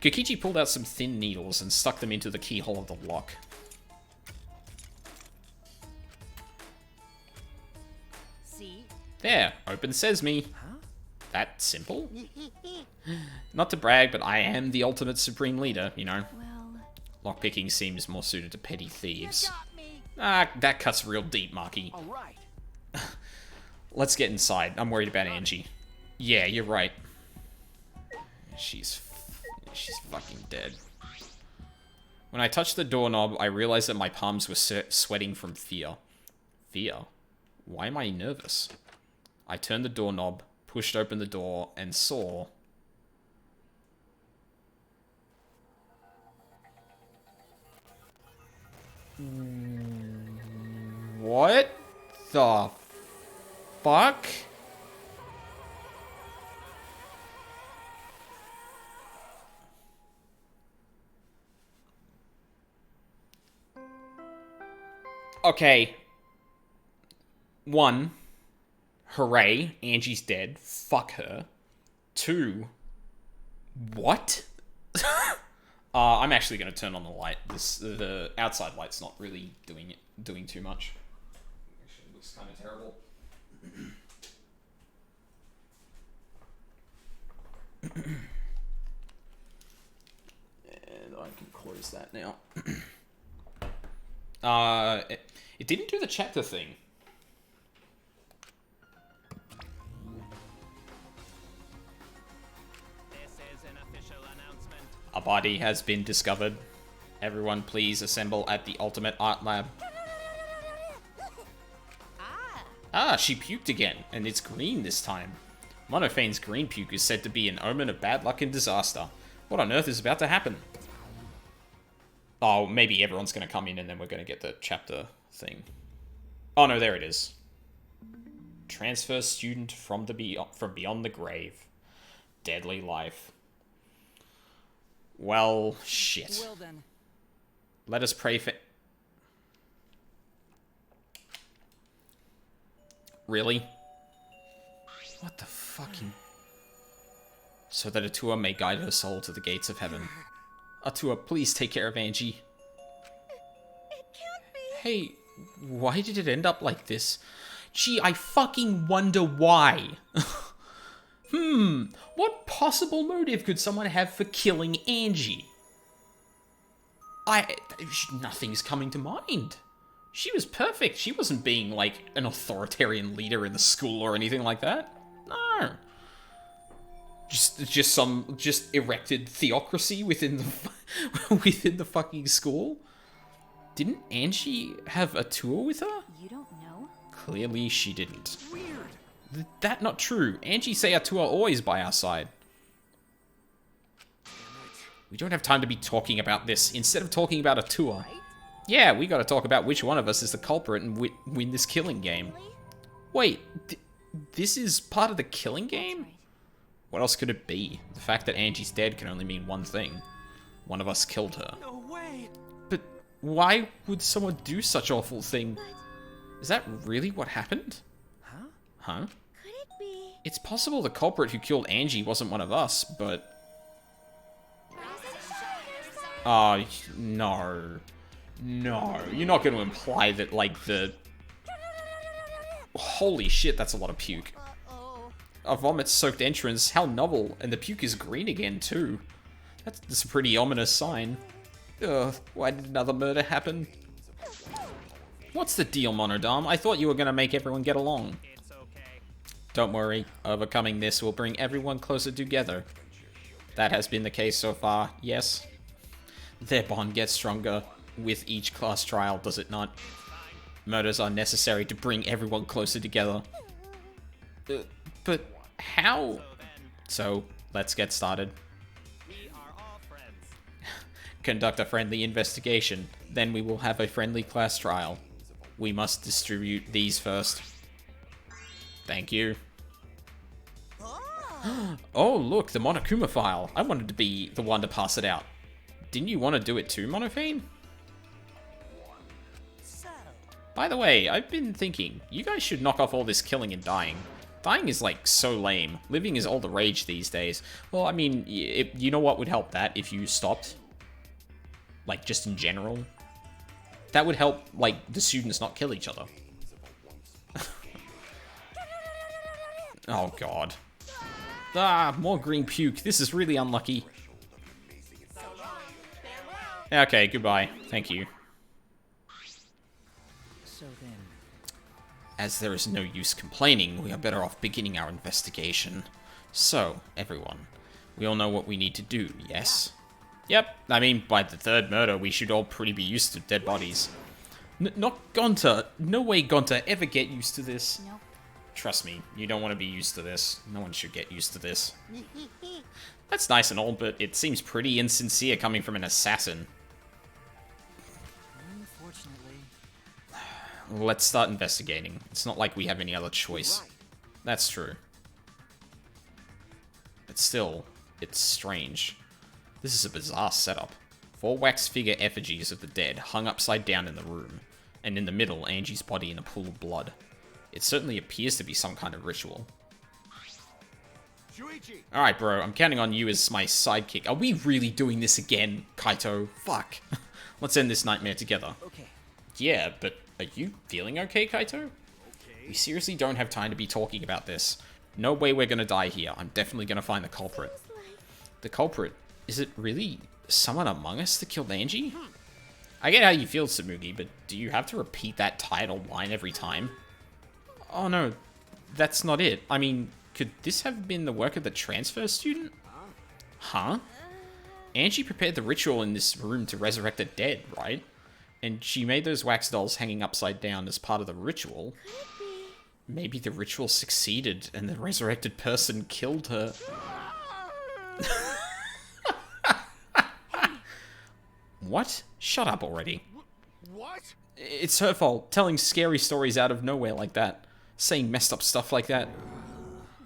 Kokichi pulled out some thin needles and stuck them into the keyhole of the lock. See? There, open sesame. Huh? That simple? Not to brag, but I am the ultimate supreme leader, you know. Well... Lockpicking seems more suited to petty thieves. Got me. Ah, that cuts real deep, Marky. All right. Let's get inside. I'm worried about Angie. Yeah, you're right. She's fucking dead. When I touched the doorknob, I realized that my palms were sweating from fear. Fear? Why am I nervous? I turned the doorknob, pushed open the door, and saw... What the fuck? Okay. 1. Hooray, Angie's dead. Fuck her. 2. What? I'm actually going to turn on the light. The outside light's not really doing too much. Actually, it looks kind of terrible. And I can close that now. It didn't do the chapter thing. This is an official announcement. A body has been discovered. Everyone please assemble at the Ultimate Art Lab. Ah, she puked again, and it's green this time. Monophane's green puke is said to be an omen of bad luck and disaster. What on earth is about to happen? Oh, maybe everyone's gonna come in and then we're gonna get the chapter thing. Oh no, there it is. Transfer student from beyond the grave. Deadly life. Well, shit. Well then. Let us pray for... Really? What the fucking... So that Atua may guide her soul to the gates of heaven. Atua, please take care of Angie. It can't be. Hey, why did it end up like this? Gee, I fucking wonder why. What possible motive could someone have for killing Angie? Nothing's coming to mind. She was perfect. She wasn't being, like, an authoritarian leader in the school or anything like that. No. Just erected theocracy within the, within the fucking school. Didn't Angie have Atua with her? You don't know? Clearly she didn't. Weird. That not true. Angie say Atua always by our side. We don't have time to be talking about this. Instead of talking about Atua. Yeah, we gotta talk about which one of us is the culprit and win this killing game. Wait, this is part of the killing game? What else could it be? The fact that Angie's dead can only mean one thing. One of us killed her. No way. But why would someone do such awful thing? Is that really what happened? Huh? Huh? Could it be? It's possible the culprit who killed Angie wasn't one of us, but... Oh, no. No. You're not going to imply that, like, the... Holy shit, that's a lot of puke. Uh-oh. A vomit-soaked entrance, how novel, and the puke is green again, too. That's a pretty ominous sign. Ugh, why did another murder happen? What's the deal, Monodam? I thought you were gonna make everyone get along. It's okay. Don't worry, overcoming this will bring everyone closer together. That has been the case so far, yes? Their bond gets stronger with each class trial, does it not? Murders are necessary to bring everyone closer together. But how? So, let's get started. We are all friends. Conduct a friendly investigation, then we will have a friendly class trial. We must distribute these first. Thank you. Oh, look, the Monokuma file. I wanted to be the one to pass it out. Didn't you want to do it too, Monophane? So, By the way, I've been thinking, you guys should knock off all this killing and dying. Dying is, like, so lame. Living is all the rage these days. Well, I mean, you know what would help that if you stopped? Like, just in general? That would help, like, the students not kill each other. Oh, God. Ah, more green puke. This is really unlucky. Okay, goodbye. Thank you. So then, As there is no use complaining, we are better off beginning our investigation. So, everyone, we all know what we need to do, yes? Yep, I mean, by the third murder, we should all pretty be used to dead bodies. Not Gonta. No way Gonta ever get used to this. Nope. Trust me, you don't want to be used to this. No one should get used to this. That's nice and all, but it seems pretty insincere coming from an assassin. unfortunately, Let's start investigating. It's not like we have any other choice. That's true. But still, it's strange. This is a bizarre setup. 4 wax figure effigies of the dead hung upside down in the room, and in the middle, Angie's body in a pool of blood. It certainly appears to be some kind of ritual. Shuichi! Alright, bro, I'm counting on you as my sidekick. Are we really doing this again, Kaito? Fuck. Let's end this nightmare together. okay. Yeah, but are you feeling okay, Kaito? Okay. We seriously don't have time to be talking about this. No way we're gonna die here. I'm definitely gonna find the culprit. The culprit? Is it really someone among us that killed Angie? I get how you feel, Tsurugi, but do you have to repeat that title line every time? Oh no, that's not it. I mean, could this have been the work of the transfer student? Huh? Angie prepared the ritual in this room to resurrect the dead, right? And she made those wax dolls hanging upside down as part of the ritual. Maybe the ritual succeeded and the resurrected person killed her. What? Shut up already. What? It's her fault, telling scary stories out of nowhere like that. Saying messed up stuff like that.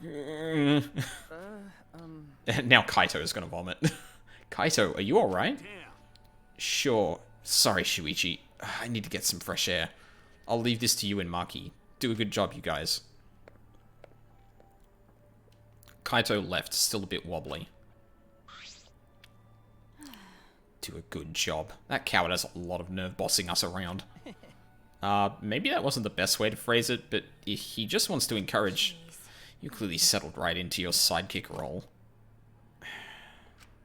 Now Kaito's gonna vomit. Kaito, are you alright? Damn. Sure. Sorry, Shuichi. I need to get some fresh air. I'll leave this to you and Maki. Do a good job, you guys. Kaito left, still a bit wobbly. Do a good job. That coward has a lot of nerve bossing us around. Maybe that wasn't the best way to phrase it, but he just wants to encourage... You clearly settled right into your sidekick role.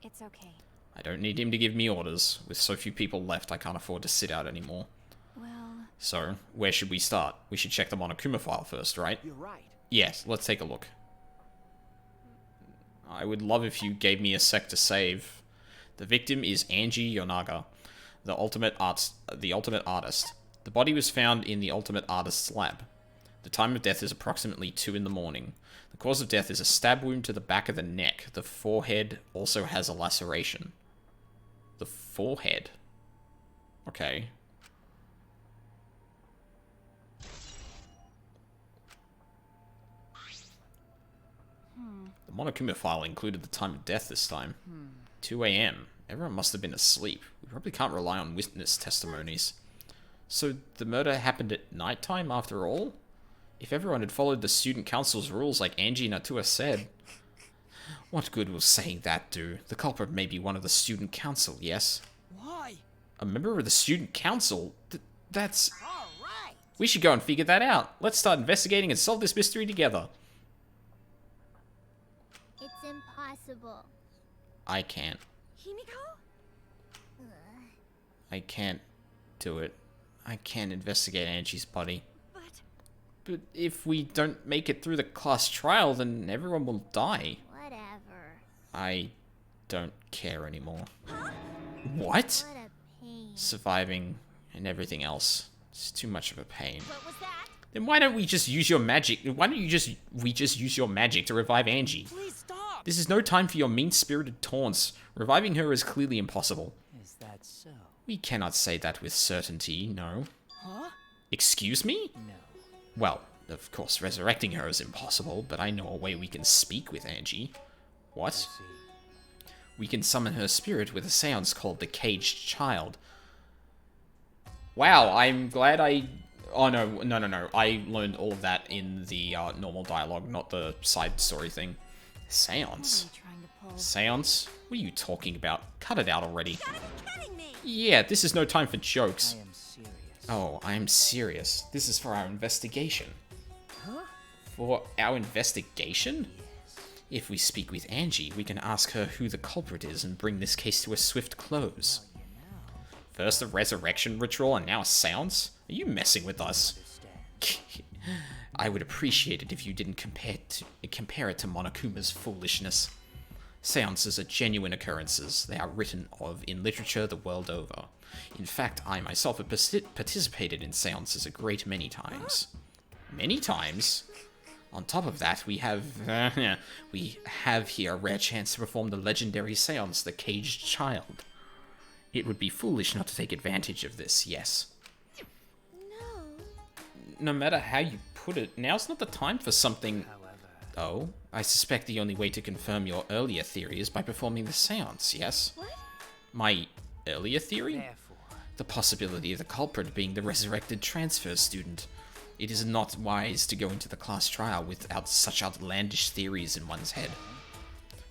It's okay. I don't need him to give me orders. With so few people left, I can't afford to sit out anymore. Well... So, where should we start? We should check the Monokuma file first, right? You're right. Yes, let's take a look. I would love if you gave me a sec to save. The victim is Angie Yonaga, the ultimate artist. The body was found in the ultimate artist's lab. The time of death is approximately 2 in the morning. The cause of death is a stab wound to the back of the neck. The forehead also has a laceration. The forehead? Okay. The Monokuma file included the time of death this time. 2 a.m. Everyone must have been asleep. We probably can't rely on witness testimonies. So the murder happened at nighttime after all? If everyone had followed the student council's rules like Angie and Atua said... What good will saying that do? The culprit may be one of the student council, yes? Why? A member of the student council? That's... All right. We should go and figure that out. Let's start investigating and solve this mystery together. It's impossible. I can't. Himiko? I can't do it. I can't investigate Angie's body. But... But if we don't make it through the class trial, then everyone will die. Whatever. I don't care anymore. Huh? What? What a pain. Surviving and everything else. It's too much of a pain. What was that? Then why don't we just use your magic? Why don't we just use your magic to revive Angie? Please stop! This is no time for your mean-spirited taunts. Reviving her is clearly impossible. Is that so? We cannot say that with certainty, no. Huh? Excuse me? No. Well, of course, resurrecting her is impossible, but I know a way we can speak with Angie. What? See. We can summon her spirit with a seance called the Caged Child. Wow, I'm glad I... Oh, no. I learned all of that in the normal dialogue, not the side story thing. Seance? What are you trying to pull? Seance? What are you talking about? Cut it out already. Gotta be kidding me! Yeah, this is no time for jokes. I am serious. Oh, I am serious. This is for our investigation. Huh? For our investigation? If we speak with Angie, we can ask her who the culprit is and bring this case to a swift close. You know. First a resurrection ritual and now a seance? Are you messing with us? Understand. I would appreciate it if you didn't compare it to Monokuma's foolishness. Seances are genuine occurrences. They are written of in literature the world over. In fact, I myself have participated in seances a great many times. Many times? On top of that, we have here a rare chance to perform the legendary seance, the Caged Child. It would be foolish not to take advantage of this, yes. No. No matter how you put it, now's not the time for something... However, Oh, I suspect the only way to confirm your earlier theory is by performing the seance, yes? What? My earlier theory? therefore, The possibility of the culprit being the resurrected transfer student. It is not wise to go into the class trial without such outlandish theories in one's head.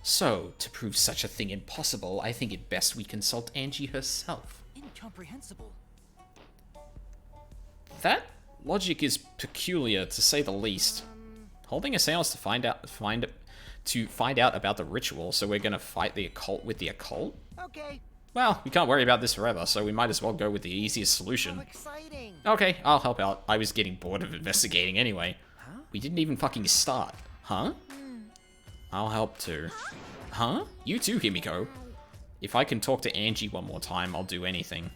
So, to prove such a thing impossible, I think it best we consult Angie herself. incomprehensible. That logic is peculiar, to say the least. Holding a seance to find out about the ritual, so we're gonna fight the occult with the occult? Okay. Well, we can't worry about this forever, so we might as well go with the easiest How solution. exciting. Okay, I'll help out. I was getting bored of investigating anyway. Huh? We didn't even fucking start. Huh? I'll help too. Huh? You too, Himiko. If I can talk to Angie one more time, I'll do anything.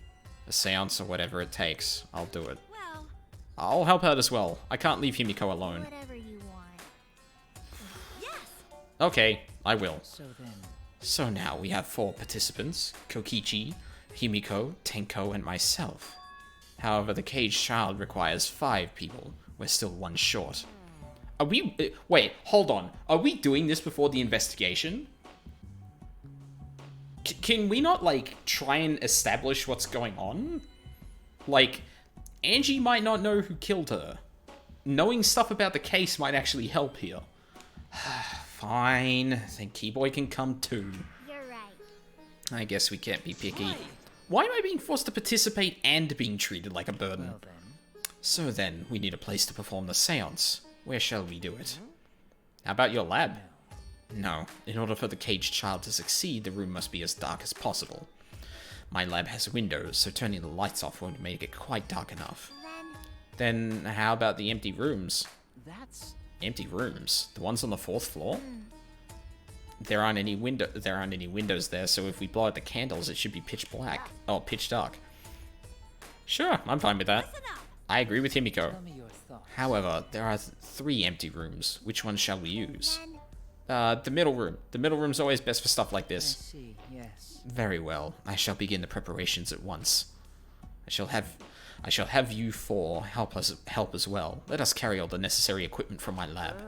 A seance or whatever it takes, I'll do it. Well, I'll help out as well. I can't leave Himiko alone. whatever you want. Yes! Okay, I will. So then, So now we have 4 participants: Kokichi, Himiko, Tenko, and myself. However, the caged child requires 5 people. We're still 1 short. Are we... wait, hold on. Are we doing this before the investigation? Can we not, like, try and establish what's going on? Like, Angie might not know who killed her. Knowing stuff about the case might actually help here. Fine. Then Keyboy can come too. You're right. I guess we can't be picky. Why am I being forced to participate and being treated like a burden? Well then. So then, we need a place to perform the seance. Where shall we do it? How about your lab? No. In order for the caged child to succeed, the room must be as dark as possible. My lab has windows, so turning the lights off won't make it quite dark enough. Then how about the empty rooms? That's... Empty rooms? The ones on the 4th floor? There aren't any windows there, so if we blow out the candles, it should be pitch black. Oh, pitch dark. Sure, I'm fine with that. I agree with Himiko. Tell me your thoughts. However, there are 3 empty rooms. Which one shall we use? The middle room. The middle room's always best for stuff like I this. see, yes. Very well. I shall begin the preparations at once. I shall have you 4 help as well. Let us carry all the necessary equipment from my lab.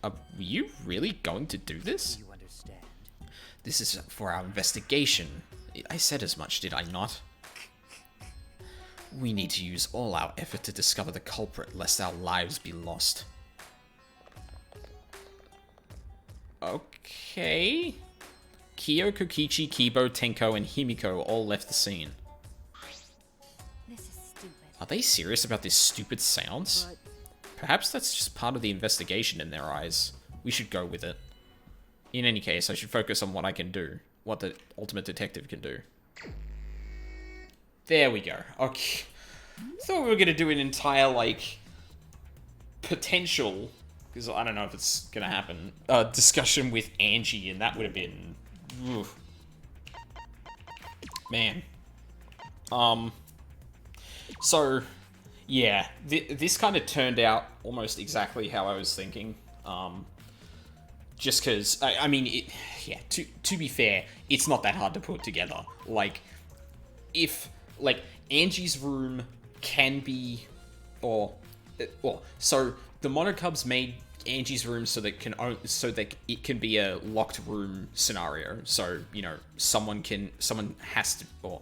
Are you really going to do this? Do you understand? This is for our investigation. I said as much, did I not? We need to use all our effort to discover the culprit, lest our lives be lost. Okay. Kyo, Kokichi, Kibo, Tenko, and Himiko all left the scene. This is stupid. Are they serious about this stupid seance? Perhaps that's just part of the investigation in their eyes. We should go with it. In any case, I should focus on what I can do. What the ultimate detective can do. There we go. Okay. Thought we were going to do an entire, like, potential, because I don't know if it's going to happen, discussion with Angie, and that would have been... oof. Man. So, yeah, this kind of turned out almost exactly how I was thinking. Just because, I mean, to be fair, it's not that hard to put together. Like, if, like, Angie's room can be, so the Monocubs made Angie's room so that it can be a locked room scenario. So, you know, someone has to, or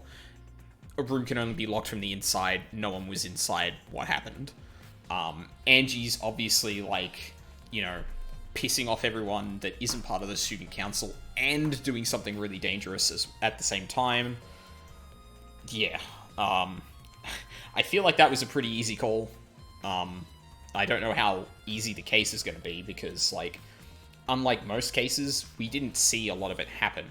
a room can only be locked from the inside. No one was inside what happened. Angie's obviously, like, you know, pissing off everyone that isn't part of the student council and doing something really dangerous at the same time. Yeah. I feel like that was a pretty easy call. I don't know how easy the case is going to be because, like, unlike most cases, we didn't see a lot of it happen.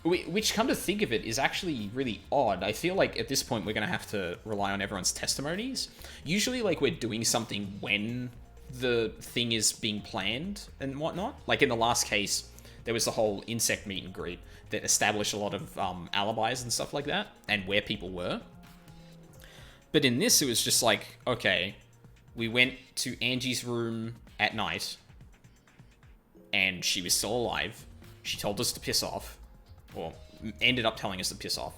Which, come to think of it, is actually really odd. I feel like at this point we're going to have to rely on everyone's testimonies. Usually, like, we're doing something when the thing is being planned and whatnot. Like, in the last case, there was the whole insect meet and greet that established a lot of alibis and stuff like that, and where people were. But in this, it was just like, okay, we went to Angie's room at night, and she was still alive. She told us to piss off, or ended up telling us to piss off.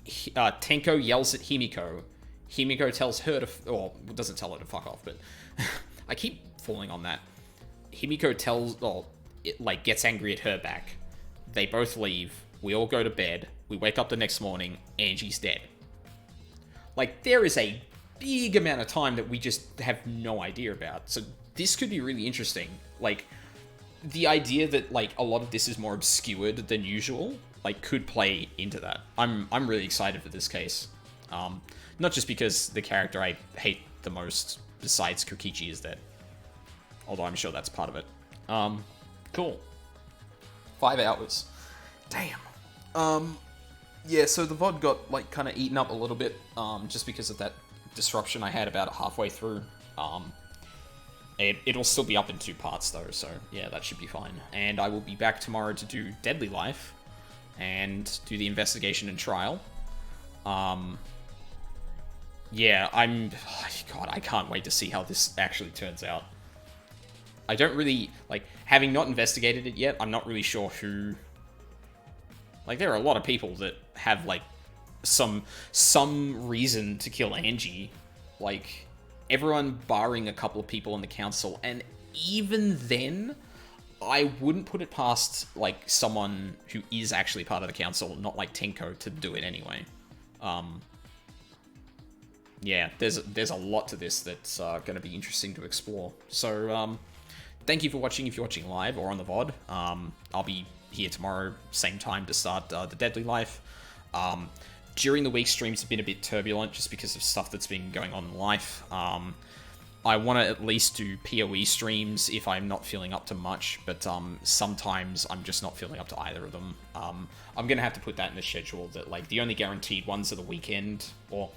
Tenko yells at Himiko. Himiko tells her to, or doesn't tell her to fuck off, but I keep falling on that. Himiko tells, or it, like, gets angry at her back. They both leave. We all go to bed. We wake up the next morning. Angie's dead. Like, there is a big amount of time that we just have no idea about. So this could be really interesting. Like, the idea that, like, a lot of this is more obscured than usual, like, could play into that. I'm really excited for this case. Not just because the character I hate the most besides Kokichi is dead. Although I'm sure that's part of it. Cool. 5 hours. Damn. Yeah, so the VOD got, like, kind of eaten up a little bit, just because of that disruption I had about halfway through. It'll still be up in 2 parts, though, so yeah, that should be fine. And I will be back tomorrow to do Deadly Life, and do the investigation and trial. Yeah, God, I can't wait to see how this actually turns out. I don't really, like, having not investigated it yet, I'm not really sure who... Like, there are a lot of people that have, like, some reason to kill Angie. Like, everyone barring a couple of people in the council, and even then, I wouldn't put it past, like, someone who is actually part of the council, not like Tenko, to do it anyway. Yeah, there's a lot to this that's going to be interesting to explore. So, thank you for watching if you're watching live or on the VOD. I'll be here tomorrow, same time, to start The Deadly Life. During the week, streams have been a bit turbulent just because of stuff that's been going on in life. I want to at least do PoE streams if I'm not feeling up to much, but sometimes I'm just not feeling up to either of them. I'm going to have to put that in the schedule, that like the only guaranteed ones are the weekend, or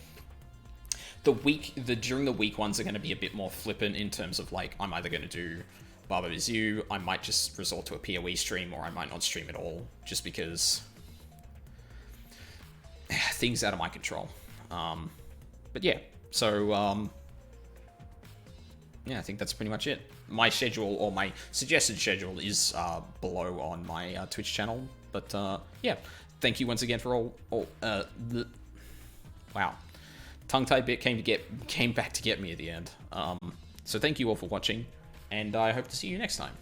during the week ones are going to be a bit more flippant in terms of like, I'm either going to do Baba Is You, I might just resort to a PoE stream, or I might not stream at all, just because things out of my control. But yeah, so yeah, I think that's pretty much it. My schedule, or my suggested schedule, is below on my Twitch channel. But yeah, thank you once again for all wow, tongue-tied bit came back to get me at the end. So thank you all for watching, and I hope to see you next time.